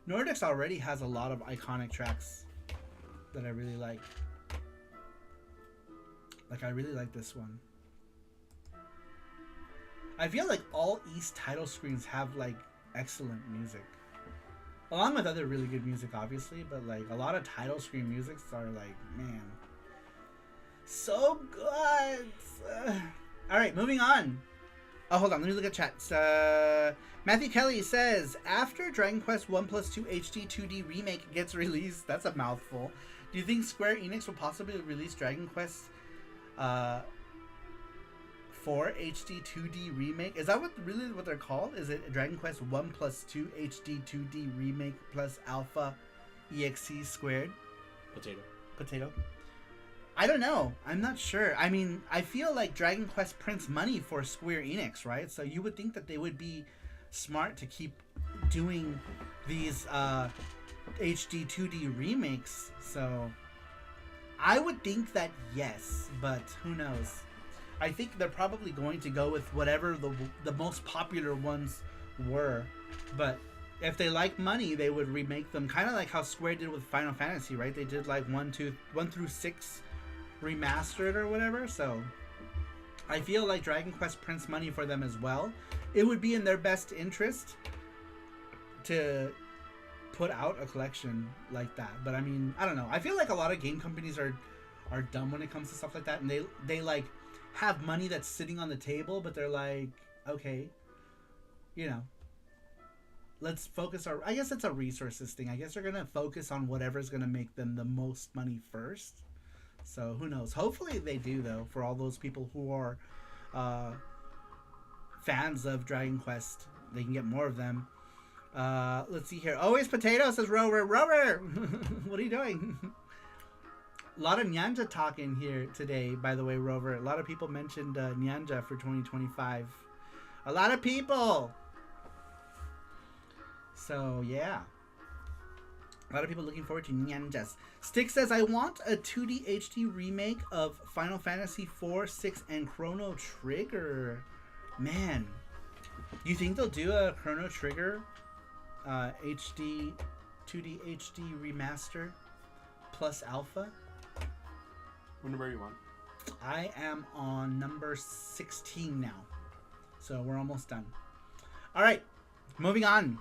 Nordics already has a lot of iconic tracks that I really like. Like, I really like this one. I feel like all East title screens have, like, excellent music. Along with other really good music, obviously, but, like, a lot of title screen musics are, like, man, so good. Alright, moving on. Oh, hold on, let me look at chat. Matthew Kelly says, after Dragon Quest 1+2 HD 2D Remake gets released, that's a mouthful, do you think Square Enix will possibly release Dragon Quest 4 HD 2D Remake? Is that what they're called? Is it Dragon Quest 1+2 HD 2D Remake plus Alpha EXE squared? Potato. I don't know. I'm not sure. I mean, I feel like Dragon Quest prints money for Square Enix, right? So you would think that they would be smart to keep doing these HD 2D remakes. So I would think that yes, but who knows? I think they're probably going to go with whatever the most popular ones were. But if they like money, they would remake them, kind of like how Square did with Final Fantasy, right? They did like 1 through 6 remastered or whatever. So I feel like Dragon Quest prints money for them as well. It would be in their best interest to put out a collection like that. But I mean, I don't know. I feel like a lot of game companies are dumb when it comes to stuff like that, and they like have money that's sitting on the table, but they're like, okay, you know, let's focus our, I guess it's a resources thing. I guess they're gonna focus on whatever's gonna make them the most money first. So who knows? Hopefully they do, though, for all those people who are fans of Dragon Quest. They can get more of them. Let's see here. Always Potato, says Rover. Rover! What are you doing? A lot of Nyanja talk in here today, by the way, Rover. A lot of people mentioned Nyanja for 2025. A lot of people! So, yeah. A lot of people looking forward to Nyanjas. Stick says, I want a 2D HD remake of Final Fantasy 4, 6, and Chrono Trigger. Man. You think they'll do a Chrono Trigger HD, 2D HD remaster plus alpha? What number are you on? I am on number 16 now. So we're almost done. Alright, moving on.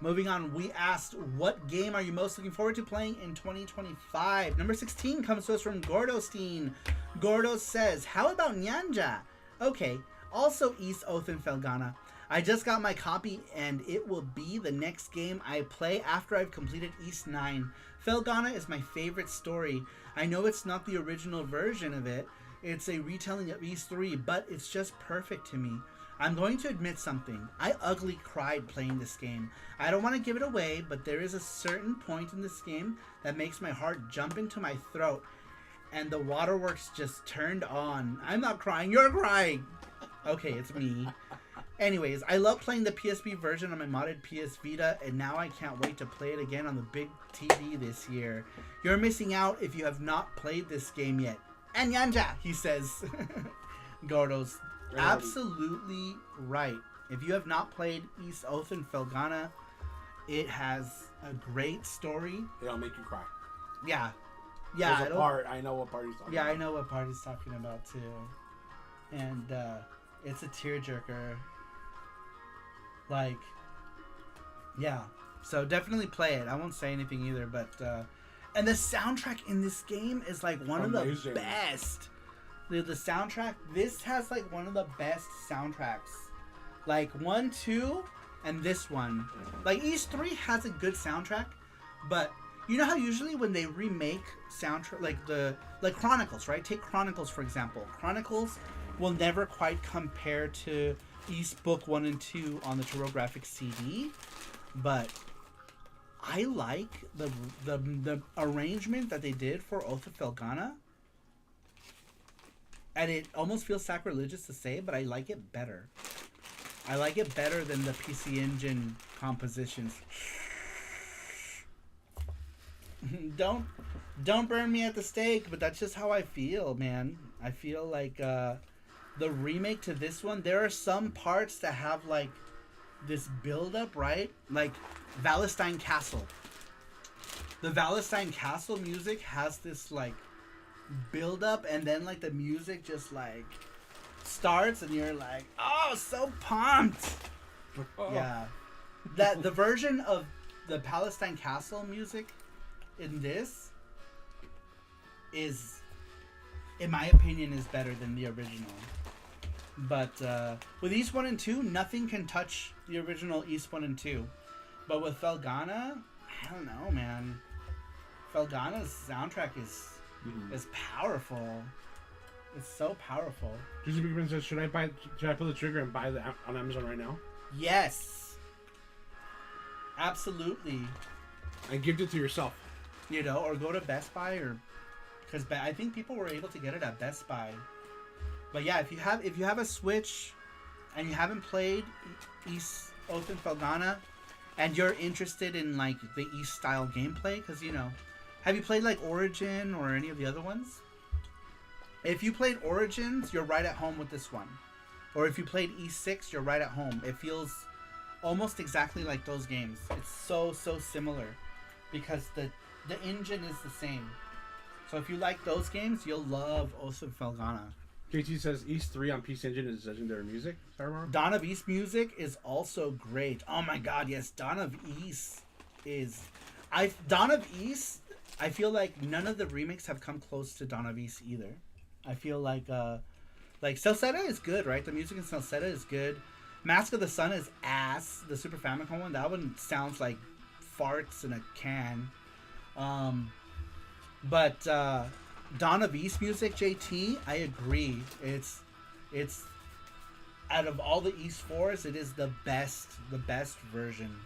We asked, what game are you most looking forward to playing in 2025? Number 16 comes to us from Gordostein. Gordo says, how about Nyanja? Okay, also East Oath and Felgana. I just got my copy and it will be the next game I play after I've completed East 9. Felgana is my favorite story. I know it's not the original version of it. It's a retelling of East 3, but it's just perfect to me. I'm going to admit something. I ugly cried playing this game. I don't want to give it away, but there is a certain point in this game that makes my heart jump into my throat, and the waterworks just turned on. I'm not crying, you're crying! Okay, it's me. Anyways, I love playing the PSP version on my modded PS Vita, and now I can't wait to play it again on the big TV this year. You're missing out if you have not played this game yet. Anyanja, he says. Gordo's absolutely right. If you have not played East Oath and Felghana, it has a great story. It'll make you cry. Yeah. Yeah. There's a part. I know what part he's talking about. Yeah, I know what part he's talking about too. And it's a tearjerker. Like, yeah. So definitely play it. I won't say anything either, but and the soundtrack in this game is like one of the best. The soundtrack, this has like one of the best soundtracks. Like 1, 2, and this one. Like East 3 has a good soundtrack, but you know how usually when they remake soundtrack, like Chronicles, right? Take Chronicles for example. Chronicles will never quite compare to East Book 1 and 2 on the TurboGrafx CD, but I like the arrangement that they did for Oath of Felghana. And it almost feels sacrilegious to say, but I like it better. I like it better than the PC Engine compositions. Don't burn me at the stake, but that's just how I feel, man. I feel like the remake to this one, there are some parts that have like this build up, right? Like Valestein Castle. The Valestein Castle music has this like build up, and then like the music just like starts and you're like, oh, so pumped. Yeah, that the version of the Palestine Castle music in this is, in my opinion, is better than the original. But with East 1 and 2, nothing can touch the original East 1 and 2. But with Felghana, I don't know, man. Felghana's soundtrack is powerful. It's so powerful. Juicy Big Friend says, should I pull the trigger and buy that on Amazon right now? Yes. Absolutely. And gift it to yourself. You know, or go to Best Buy, or because I think people were able to get it at Best Buy. But yeah, if you have a Switch and you haven't played East Oath and Felghana, and you're interested in like the East style gameplay, because you know, have you played like Origin or any of the other ones? If you played Origins, you're right at home with this one. Or if you played East 6, you're right at home. It feels almost exactly like those games. It's so similar because the engine is the same. So if you like those games, you'll love Oath of Felghana. JT says East 3 on PC Engine is legendary music. Dawn of East music is also great. Oh my god, yes, Dawn of East is... Dawn of East, I feel like none of the remakes have come close to Dawn of East either. I feel like Celceta is good, right? The music in Celceta is good. Mask of the Sun is ass. The Super Famicom one, that one sounds like farts in a can. But Dawn of East music, JT, I agree. It's out of all the East 4s, it is the best version.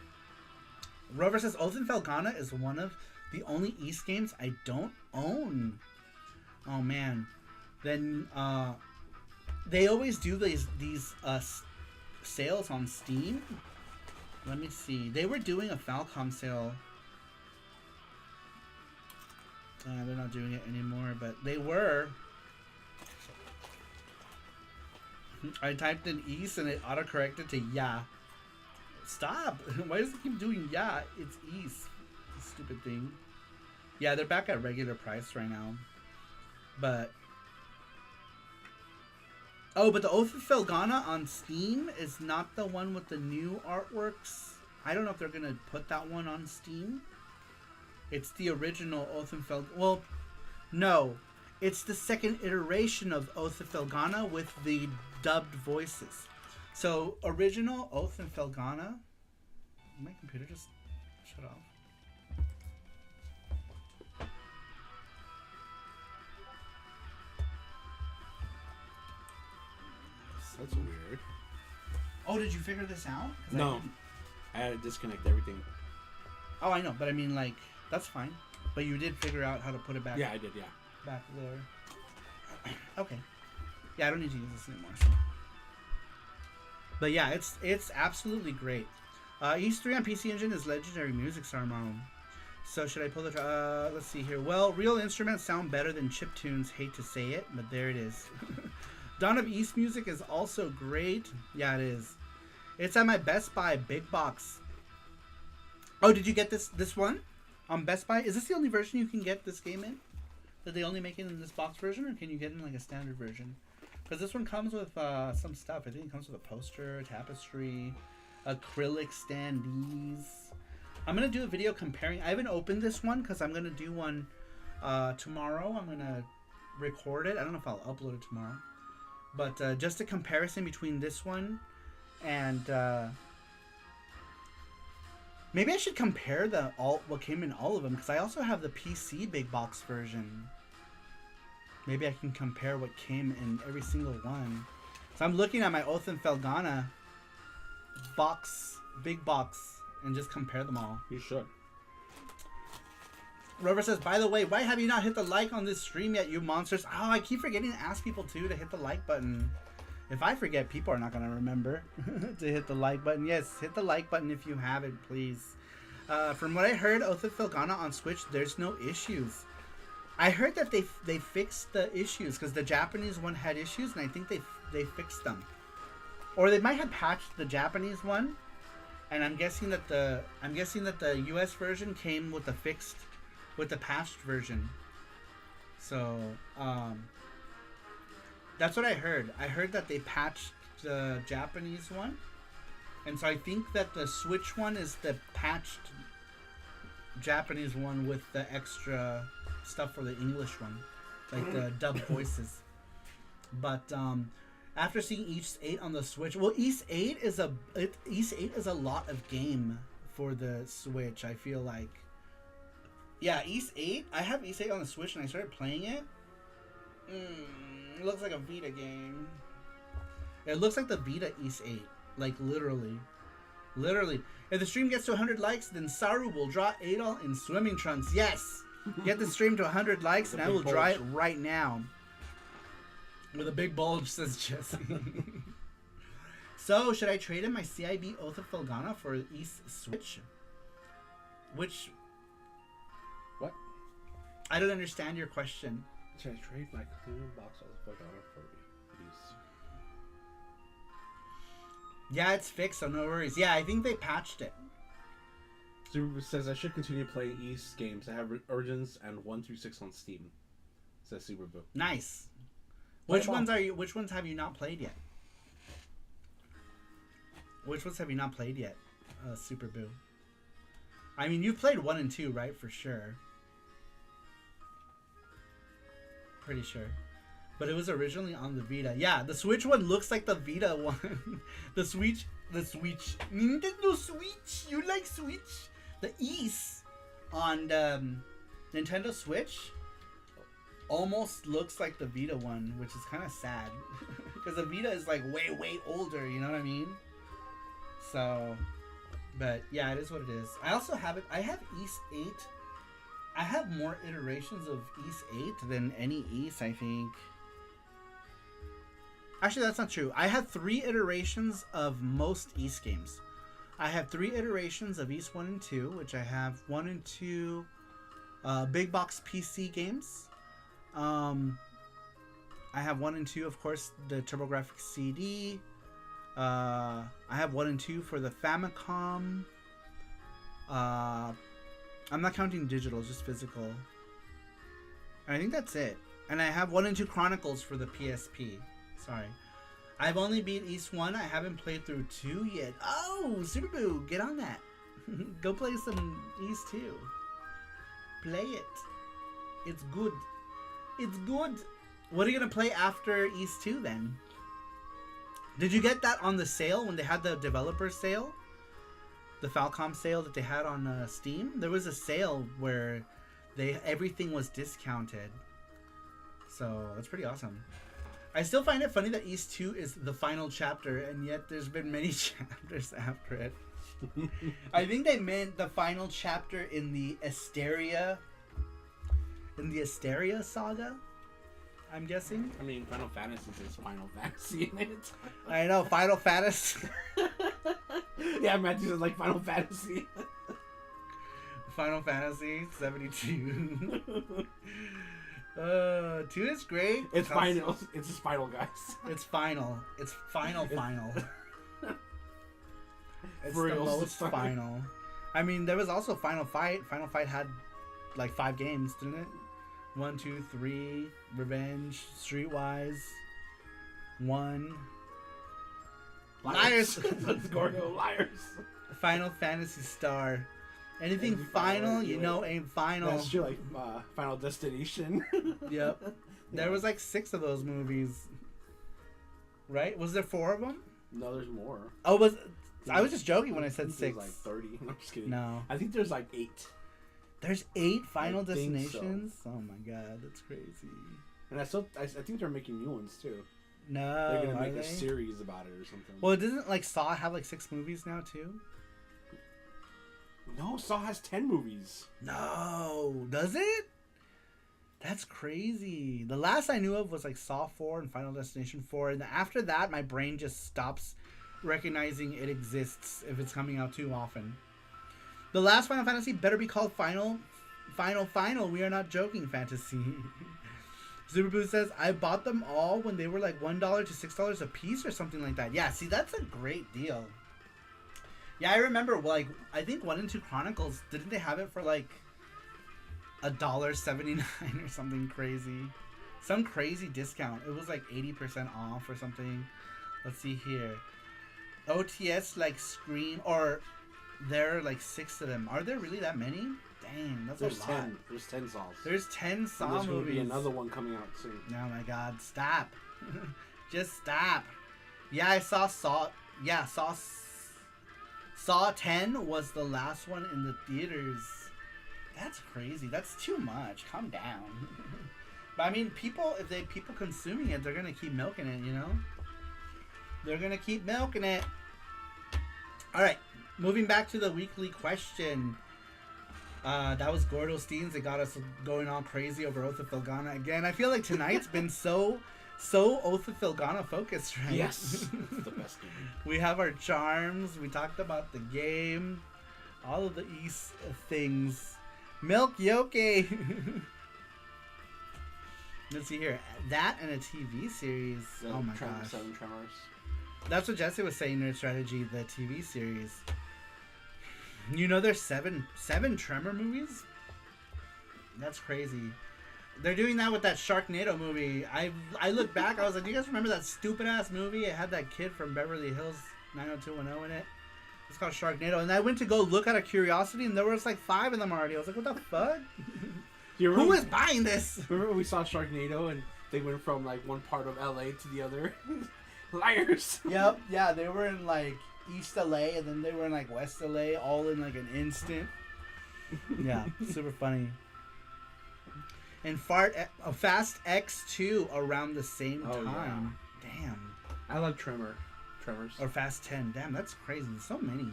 Rover says Oath and Felghana is one of the only East games I don't own. Oh man. Then they always do these sales on Steam. Let me see. They were doing a Falcom sale. They're not doing it anymore, but they were. I typed in East and it autocorrected to yeah. Stop! Why does it keep doing yeah? It's East. Stupid thing. Yeah, they're back at regular price right now. But... oh, but the Oath of Felghana on Steam is not the one with the new artworks. I don't know if they're going to put that one on Steam. It's the original Oath of Felghana. Well, no. It's the second iteration of Oath of Felghana with the dubbed voices. So, original Oath of Felghana... my computer just shut off. That's weird. Oh, did you figure this out? 'Cause I No. didn't. I had to disconnect everything. Oh, I know, but I mean, like, that's fine. But you did figure out how to put it back. Yeah, I did. Yeah. Back there. Okay. Yeah, I don't need to use this anymore. So. But yeah, it's absolutely great. East 3 on PC Engine is legendary music, Sarmo. So should I pull the... let's see here. Well, real instruments sound better than chiptunes. Hate to say it, but there it is. Dawn of East music is also great. Yeah, it is. It's at my Best Buy big box. Oh, did you get this one on Best Buy? Is this the only version you can get this game in? Did they only make it in this box version, or can you get it in like a standard version? Because this one comes with some stuff. I think it comes with a poster, a tapestry, acrylic standees. I'm going to do a video comparing. I haven't opened this one because I'm going to do one tomorrow. I'm going to record it. I don't know if I'll upload it tomorrow. But just a comparison between this one and... maybe I should compare what came in all of them, because I also have the PC big box version. Maybe I can compare what came in every single one. So I'm looking at my Oath and Felgana big box, and just compare them all. You should. Rover says, by the way, why have you not hit the like on this stream yet, you monsters? Oh, I keep forgetting to ask people too to hit the like button. If I forget, people are not going to remember to hit the like button. Yes, hit the like button if you haven't, please. From what I heard, Oath of Felgana on Switch, there's no issues. I heard that they fixed the issues because the Japanese one had issues, and I think they fixed them. Or they might have patched the Japanese one, and I'm guessing that the US version came with the patched version. So, that's what I heard. I heard that they patched the Japanese one. And so I think that the Switch one is the patched Japanese one with the extra stuff for the English one. Like the dubbed voices. But after seeing East 8 on the Switch... Well, East 8 is a lot of game for the Switch, I feel like. Yeah, East 8. I have East 8 on the Switch and I started playing it. It looks like a Vita game. It looks like the Vita East 8. Like, literally. Literally. If the stream gets to 100 likes, then Saru will draw Adol in swimming trunks. Yes! Get the stream to 100 likes and I will draw it right now. With a big bulge, says Jesse. So, should I trade in my CIB Oath of Felgana for East Switch? Which... What? I don't understand your question. Should I trade my cleaner box of Felgana for these? Yeah, it's fixed, so no worries. Yeah, I think they patched it. Super says I should continue playing East games. I have Origins and 1 through 6 on Steam. Says Super Boo. Nice. Which ones have you not played yet? Which ones have you not played yet, Super Boo? I mean, you've played 1 and 2, right? For sure. Pretty sure. But it was originally on the Vita. Yeah, the Switch one looks like the Vita one. The Switch. Nintendo Switch. You like Switch? The East on the Nintendo Switch almost looks like the Vita one, which is kind of sad. Because the Vita is like way, way older, you know what I mean? So, but yeah, it is what it is. I also have it. I have East 8. I have more iterations of East 8 than any East, I think. Actually, that's not true. I have 3 iterations of most East games. I have 3 iterations of East 1 and 2, which I have 1 and 2 big box PC games. I have 1 and 2, of course, the TurboGrafx CD. I have 1 and 2 for the Famicom. I'm not counting digital, just physical. And I think that's it. And I have 1 and 2 Chronicles for the PSP. Sorry. I've only beat East 1. I haven't played through 2 yet. Oh, Super Boo, get on that. Go play some East 2. Play it. It's good. It's good. What are you going to play after East 2 then? Did you get that on the sale when they had the developer sale? The Falcom sale that they had on Steam? There was a sale where everything was discounted. So, that's pretty awesome. I still find it funny that East 2 is the final chapter, and yet there's been many chapters after it. I think they meant the final chapter in the Asteria saga, I'm guessing. I mean, Final Fantasy is Final Fantasy in it. I know, Final Fantasy. Yeah, Matthew says like Final Fantasy. Final Fantasy 72. 2 is great. It's final. It's just final, guys. It's final. It's final. It's For the real, most it's final. final. I mean, there was also Final Fight. Final Fight had like 5 games, didn't it? 1, 2, 3, Revenge, Streetwise, 1. Liars. Gordo, liars. Final Fantasy Star. Anything Anything final, final, you yeah. know, ain't final. That's true, like Final Destination. Yep. There was like 6 of those movies. Right? Was there 4 of them? No, there's more. Oh, I was just joking when I I said think 6. there's like 30. I'm just kidding. No. I think there's like 8. There's 8 Final I think so. Destinations? Oh my god, that's crazy. And I think they're making new ones too. No, They're gonna are make they? a series about it or something. Well, doesn't like Saw have like 6 movies now too? No, Saw has 10 movies. No, does it? That's crazy. The last I knew of was like Saw 4 and Final Destination 4, and after that, my brain just stops recognizing it exists if it's coming out too often. The last Final Fantasy better be called Final. We are not joking, fantasy. Superboo says, I bought them all when they were like $1 to $6 a piece or something like that. Yeah, see, that's a great deal. Yeah, I remember, like, I think 1 and 2 Chronicles, didn't they have it for like $1.79 or something crazy? Some crazy discount. It was like 80% off or something. Let's see here. OTS like Scream, or there are like 6 of them. Are there really that many? Dang, that's There's a lot. 10. There's 10 Saws. There's 10 And Saw there's gonna movies. be another one coming out soon. Oh my god, stop. Just stop. Yeah, I saw Saw. Yeah, Saw 10 was the last one in the theaters. That's crazy. That's too much. Calm down. But I mean, people consuming it, they're gonna keep milking it, you know? They're gonna keep milking it. Alright, moving back to the weekly question. That was Gordo Steens that got us going all crazy over Oath of Felgana again. I feel like tonight's been so Oath of Felgana focused, right? Yes. It's the best game. We have our charms. We talked about the game. All of the East things. Milk Yoke. Let's see here. That and a TV series. Oh my gosh. 7 Tremors. That's what Jesse was saying, Nerd Strategy, the TV series. You know there's seven Tremor movies? That's crazy. They're doing that with that Sharknado movie. I look back, I was like, do you guys remember that stupid ass movie? It had that kid from Beverly Hills 90210 in it. It's called Sharknado. And I went to go look out of curiosity, and there was like 5 of them already. I was like, what the fuck? Who is buying this? Remember when we saw Sharknado and they went from like one part of LA to the other? Liars. Yep, yeah, they were in like East LA, and then they were in like West LA, all in like an instant. Yeah, super funny. And Fast X2 around the same time. Yeah. Damn. I love Tremors. Or Fast 10. Damn, that's crazy. There's so many.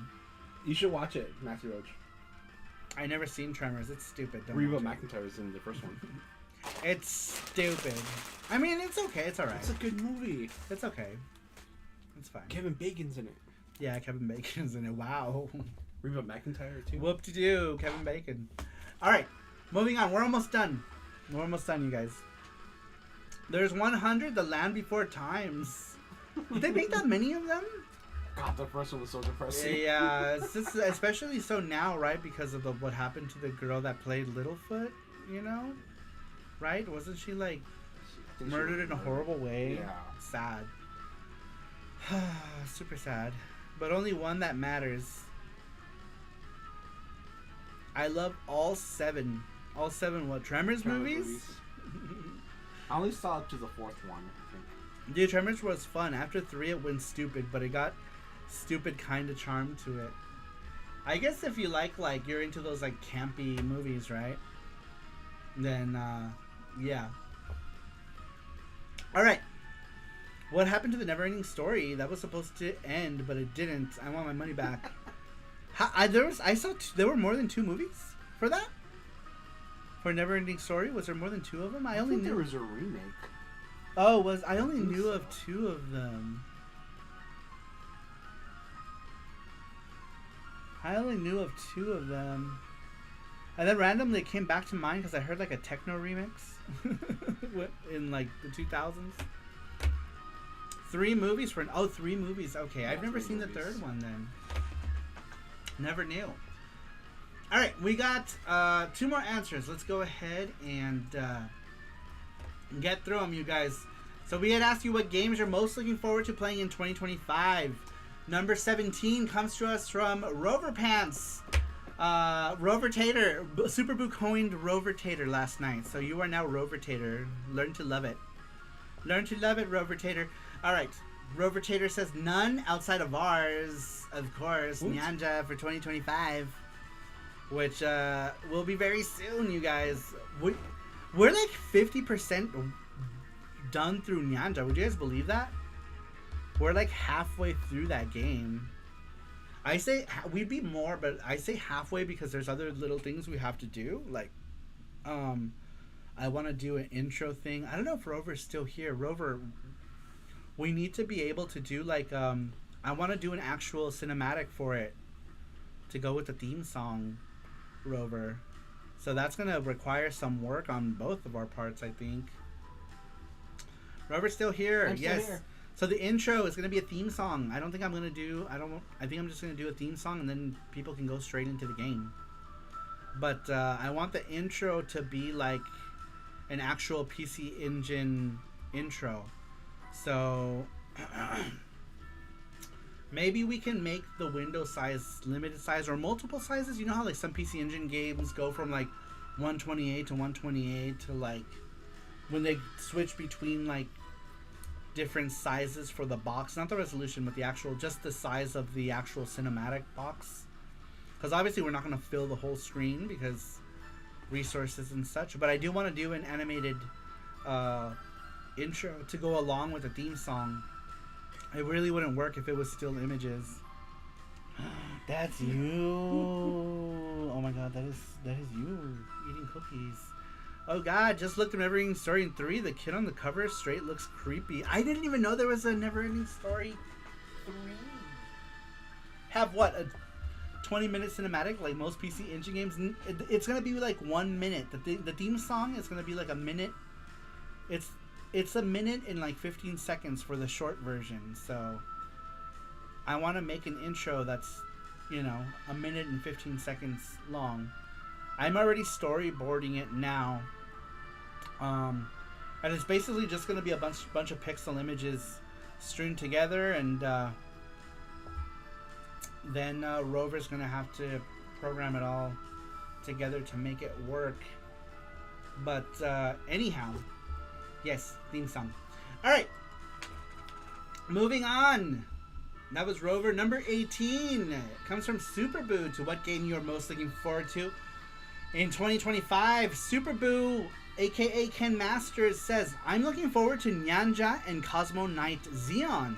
You should watch it, Matthew Roach. I never seen Tremors. It's stupid. Don't Reba watch it. McEntire is in the first one. It's stupid. I mean, it's okay. It's alright. It's a good movie. It's okay. It's fine. Kevin Bacon's in it. Yeah, Kevin Bacon's in it. Wow. Reba McEntire too. Whoop-de-doo, Kevin Bacon. Alright, moving on. We're almost done. We're almost done, you guys. There's 100, The Land Before Times. Did they make that many of them? God, the first one was so depressing. Yeah, it's just, especially so now, right? Because of what happened to the girl that played Littlefoot, you know? Right? Wasn't she, like, murdered in a horrible way? Yeah. Sad. Super sad. But only one that matters. I love all 7. All 7 what? Tremors movies? I only saw up to the 4th one, I think. Dude, Tremors was fun. After 3 it went stupid, but it got stupid kind of charm to it. I guess if you like you're into those like campy movies, right? Then yeah. Alright. What happened to the Neverending Story? That was supposed to end, but it didn't. I want my money back. There were more than 2 movies for that. For Neverending Story, was there more than 2 of them? I only knew there was a remake. Oh, I only knew of 2 of them. I only knew of 2 of them. And then randomly it came back to mind because I heard like a techno remix in like the 2000s. 3 movies for 3 movies. Okay, I've never seen the 3rd one then. Never knew. All right, we got 2 more answers. Let's go ahead and get through them, you guys. So we had asked you what games you're most looking forward to playing in 2025. Number 17 comes to us from Rover Pants. Rover Tater. Super Boo coined Rover Tater last night. So you are now Rover Tater. Learn to love it. Learn to love it, Rover Tater. All right. Rover Tater says none outside of ours, of course. Oops. Nyanja for 2025. Which will be very soon, you guys. We're like 50% done through Nyanja. Would you guys believe that? We're like halfway through that game. I say we'd be more, but I say halfway because there's other little things we have to do. Like, I want to do an intro thing. I don't know if Rover's still here. Rover, we need to be able to do like, I want to do an actual cinematic for it to go with the theme song, Rover. So that's going to require some work on both of our parts, I think. Rover's still here. I'm still yes. here. So the intro is going to be a theme song. I think I'm just going to do a theme song and then people can go straight into the game. But I want the intro to be like an actual PC Engine intro. So maybe we can make the window size limited size or multiple sizes. You know how like some PC Engine games go from like 128 to 128 to like when they switch between like different sizes for the box, not the resolution but the actual, just the size of the actual cinematic box, because obviously we're not going to fill the whole screen because resources and such. But I do want to do an animated intro to go along with the theme song. It really wouldn't work if it was still images. That's you. Oh my god, that is you eating cookies. Oh god, just looked at Neverending Story in 3. The kid on the cover straight looks creepy. I didn't even know there was a Neverending Story 3. Have what, a 20-minute cinematic like most PC Engine games? It's gonna be like 1 minute. The theme song is gonna be like a minute. It's a minute and like 15 seconds for the short version. So I want to make an intro that's, you know, a minute and 15 seconds long. I'm already storyboarding it now. And it's basically just going to be a bunch of pixel images strewn together, and then Rover's going to have to program it all together to make it work. But anyhow, yes, theme song. All right, moving on. That was Rover. Number 18 comes from Super Boo. To what game you are most looking forward to in 2025? Super Boo, aka Ken Masters, says, I'm looking forward to Nyanja and Cosmo Knight Xeon.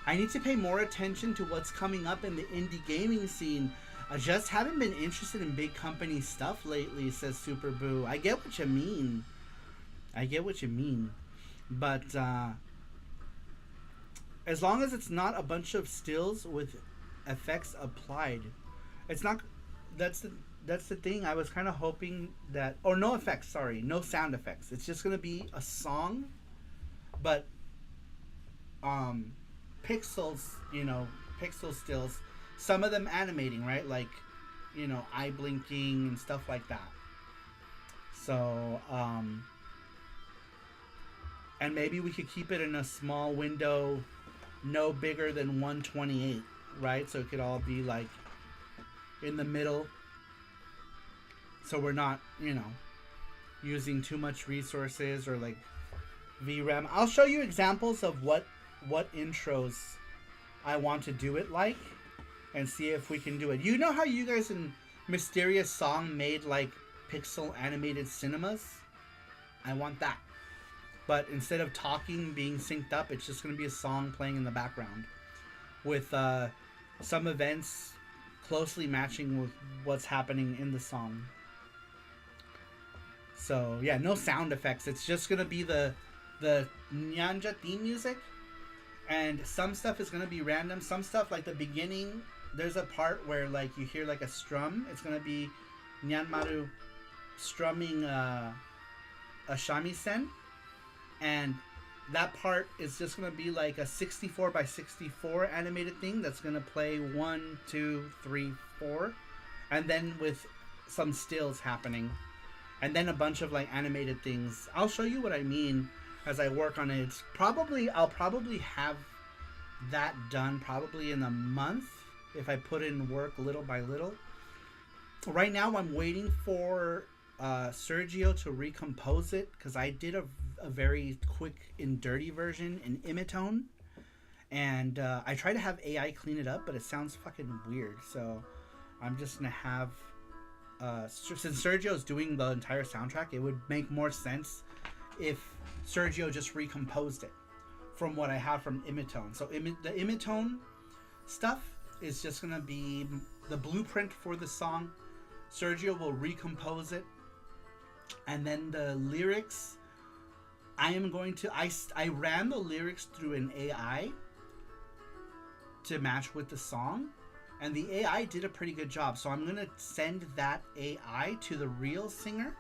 I need to pay more attention to what's coming up in the indie gaming scene. I just haven't been interested in big company stuff lately, says Super Boo. I get what you mean. But as long as it's not a bunch of stills with effects applied, it's not. That's the thing. I was kind of hoping that, or no effects. Sorry, no sound effects. It's just gonna be a song, but pixels. You know, pixel stills. Some of them animating, right? Like, you know, eye blinking and stuff like that. So and maybe we could keep it in a small window, no bigger than 128, right? So it could all be like in the middle. So we're not, you know, using too much resources or like VRAM. I'll show you examples of what intros I want to do it like and see if we can do it. You know how you guys in Mysterious Song made like pixel animated cinemas? I want that. but instead of talking being synced up, it's just going to be a song playing in the background with some events closely matching with what's happening in the song. So yeah, no sound effects. It's just going to be the Nyanja theme music, and some stuff is going to be random. Some stuff, like the beginning, there's a part where like you hear like a strum. It's going to be Nyanmaru strumming a shamisen, and that part is just going to be like a 64 by 64 animated thing that's going to play 1, 2, 3, 4, and then with some stills happening, and then a bunch of like animated things. I'll show you what I mean as I work on it. I'll probably have that done probably in a month if I put in work little by little. Right now I'm waiting for Sergio to recompose it, because I did a very quick and dirty version in Imitone, and I try to have AI clean it up, but it sounds fucking weird. So I'm just gonna have since Sergio's doing the entire soundtrack, it would make more sense if Sergio just recomposed it from what I have from Imitone. So the Imitone stuff is just gonna be the blueprint for the song. Sergio will recompose it, and then the lyrics, I ran the lyrics through an AI to match with the song, and the AI did a pretty good job. So I'm gonna send that AI to the real singer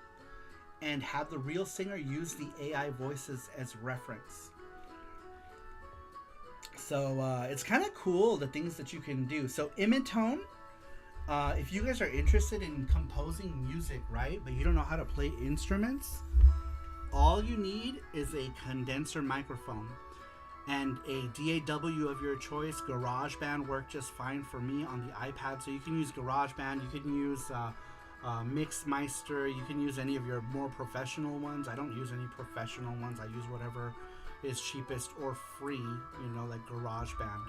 and have the real singer use the AI voices as reference. So it's kind of cool, the things that you can do. So Imitone, if you guys are interested in composing music, right, but you don't know how to play instruments, all you need is a condenser microphone and a DAW of your choice. GarageBand worked just fine for me on the iPad, so you can use GarageBand, you can use Mixmeister, you can use any of your more professional ones. I don't use any professional ones. I use whatever is cheapest or free, like GarageBand.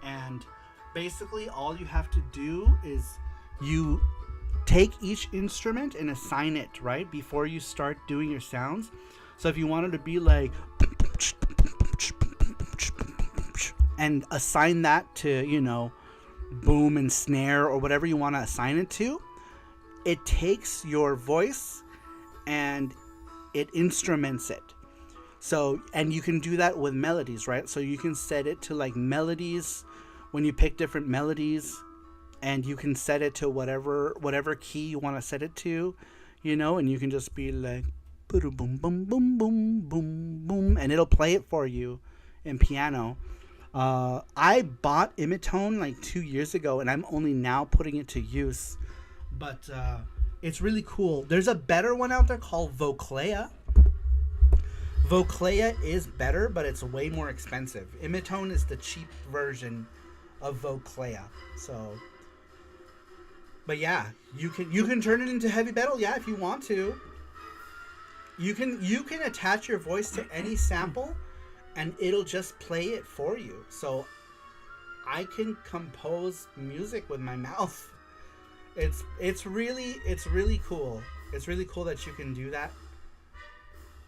And basically all you have to do is you take each instrument and assign it, right, before you start doing your sounds. So if you wanted to be like, and assign that to, boom and snare or whatever you want to assign it to, it takes your voice and it instruments it. So, and you can do that with melodies, right? So you can set it to like melodies when you pick different melodies, and you can set it to whatever key you want to set it to, and you can just be like boom boom boom boom boom boom, and it'll play it for you in piano. I bought Imitone like 2 years ago, and I'm only now putting it to use, but it's really cool. There's a better one out there called Voclea. Voclea is better, but it's way more expensive. Imitone is the cheap version of Voclea. So, but yeah, you can turn it into heavy metal, yeah, if you want to. You can attach your voice to any sample, and it'll just play it for you. So I can compose music with my mouth. It's really cool. It's really cool that you can do that.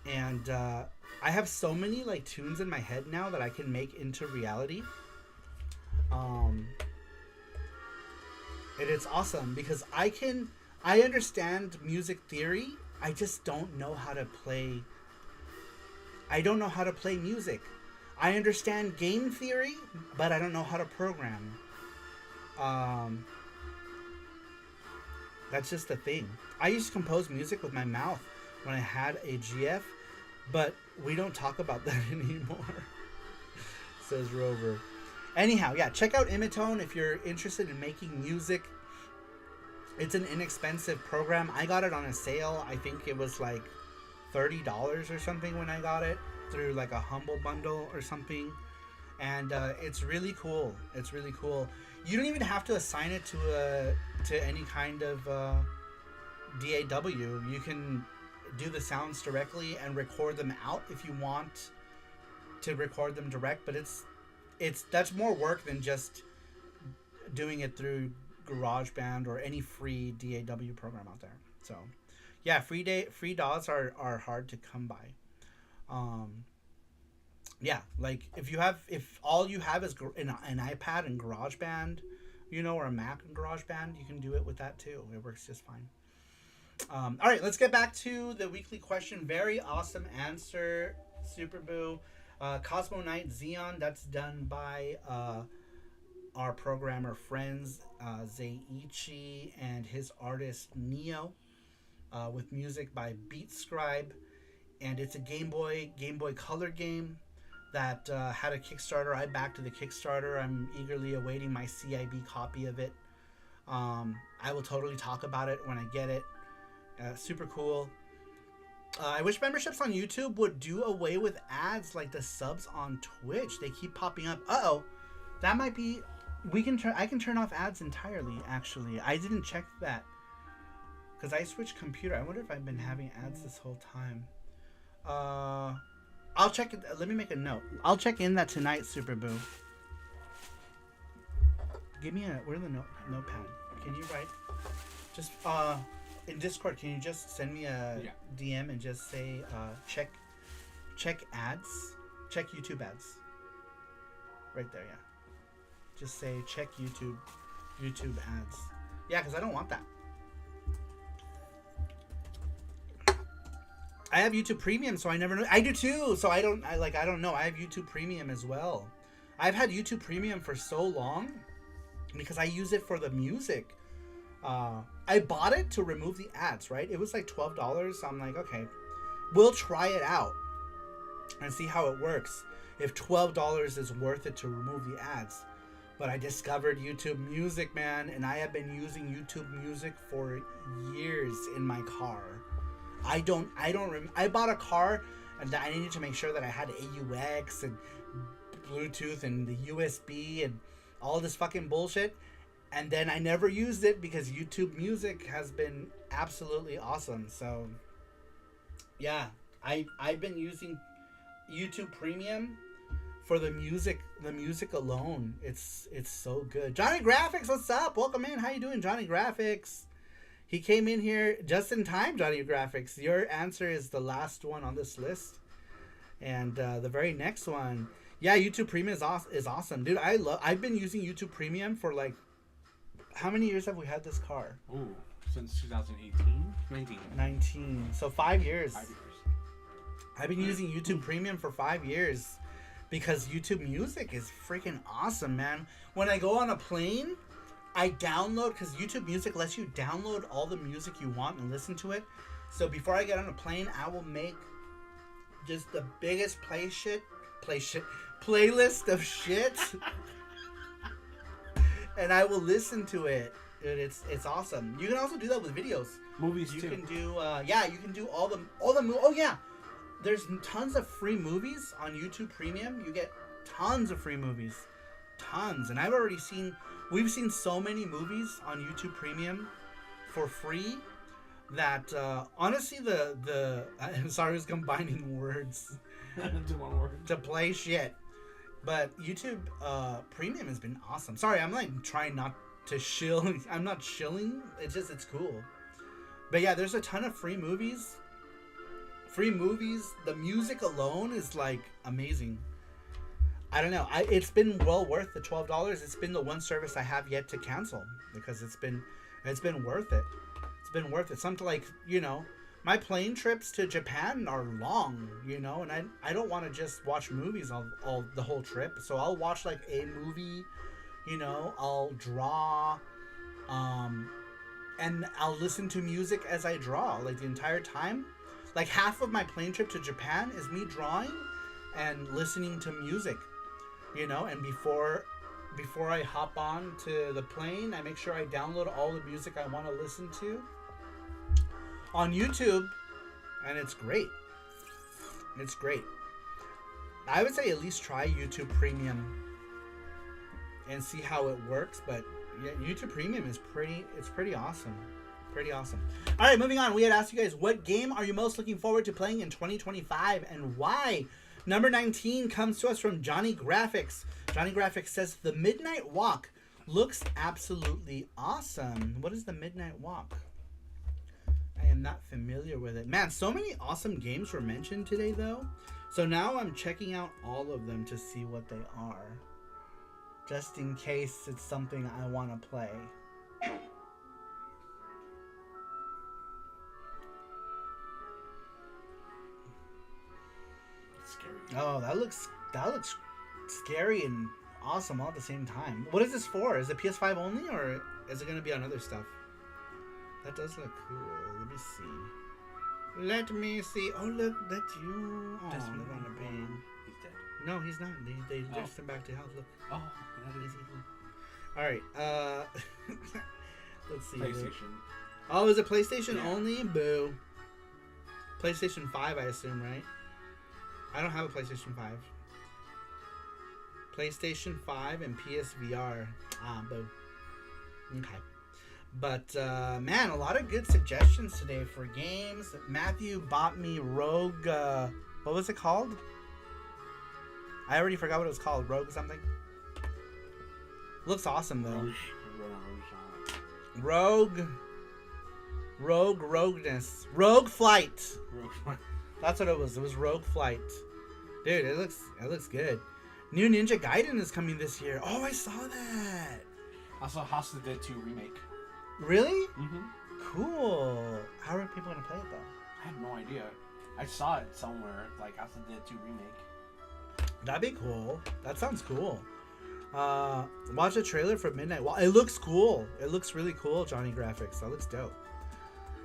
And I have so many like tunes in my head now that I can make into reality. And it's awesome because I understand music theory. I just don't know how to play. I don't know how to play music. I understand game theory, but I don't know how to program. That's just the thing. I used to compose music with my mouth when I had a GF, but we don't talk about that anymore, says Rover. Anyhow, yeah, check out Imitone if you're interested in making music. It's an inexpensive program. I got it on a sale. I think it was like $30 or something when I got it through like a Humble Bundle or something. And it's really cool. It's really cool. You don't even have to assign it to any kind of DAW. You can do the sounds directly and record them out if you want to record them direct, but that's more work than just doing it through GarageBand or any free DAW program out there. So yeah, free DAWs are hard to come by. Yeah, like if all you have is an iPad and GarageBand, or a Mac and GarageBand, you can do it with that too. It works just fine. All right, let's get back to the weekly question. Very awesome answer, Super Boo. Cosmo Knight Xeon, that's done by our programmer friends Zeiichi and his artist Neo, with music by BeatScribe, and it's a Game Boy Color game that had a Kickstarter. I backed the Kickstarter. I'm eagerly awaiting my CIB copy of it. I will totally talk about it when I get it. Super cool. I wish memberships on YouTube would do away with ads like the subs on Twitch. They keep popping up. That might be. I can turn off ads entirely. Actually, I didn't check that because I switched computer. I wonder if I've been having ads this whole time. I'll check it. Let me make a note. I'll check in that tonight, Super Boo. Give me where's the notepad? Can you write? Just in Discord, can you just send me a DM and just say check ads, check YouTube ads. Right there, yeah. Just say check YouTube ads. Yeah, because I don't want that. I have YouTube Premium, so I never know. I do too, so I don't know. I have YouTube Premium as well. I've had YouTube Premium for so long because I use it for the music. I bought it to remove the ads, right? It was like $12. So I'm like, okay, we'll try it out and see how it works. If $12 is worth it to remove the ads. But I discovered YouTube Music, man, and I have been using YouTube Music for years in my car. I bought a car and I needed to make sure that I had AUX and Bluetooth and the USB and all this fucking bullshit. And then I never used it because YouTube Music has been absolutely awesome. So, yeah, I've been using YouTube Premium for the music alone. It's so good. Johnny Graphics, what's up? Welcome in. How you doing, Johnny Graphics? He came in here just in time, Johnny Graphics. Your answer is the last one on this list. And the very next one. Yeah, YouTube Premium is awesome. Dude, I've been using YouTube Premium for like, how many years have we had this car? Ooh, since 2018? 19. So 5 years. 5 years. I've been using YouTube Premium for 5 years because YouTube Music is freaking awesome, man. When I go on a plane, I download, because YouTube Music lets you download all the music you want and listen to it. So before I get on a plane, I will make just the biggest playlist of shit. And I will listen to it. Dude, it's awesome. You can also do that with videos. Movies you too. Can do you can do all the oh yeah. There's tons of free movies on YouTube Premium. You get tons of free movies. Tons. And we've seen so many movies on YouTube Premium for free that honestly Saru's combining words To one word. to play shit. But YouTube Premium has been awesome. Sorry, I'm like trying not to shill. I'm not shilling. It's cool. But yeah, there's a ton of free movies. The music alone is like amazing. I don't know. It's been well worth the $12. It's been the one service I have yet to cancel because it's been worth it. It's been worth it. Something like, my plane trips to Japan are long, and I don't want to just watch movies all the whole trip. So I'll watch like a movie, I'll draw, and I'll listen to music as I draw, like the entire time. Like half of my plane trip to Japan is me drawing and listening to music, and before I hop on to the plane, I make sure I download all the music I want to listen to on YouTube, and it's great. It's great. I would say at least try YouTube Premium and see how it works, but yeah, YouTube Premium is pretty awesome. Pretty awesome. All right, moving on. We had asked you guys, what game are you most looking forward to playing in 2025 and why? Number 19 comes to us from Johnny Graphics. Johnny Graphics says, The Midnight Walk looks absolutely awesome. What is The Midnight Walk? I am not familiar with it. Man, so many awesome games were mentioned today, though. So now I'm checking out all of them to see what they are, just in case it's something I want to play. Scary. Oh, that looks scary and awesome all at the same time. What is this for? Is it PS5 only, or is it going to be on other stuff? That does look cool. Let me see. Let me see. Oh, look, that's you. Oh, That's me. look on the pain. He's dead. No, he's not. They nursed him back to health. Look. Oh, that is All right. Let's see. PlayStation. Oh, is it PlayStation Yeah. only? Boo. PlayStation 5, I assume, right? I don't have a PlayStation 5. PlayStation 5 and PSVR. Ah, boo. Okay. But, man, a lot of good suggestions today for games. Matthew bought me Rogue, what was it called? I already forgot what it was called. Rogue something? Looks awesome, though. Rogueness. Rogue Flight. That's what it was. It was Rogue Flight. Dude, it looks good. New Ninja Gaiden is coming this year. Oh, I saw that. Also, House of the Dead 2 remake. Really? Mm-hmm. Cool. How are people gonna play it though? I have no idea. I saw it somewhere, like House of the Dead 2 remake. That'd be cool. That sounds cool. Watch a trailer for Midnight. Well, it looks cool. It looks really cool, Johnny Graphics. That looks dope.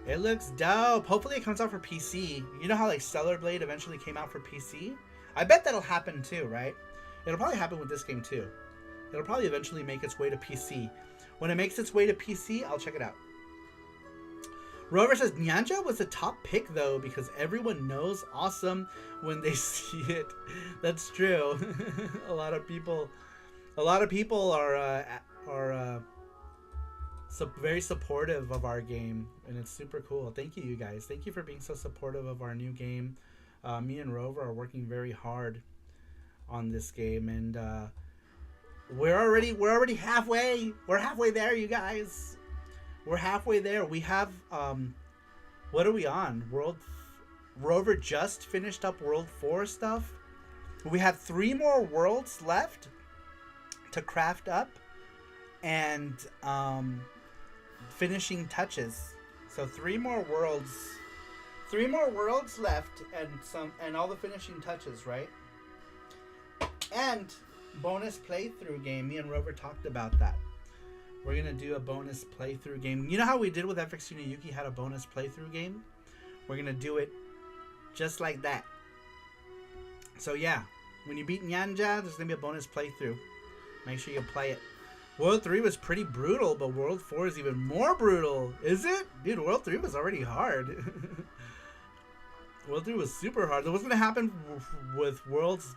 It looks dope. Hopefully it comes out for PC. You know how like Stellar Blade eventually came out for PC? I bet that'll happen too, right? It'll probably happen with this game too. It'll probably eventually make its way to PC. When it makes its way to PC, I'll check it out. Rover says Nyanja was the top pick though because everyone knows awesome when they see it. That's true. a lot of people are very supportive of our game, and it's super cool. Thank you guys. Thank you for being so supportive of our new game. Me and Rover are working very hard on this game, and we're already halfway. We're halfway there, you guys. We're halfway there. We have what are we on? Rover just finished up World 4 stuff. We have 3 more worlds left to craft up, and finishing touches. So 3 more worlds left, and all the finishing touches, right? And bonus playthrough game. Me and Rover talked about that. We're gonna do a bonus playthrough game. You know how we did with FX Yuki had a bonus playthrough game? We're gonna do it just like that. So yeah, when you beat Nyanja, there's gonna be a bonus playthrough. Make sure you play it. World 3 was pretty brutal, but World 4 is even more brutal. Is it? Dude, World 3 was already hard. World 3 was super hard. What's gonna happen with Worlds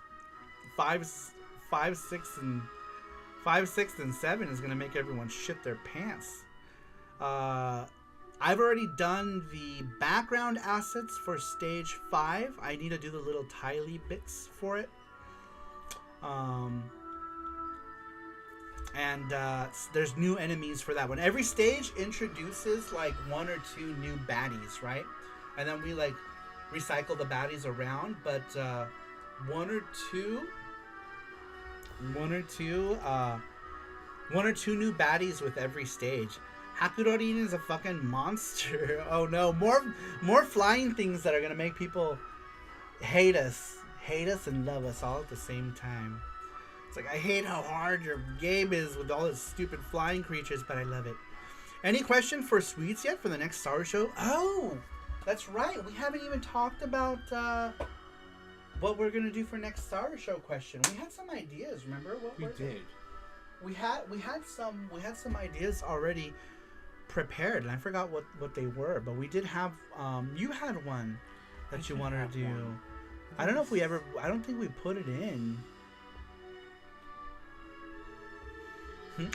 5, 6, and 7 is gonna make everyone shit their pants. I've already done the background assets for stage 5. I need to do the little tile bits for it. And there's new enemies for that one. Every stage introduces like 1 or 2 new baddies, right? And then we like recycle the baddies around, but 1 or 2 new baddies with every stage. Hakurorin is a fucking monster. Oh no, more flying things that are gonna make people hate us and love us all at the same time. It's like, I hate how hard your game is with all its stupid flying creatures, but I love it. Any question for Sweets yet for the next SaruShow? Oh, that's right. We haven't even talked about what we're gonna do for next SaruShow question. We had some ideas. Remember what we did? We had some ideas already prepared, and I forgot what they were. But we did have. You had one that you wanted to do. I don't know if we ever. I don't think we put it in.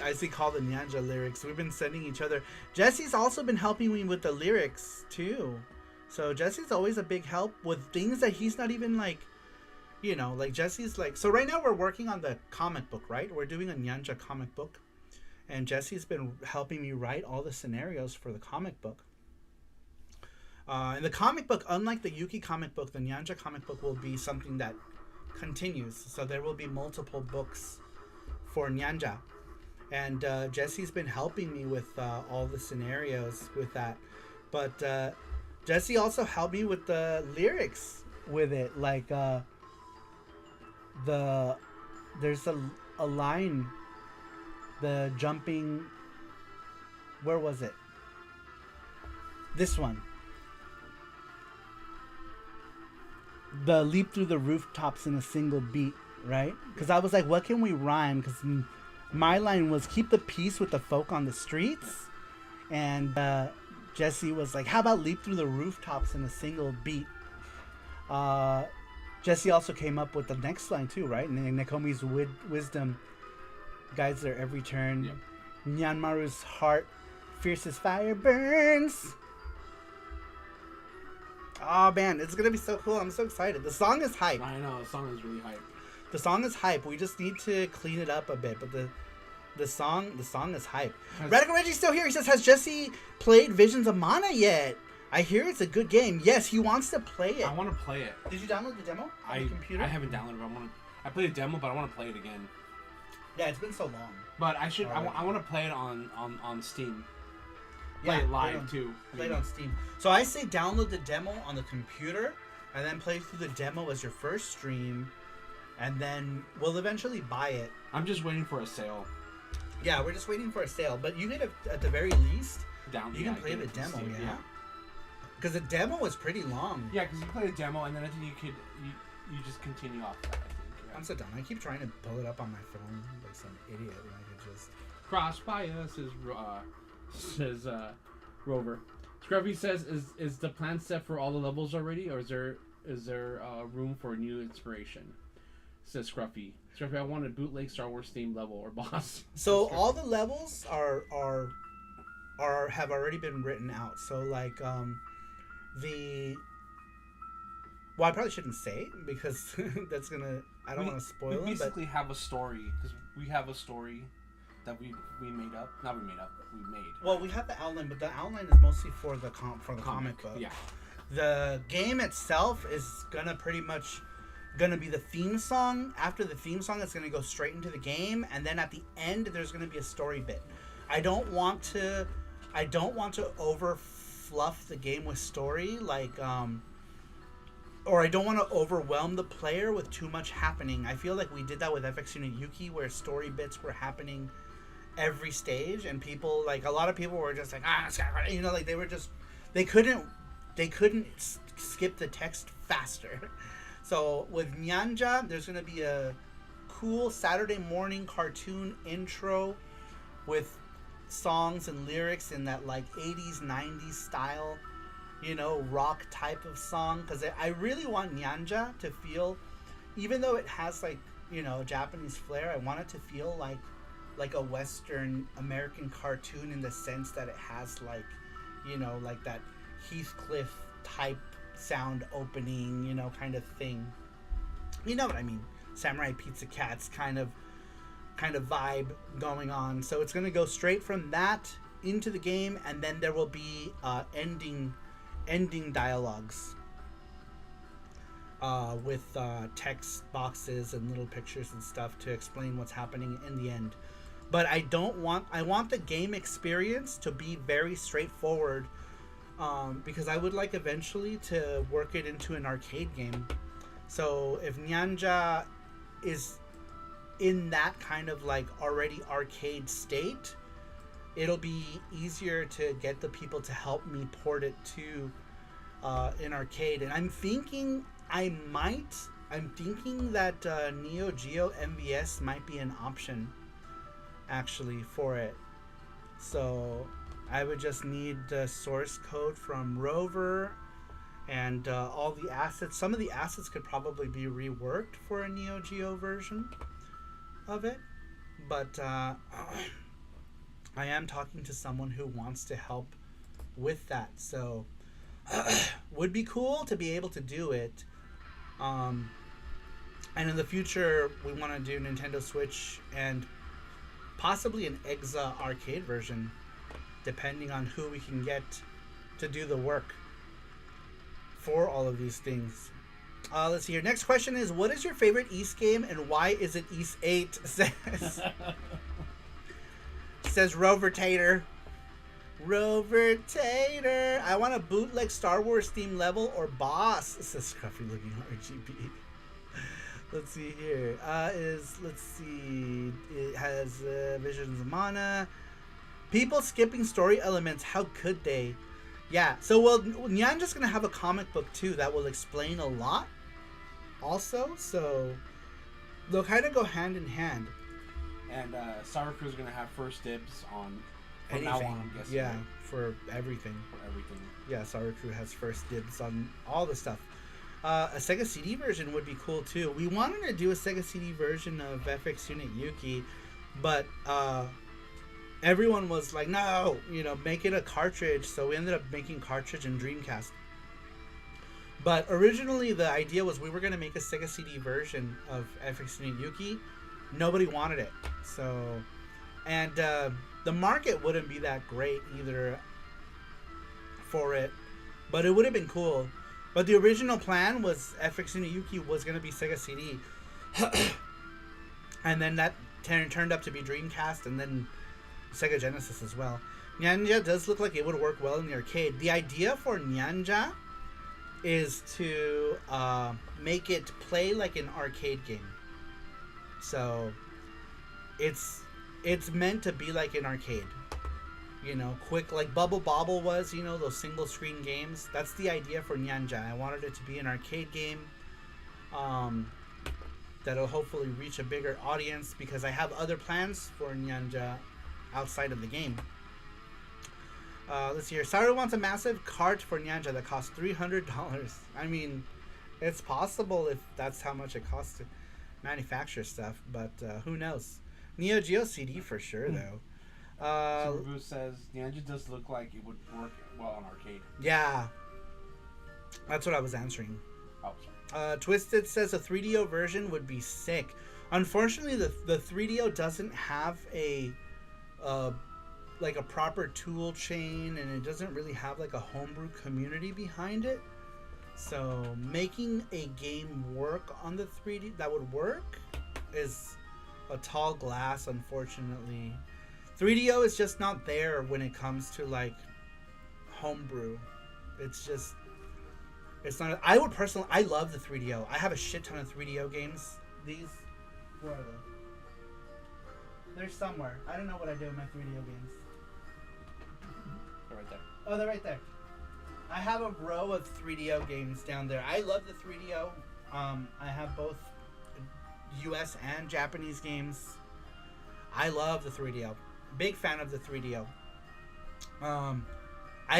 I see. Call the Nyanja lyrics. We've been sending each other. Jesse's also been helping me with the lyrics too. So Jesse's always a big help with things that he's not even like. You know, like Jesse's like. So right now we're working on the comic book, right? We're doing a Nyanja comic book, and Jesse's been helping me write all the scenarios for the comic book. In the comic book, unlike the Yuki comic book, the Nyanja comic book will be something that continues. So there will be multiple books for Nyanja. And Jesse's been helping me with all the scenarios with that. But Jesse also helped me with the lyrics with it. Like, there's a line, the jumping, where was it? This one. The leap through the rooftops in a single beat, right? Because I was like, what can we rhyme? Because my line was keep the peace with the folk on the streets. And Jesse was like, how about leap through the rooftops in a single beat? Jesse also came up with the next line too, right? And Nakomi's wisdom guides their every turn. Yep. Nyanmaru's heart, fierce as fire burns. Oh man, it's gonna be so cool. I'm so excited. The song is hype. I know, the song is really hype. The song is hype. We just need to clean it up a bit, but the song is hype. Radical Reggie's still here. He says, has Jesse played Visions of Mana yet? I hear it's a good game. Yes, he wants to play it. I want to play it. Did you download the demo on the computer? I haven't downloaded it. I played a demo, but I want to play it again. Yeah, it's been so long. But I should. I want to play it on Steam. Play Yeah, it live too. Play it on Steam. So I say download the demo on the computer, and then play through the demo as your first stream, and then we'll eventually buy it. I'm just waiting for a sale. Yeah, we're just waiting for a sale. But you get at the very least, you can play the demo. Steam, Yeah. Because the demo was pretty long. Yeah, because you play the demo, and then I think you just continue off that. I think. Yeah. I'm so dumb. I keep trying to pull it up on my phone like some idiot when I could just. Cross by us says Rover. Scruffy says, "Is the plan set for all the levels already, or is there room for new inspiration?" Says Scruffy. Scruffy, I want a bootleg Star Wars themed level or boss. So all the levels are have already been written out. So like well, I probably shouldn't say it because that's gonna. I don't want to spoil it. We basically have a story because we have a story that we made up. Not we made up. We made. Well, we have the outline, but the outline is mostly for the comic book. Yeah. The game itself is pretty much gonna be the theme song. After the theme song, it's gonna go straight into the game, and then at the end, there's gonna be a story bit. I don't want to over fluff the game with story, like or I don't want to overwhelm the player with too much happening. I feel like we did that with FX Unit Yuki, where story bits were happening every stage, and people, like, a lot of people were just like, like they couldn't skip the text faster. So with Nyanja, there's going to be a cool Saturday morning cartoon intro with songs and lyrics in that like 80s 90s style, rock type of song, because I really want Nyanja to feel, even though it has like Japanese flair, I want it to feel like a Western American cartoon, in the sense that it has like like that Heathcliff type sound opening, kind of thing. You know what I mean? Samurai Pizza Cats kind of vibe going on. So it's going to go straight from that into the game, and then there will be ending dialogues with text boxes and little pictures and stuff to explain what's happening in the end. But I want the game experience to be very straightforward, because I would like eventually to work it into an arcade game. So if Nyanja is in that kind of like already arcade state, it'll be easier to get the people to help me port it to an arcade. And I'm thinking that neo-geo MVS might be an option actually for it. So I would just need the source code from Rover and all the assets. Some of the assets could probably be reworked for a neo-geo version of it, but I am talking to someone who wants to help with that, so would be cool to be able to do it. And in the future, we want to do Nintendo Switch and possibly an EXA arcade version, depending on who we can get to do the work. for all of these things. Let's see here. Next question is, what is your favorite East game and why is it East 8? Says Rover Tater. Rover Tater. I want a bootleg Star Wars theme level or boss, says Scruffy looking RGB. Let's see here. Let's see. It has Visions of Mana. People skipping story elements. How could they? Yeah. So, well, Nyanja's going to have a comic book, too, that will explain a lot. Also, so they'll kind of go hand in hand. And SaruPro is going to have first dibs on from Anything. now on, I'm guessing. Yeah, right? for everything. For everything. Yeah, SaruPro has first dibs on all the stuff. A Sega CD version would be cool too. We wanted to do a Sega CD version of FX Unit Yuki, but everyone was like, no, make it a cartridge. So we ended up making cartridge and Dreamcast. But originally the idea was we were going to make a Sega CD version of FX Unit Yuki. Nobody wanted it. So, and the market wouldn't be that great either for it, but it would have been cool. But the original plan was FX Unit Yuki was going to be Sega CD. And then that turned up to be Dreamcast and then Sega Genesis as well. Nyanja does look like it would work well in the arcade. The idea for Nyanja is to make it play like an arcade game. So it's meant to be like an arcade. Quick, like Bubble Bobble was, those single screen games. That's the idea for Nyanja. I wanted it to be an arcade game that'll hopefully reach a bigger audience because I have other plans for Nyanja outside of the game. Let's see here. Saru wants a massive cart for Nyanja that costs $300. I mean, it's possible if that's how much it costs to manufacture stuff, but who knows? Neo-geo CD for sure, though. SaruPro says Nyanja does look like it would work well on arcade. Yeah. That's what I was answering. Oh, sorry. Twisted says a 3DO version would be sick. Unfortunately, the 3DO doesn't have a proper tool chain, and it doesn't really have like a homebrew community behind it. So making a game work on the 3D that would work is a tall glass, unfortunately. 3DO is just not there when it comes to like homebrew. It's not. I would personally, I love the 3DO. I have a shit ton of 3DO games. These, where are they? They're somewhere. I don't know what I do with my 3DO games. They're right there. Oh, they're right there. I have a row of 3DO games down there. I love the 3DO. I have both US and Japanese games. I love the 3DO. Big fan of the 3DO. I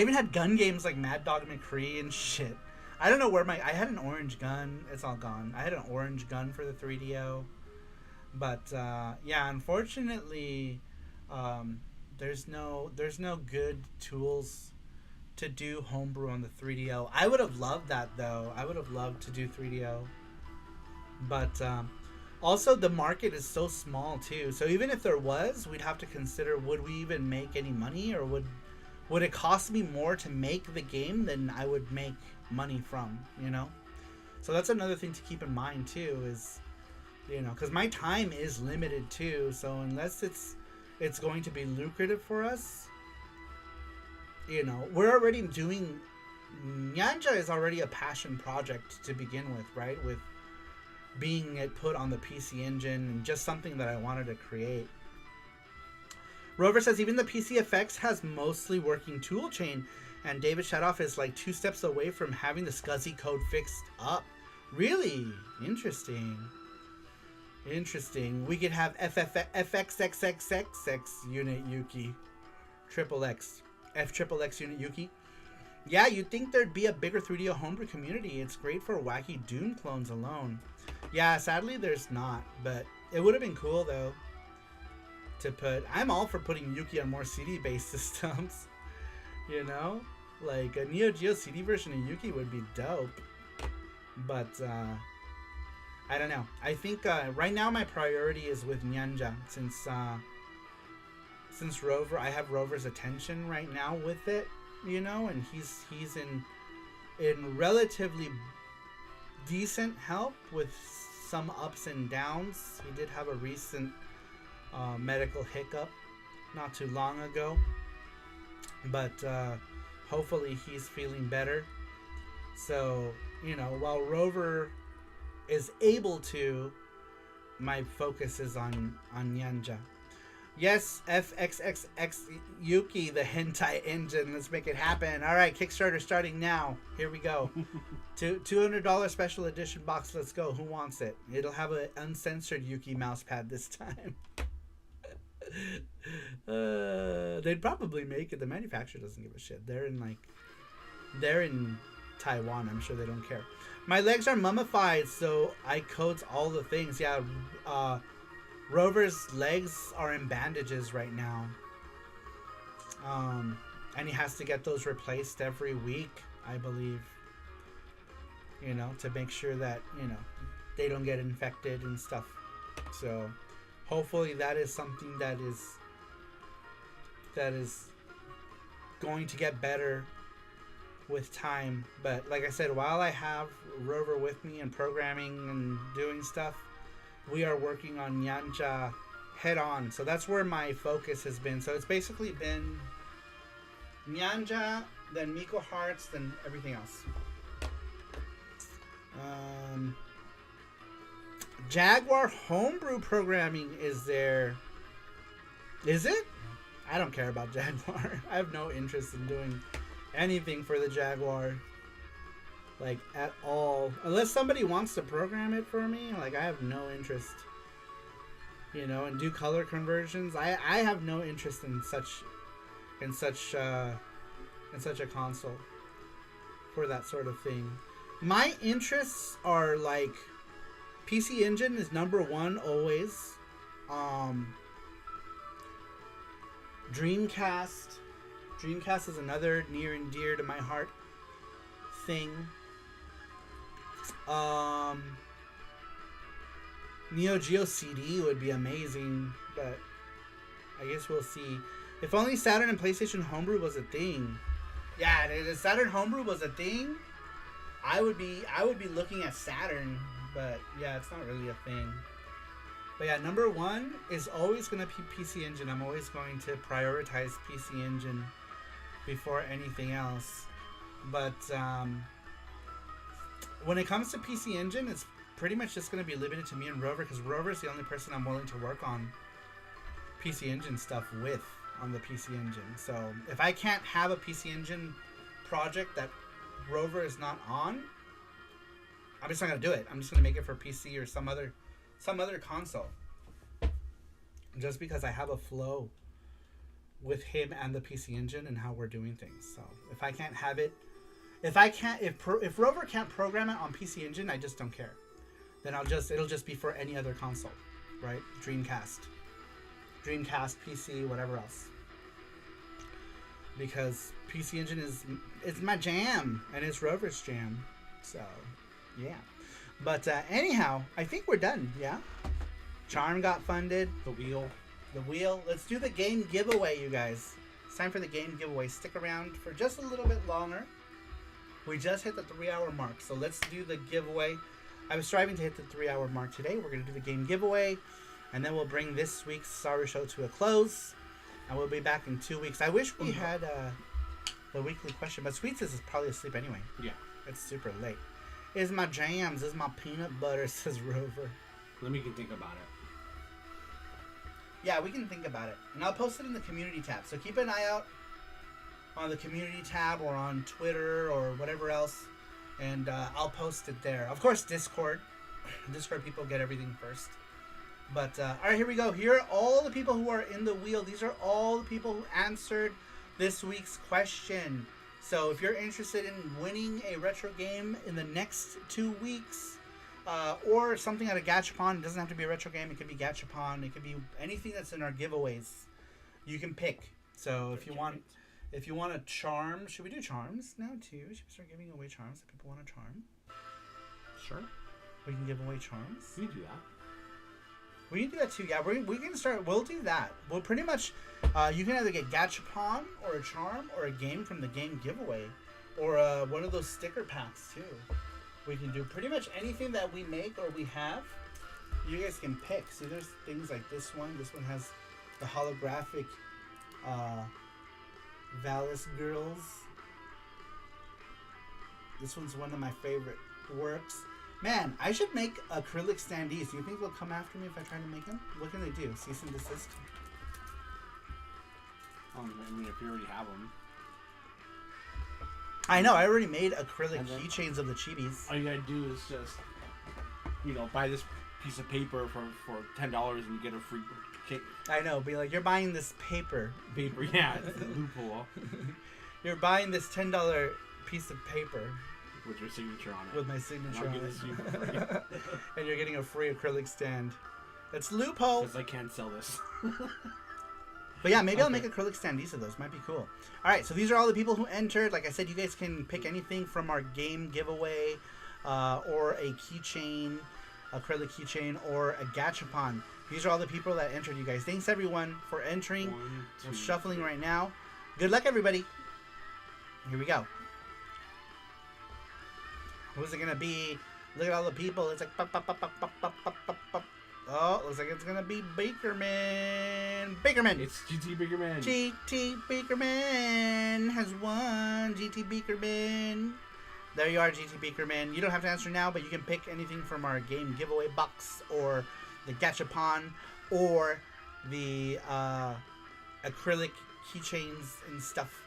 even had gun games like Mad Dog McCree and shit. I don't know where I had an orange gun. It's all gone. I had an orange gun for the 3DO. But, yeah, unfortunately, there's no good tools to do homebrew on the 3DO. I would have loved that, though. I would have loved to do 3DO. But, also, the market is so small, too. So even if there was, we'd have to consider, would we even make any money? Or would it cost me more to make the game than I would make money from, So that's another thing to keep in mind, too, is, because my time is limited, too. So unless it's going to be lucrative for us, we're already doing... Nyanja is already a passion project to begin with, right? With being it put on the PC Engine and just something that I wanted to create. Rover says even the PC FX has mostly working tool chain, and David Shadoff is like 2 steps away from having the SCSI code fixed up. Really? Interesting. We could have FXXXXX Unit Yuki. FXXX Unit Yuki. Yeah, you'd think there'd be a bigger 3DO homebrew community. It's great for wacky Doom clones alone. Yeah, sadly there's not, but it would have been cool though to put... I'm all for putting Yuki on more CD-based systems. Like a neo-geo CD version of Yuki would be dope. But I don't know. I think right now my priority is with Nyanja, since Rover, I have Rover's attention right now with it, and he's in in relatively decent health with some ups and downs. He did have a recent medical hiccup not too long ago, but hopefully he's feeling better. So, while Rover is able to, my focus is on Nyanja. Yes, FXXX Yuki, the hentai engine. Let's make it happen. All right, Kickstarter starting now. Here we go. $200 special edition box. Let's go. Who wants it? It'll have an uncensored Yuki mousepad this time. They'd probably make it. The manufacturer doesn't give a shit. They're in Taiwan. I'm sure they don't care. My legs are mummified, so I coats all the things. Yeah, Rover's legs are in bandages right now. And he has to get those replaced every week, I believe. To make sure that, they don't get infected and stuff. So hopefully that is something that is going to get better with time. But like I said, while I have Rover with me and programming and doing stuff, we are working on Nyanja head on. So that's where my focus has been. So it's basically been Nyanja, then Miko Hearts, then everything else. Jaguar homebrew programming is there. Is it? I don't care about Jaguar. I have no interest in doing anything for the Jaguar. Like, at all. Unless somebody wants to program it for me, I have no interest. And do color conversions. I have no interest in such a console for that sort of thing. My interests are PC Engine is number one always. Dreamcast is another near and dear to my heart thing. neo-geo CD would be amazing, but I guess we'll see. If only Saturn and PlayStation Homebrew was a thing. Yeah, if Saturn Homebrew was a thing, I would be looking at Saturn, but yeah, it's not really a thing. But yeah, number one is always going to be PC Engine. I'm always going to prioritize PC Engine before anything else. But when it comes to PC Engine, it's pretty much just going to be limited to me and Rover, because Rover's the only person I'm willing to work on PC Engine stuff with on the PC Engine. So if I can't have a PC Engine project that Rover is not on, I'm just not going to do it. I'm just going to make it for PC or some other console. Just because I have a flow with him and the PC Engine and how we're doing things. So if I can't have it, if Rover can't program it on PC Engine, I just don't care. Then it'll just be for any other console, right? Dreamcast, PC, whatever else. Because PC Engine it's my jam and it's Rover's jam. So, yeah. But anyhow, I think we're done. Yeah. Charm got funded. The wheel. Let's do the game giveaway, you guys. It's time for the game giveaway. Stick around for just a little bit longer. We just hit the 3-hour mark, so let's do the giveaway. I was striving to hit the 3-hour mark today. We're going to do the game giveaway, and then we'll bring this week's SaruShow to a close, and we'll be back in 2 weeks. I wish we had the weekly question, but Sweets is probably asleep anyway. Yeah. It's super late. Is my jams, is my peanut butter, says Rover. Let me think about it. Yeah, we can think about it. And I'll post it in the community tab. So keep an eye out on the community tab or on Twitter or whatever else. And I'll post it there. Of course, Discord. Discord people get everything first. But, all right, here we go. Here are all the people who are in the wheel. These are all the people who answered this week's question. So if you're interested in winning a retro game in the next 2 weeks, or something at a Gachapon, it doesn't have to be a retro game. It could be Gachapon. It could be anything that's in our giveaways. You can pick. So if you want a charm, should we do charms now too? Should we start giving away charms if people want a charm? Sure. We can give away charms. We do that. We can do that too. Yeah, we can start. We'll do that. We'll pretty much. You can either get Gachapon or a charm or a game from the game giveaway Or one of those sticker packs too. We can do pretty much anything that we make or we have. You guys can pick. See, there's things like this one. This one has the holographic Valis girls. This one's one of my favorite works. Man, I should make acrylic standees. Do you think they'll come after me if I try to make them? What can they do? Cease and desist? I mean, if you already have them. I know. I already made acrylic And then- keychains of the chibis. All you gotta do is just, buy this piece of paper for $10 and you get a free cake. I know. Be like, you're buying this paper. Paper, yeah, it's a loophole You're buying this $10 piece of paper with your signature on it. with my signature I'll on give it. this to you for free. And you're getting a free acrylic stand. It's loophole. Because I can't sell this. But yeah, maybe I'll Okay. make acrylic standees of those. Might be cool. All right, so these are all the people who entered. Like I said, you guys can pick anything from our game giveaway, or a keychain, acrylic keychain, or a gachapon. These are all the people that entered, you guys. Thanks everyone for entering. We're shuffling right now. Good luck, everybody. Here we go. Who's it gonna be? Look at all the people. It's like pop, pop, pop, pop, pop, pop, pop, pop, pop. Oh, looks like it's gonna be Bakerman. Bakerman. It's GT Biggerman. GT Beakerman has won. GT Beakerman. There you are, GT Beakerman. You don't have to answer now, but you can pick anything from our game giveaway box, or the gachapon, or the acrylic keychains and stuff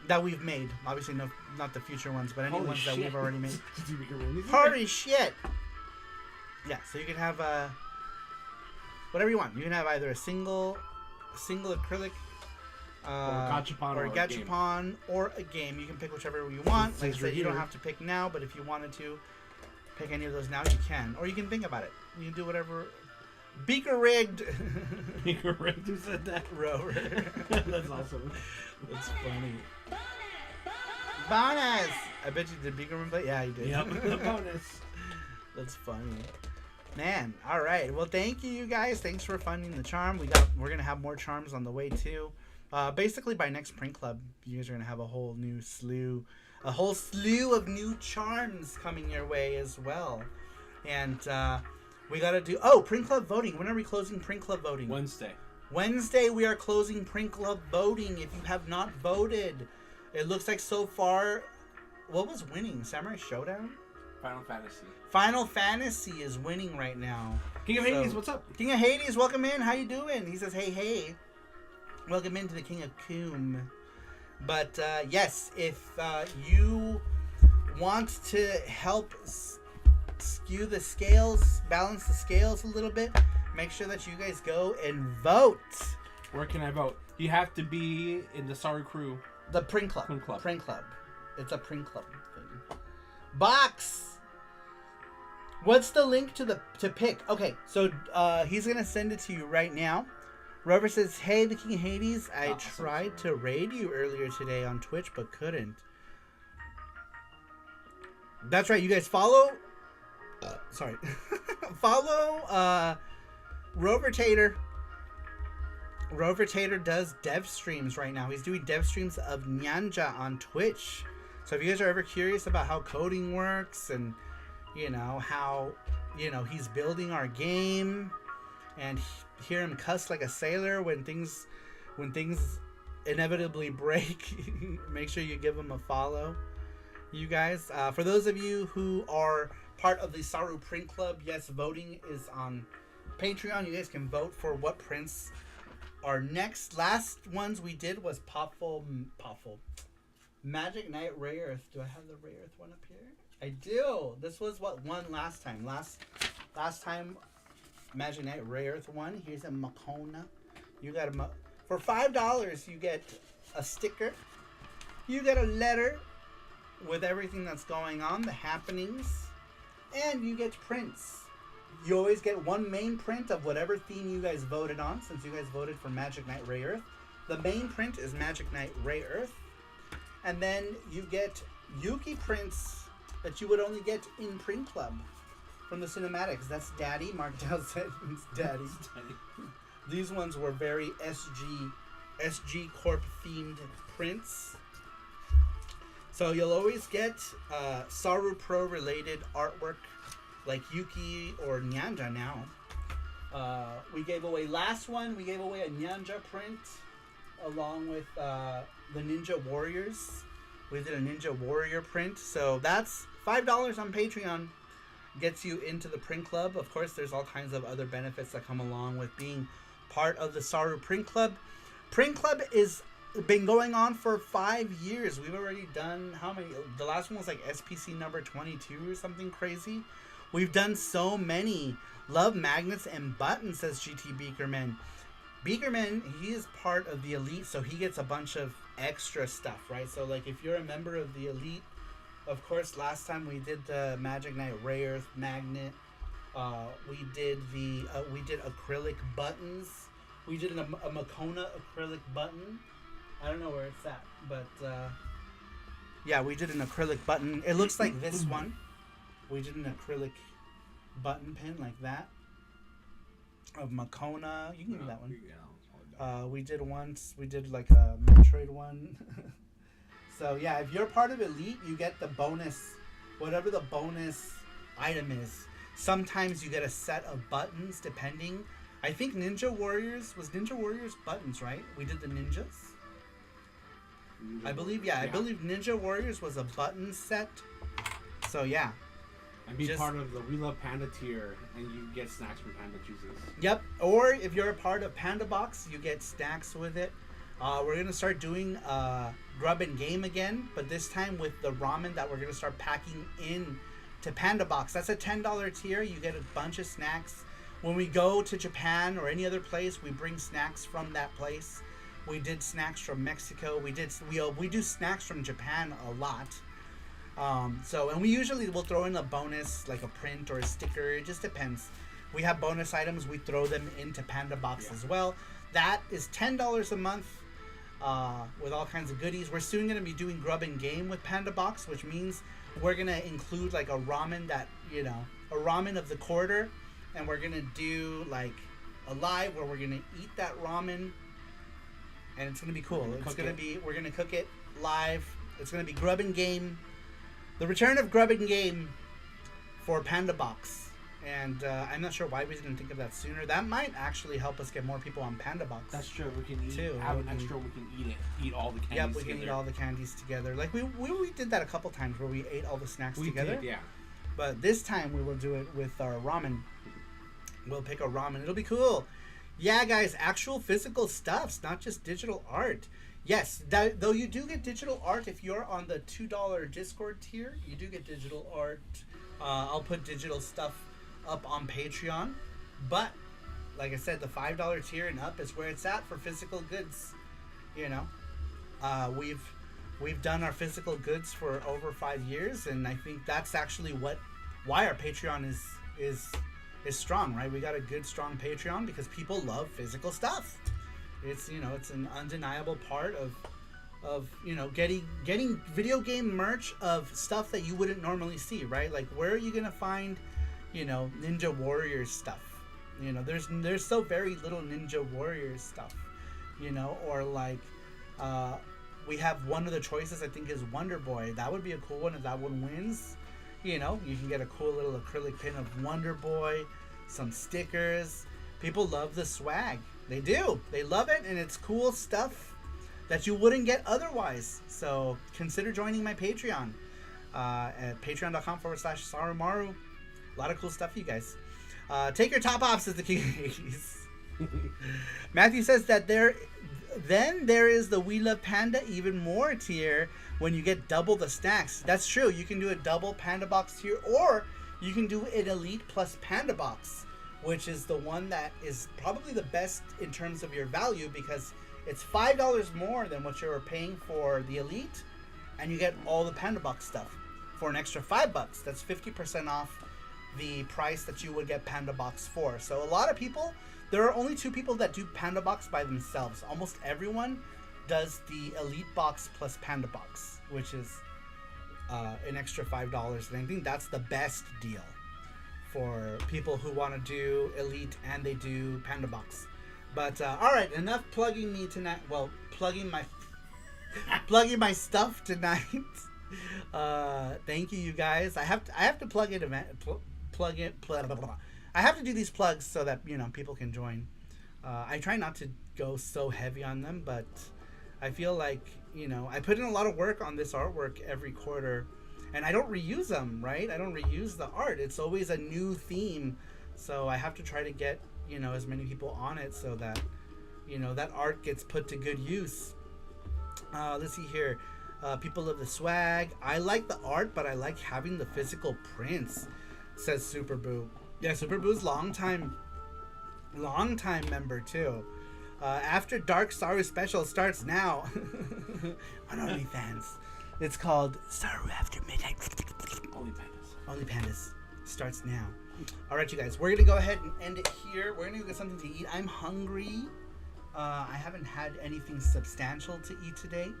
that we've made. Obviously, no, not the future ones, but any Holy ones that shit. we've already made. GT Biggerman. These are Holy shit! Yeah, so you can have whatever you want. You can have either a single acrylic, gachapon or a or a game. gachapon, or a game. You can pick whichever you want. Since Like I you're said, you don't here. have to pick now, but if you wanted to pick any of those now, you can. Or you can think about it. You can do whatever. Beaker rigged. Bigger Rick, who said that? Rover. That's awesome. That's funny. Bonus! I bet you did Beaker play? Yeah, you did. Yep, bonus. That's funny. Man, all right. Well, thank you guys. Thanks for funding the charm. We're gonna have more charms on the way too. Basically, by next Print Club, you guys are gonna have a whole slew of new charms coming your way as well. And we gotta do Print Club voting. When are we closing Print Club voting? Wednesday we are closing Print Club voting. If you have not voted, it looks like so far, what was winning? Samurai Showdown? Final Fantasy is winning right now. King of Hades, what's up? King of Hades, welcome in. How you doing? He says, hey. Welcome into the King of Coom. But yes, if you want to help skew the scales, balance the scales a little bit, make sure that you guys go and vote. Where can I vote? You have to be in the Saru crew. The Print Club. Print Club. It's a Print Club thing. Box. What's the link to pick? Okay, so he's gonna send it to you right now. Rover says, "Hey, the King of Hades. I tried to raid you earlier today on Twitch, but couldn't." That's right. You guys follow. Sorry, follow Rover Tater. Rover Tater does dev streams right now. He's doing dev streams of Nyanja on Twitch. So if you guys are ever curious about how coding works and how he's building our game, and hear him cuss like a sailor when things inevitably break, make sure you give him a follow, you guys. For those of you who are part of the Saru Print Club, yes, voting is on Patreon. You guys can vote for what prints are next. Last ones we did was Popful Magic Knight Ray Earth. Do I have the Ray Earth one up here? I do. This was what won last time. Last time, Magic Knight Ray Earth won. Here's a Makona. You got for $5. You get a sticker. You get a letter with everything that's going on, the happenings, and you get prints. You always get one main print of whatever theme you guys voted on. Since you guys voted for Magic Knight Ray Earth, the main print is Magic Knight Ray Earth, and then you get Yuki prints that you would only get in Print Club from the cinematics. That's Daddy. Mark Dow said it's Daddy. These ones were very SG Corp themed prints. So you'll always get SaruPro related artwork like Yuki or Nyanja now. We gave away last one. We gave away a Nyanja print along with the Ninja Warriors. We did a Ninja Warrior print. So that's $5 on Patreon. Gets you into the print club. Of course, there's all kinds of other benefits that come along with being part of the Saru Print Club. Print Club is been going on for 5 years. We've already done how many? The last one was like SPC number 22 or something crazy. We've done so many. Love magnets and buttons, says GT Beakerman. Beakerman, he is part of the Elite, so he gets a bunch of extra stuff, right? So like if you're a member of the Elite, of course, last time we did the Magic Knight Ray Earth magnet. We did acrylic buttons. We did a Makona acrylic button. I don't know where it's at, but yeah, we did an acrylic button. It looks like this one. We did an acrylic button pin like that of Makona. You can do that one. We did like a Metroid one. So yeah, if you're part of Elite, you get the bonus, whatever the bonus item is. Sometimes you get a set of buttons depending. I think Ninja Warriors buttons, right? We did the ninjas. I believe Ninja Warriors was a button set. So yeah. And be part of the We Love Panda tier, and you get snacks from Panda Juices. Yep. Or if you're a part of Panda Box, you get snacks with it. We're gonna start doing Grub and Game again, but this time with the ramen that we're gonna start packing in to Panda Box. That's a $10 tier. You get a bunch of snacks. When we go to Japan or any other place, we bring snacks from that place. We did snacks from Mexico. We do snacks from Japan a lot. And we usually will throw in a bonus, like a print or a sticker. It just depends. We have bonus items. We throw them into Panda Box as well. That is $10 a month with all kinds of goodies. We're soon going to be doing Grub and Game with Panda Box, which means we're going to include like a ramen a ramen of the quarter. And we're going to do like a live where we're going to eat that ramen. And it's going to be cool. We're going to cook it live. It's going to be Grub and Game. The return of Grub and Game for Panda Box. And I'm not sure why we didn't think of that sooner. That might actually help us get more people on Panda Box. That's true. We can have an extra. We can eat all the candies. Yep, we can eat all the candies together. Like we did that a couple times where we ate all the snacks together. Did, yeah. But this time we will do it with our ramen. We'll pick a ramen. It'll be cool. Yeah, guys, actual physical stuffs, not just digital art. Yes, though you do get digital art if you're on the $2 Discord tier. You do get digital art. I'll put digital stuff up on Patreon. But, like I said, the $5 tier and up is where it's at for physical goods. You know, we've done our physical goods for over 5 years, and I think that's actually why our Patreon is strong, right? We got a good, strong Patreon because people love physical stuff. It's an undeniable part of getting video game merch of stuff that you wouldn't normally see, right? Like, where are you gonna find, Ninja Warriors stuff? There's so very little Ninja Warriors stuff, or like, we have one of the choices I think is Wonder Boy. That would be a cool one if that one wins. You can get a cool little acrylic pin of Wonder Boy, some stickers. People love the swag. They do. They love it, and it's cool stuff that you wouldn't get otherwise. So consider joining my Patreon at patreon.com/SaruMaru. A lot of cool stuff, you guys. Take your top off, says the King of 80s. Matthew says that there is the We Love Panda even more tier when you get double the snacks. That's true. You can do a double Panda Box tier, or you can do an Elite plus Panda Box, which is the one that is probably the best in terms of your value because it's $5 more than what you're paying for the Elite, and you get all the Panda Box stuff for an extra $5. That's 50% off the price that you would get Panda Box for. So a lot of people, there are only 2 people that do Panda Box by themselves. Almost everyone does the Elite Box plus Panda Box, which is an extra $5. And I think that's the best deal for people who want to do Elite and they do Panda Box. But all right, enough plugging me tonight. Well, plugging my stuff tonight. Thank you, you guys. I have to plug it. I have to do these plugs so that people can join. I try not to go so heavy on them, but I feel like I put in a lot of work on this artwork every quarter, and I don't reuse them. Right? I don't reuse the art. It's always a new theme, so I have to try to get as many people on it so that that art gets put to good use. Let's see here. People love the swag. I like the art, but I like having the physical prints, says Super Boo. Yeah, Super Boo's long time member too. After Dark Saru special starts now on OnlyFans. It's called Saru After Midnight. Only Pandas starts now. All right, you guys, we're gonna go ahead and end it here. We're gonna go get something to eat. I'm hungry. I haven't had anything substantial to eat today.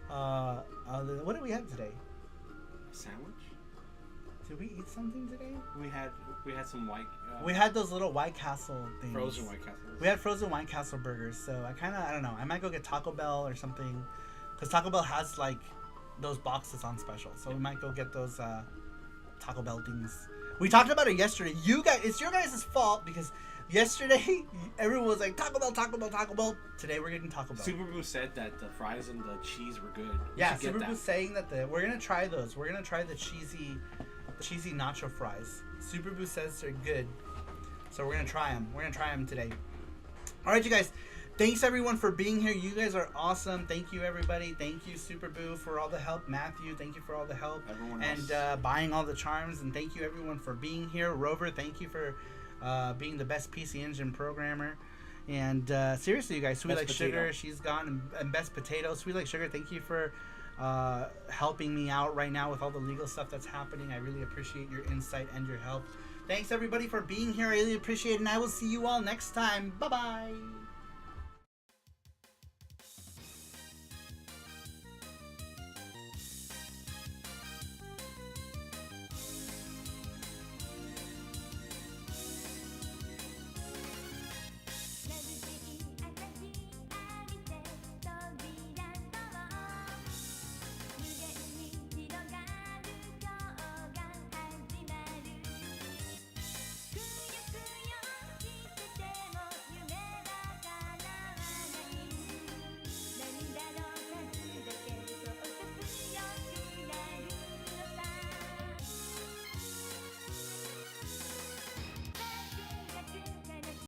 What did we have today? A sandwich? Did we eat something today? We had some white. We had those little White Castle things. Frozen White Castles. We had frozen White Castle burgers. So I don't know. I might go get Taco Bell or something, because Taco Bell has like those boxes on special. So we might go get those Taco Bell things. We talked about it yesterday. You guys, it's your guys' fault because yesterday everyone was like Taco Bell, Taco Bell, Taco Bell. Today we're getting Taco Bell. Super Boo said that the fries and the cheese were good. Yeah, Super Boo's saying that we're gonna try those. We're gonna try the cheesy nacho fries. Super Boo says they're good, so we're gonna try them. We're gonna try them today. All right, you guys. Thanks everyone for being here. You guys are awesome. Thank you everybody. Thank you Super Boo for all the help. Matthew, thank you for all the help. Everyone and else. Buying all the charms. And thank you everyone for being here. Rover, thank you for being the best PC Engine programmer. And seriously, you guys, Sweet Best Like Potato. Sugar, she's gone, and Best Potato, Sweet Like Sugar, thank you for helping me out right now with all the legal stuff that's happening. I really appreciate your insight and your help. Thanks everybody for being here. I really appreciate it, and I will see you all next time. Bye bye.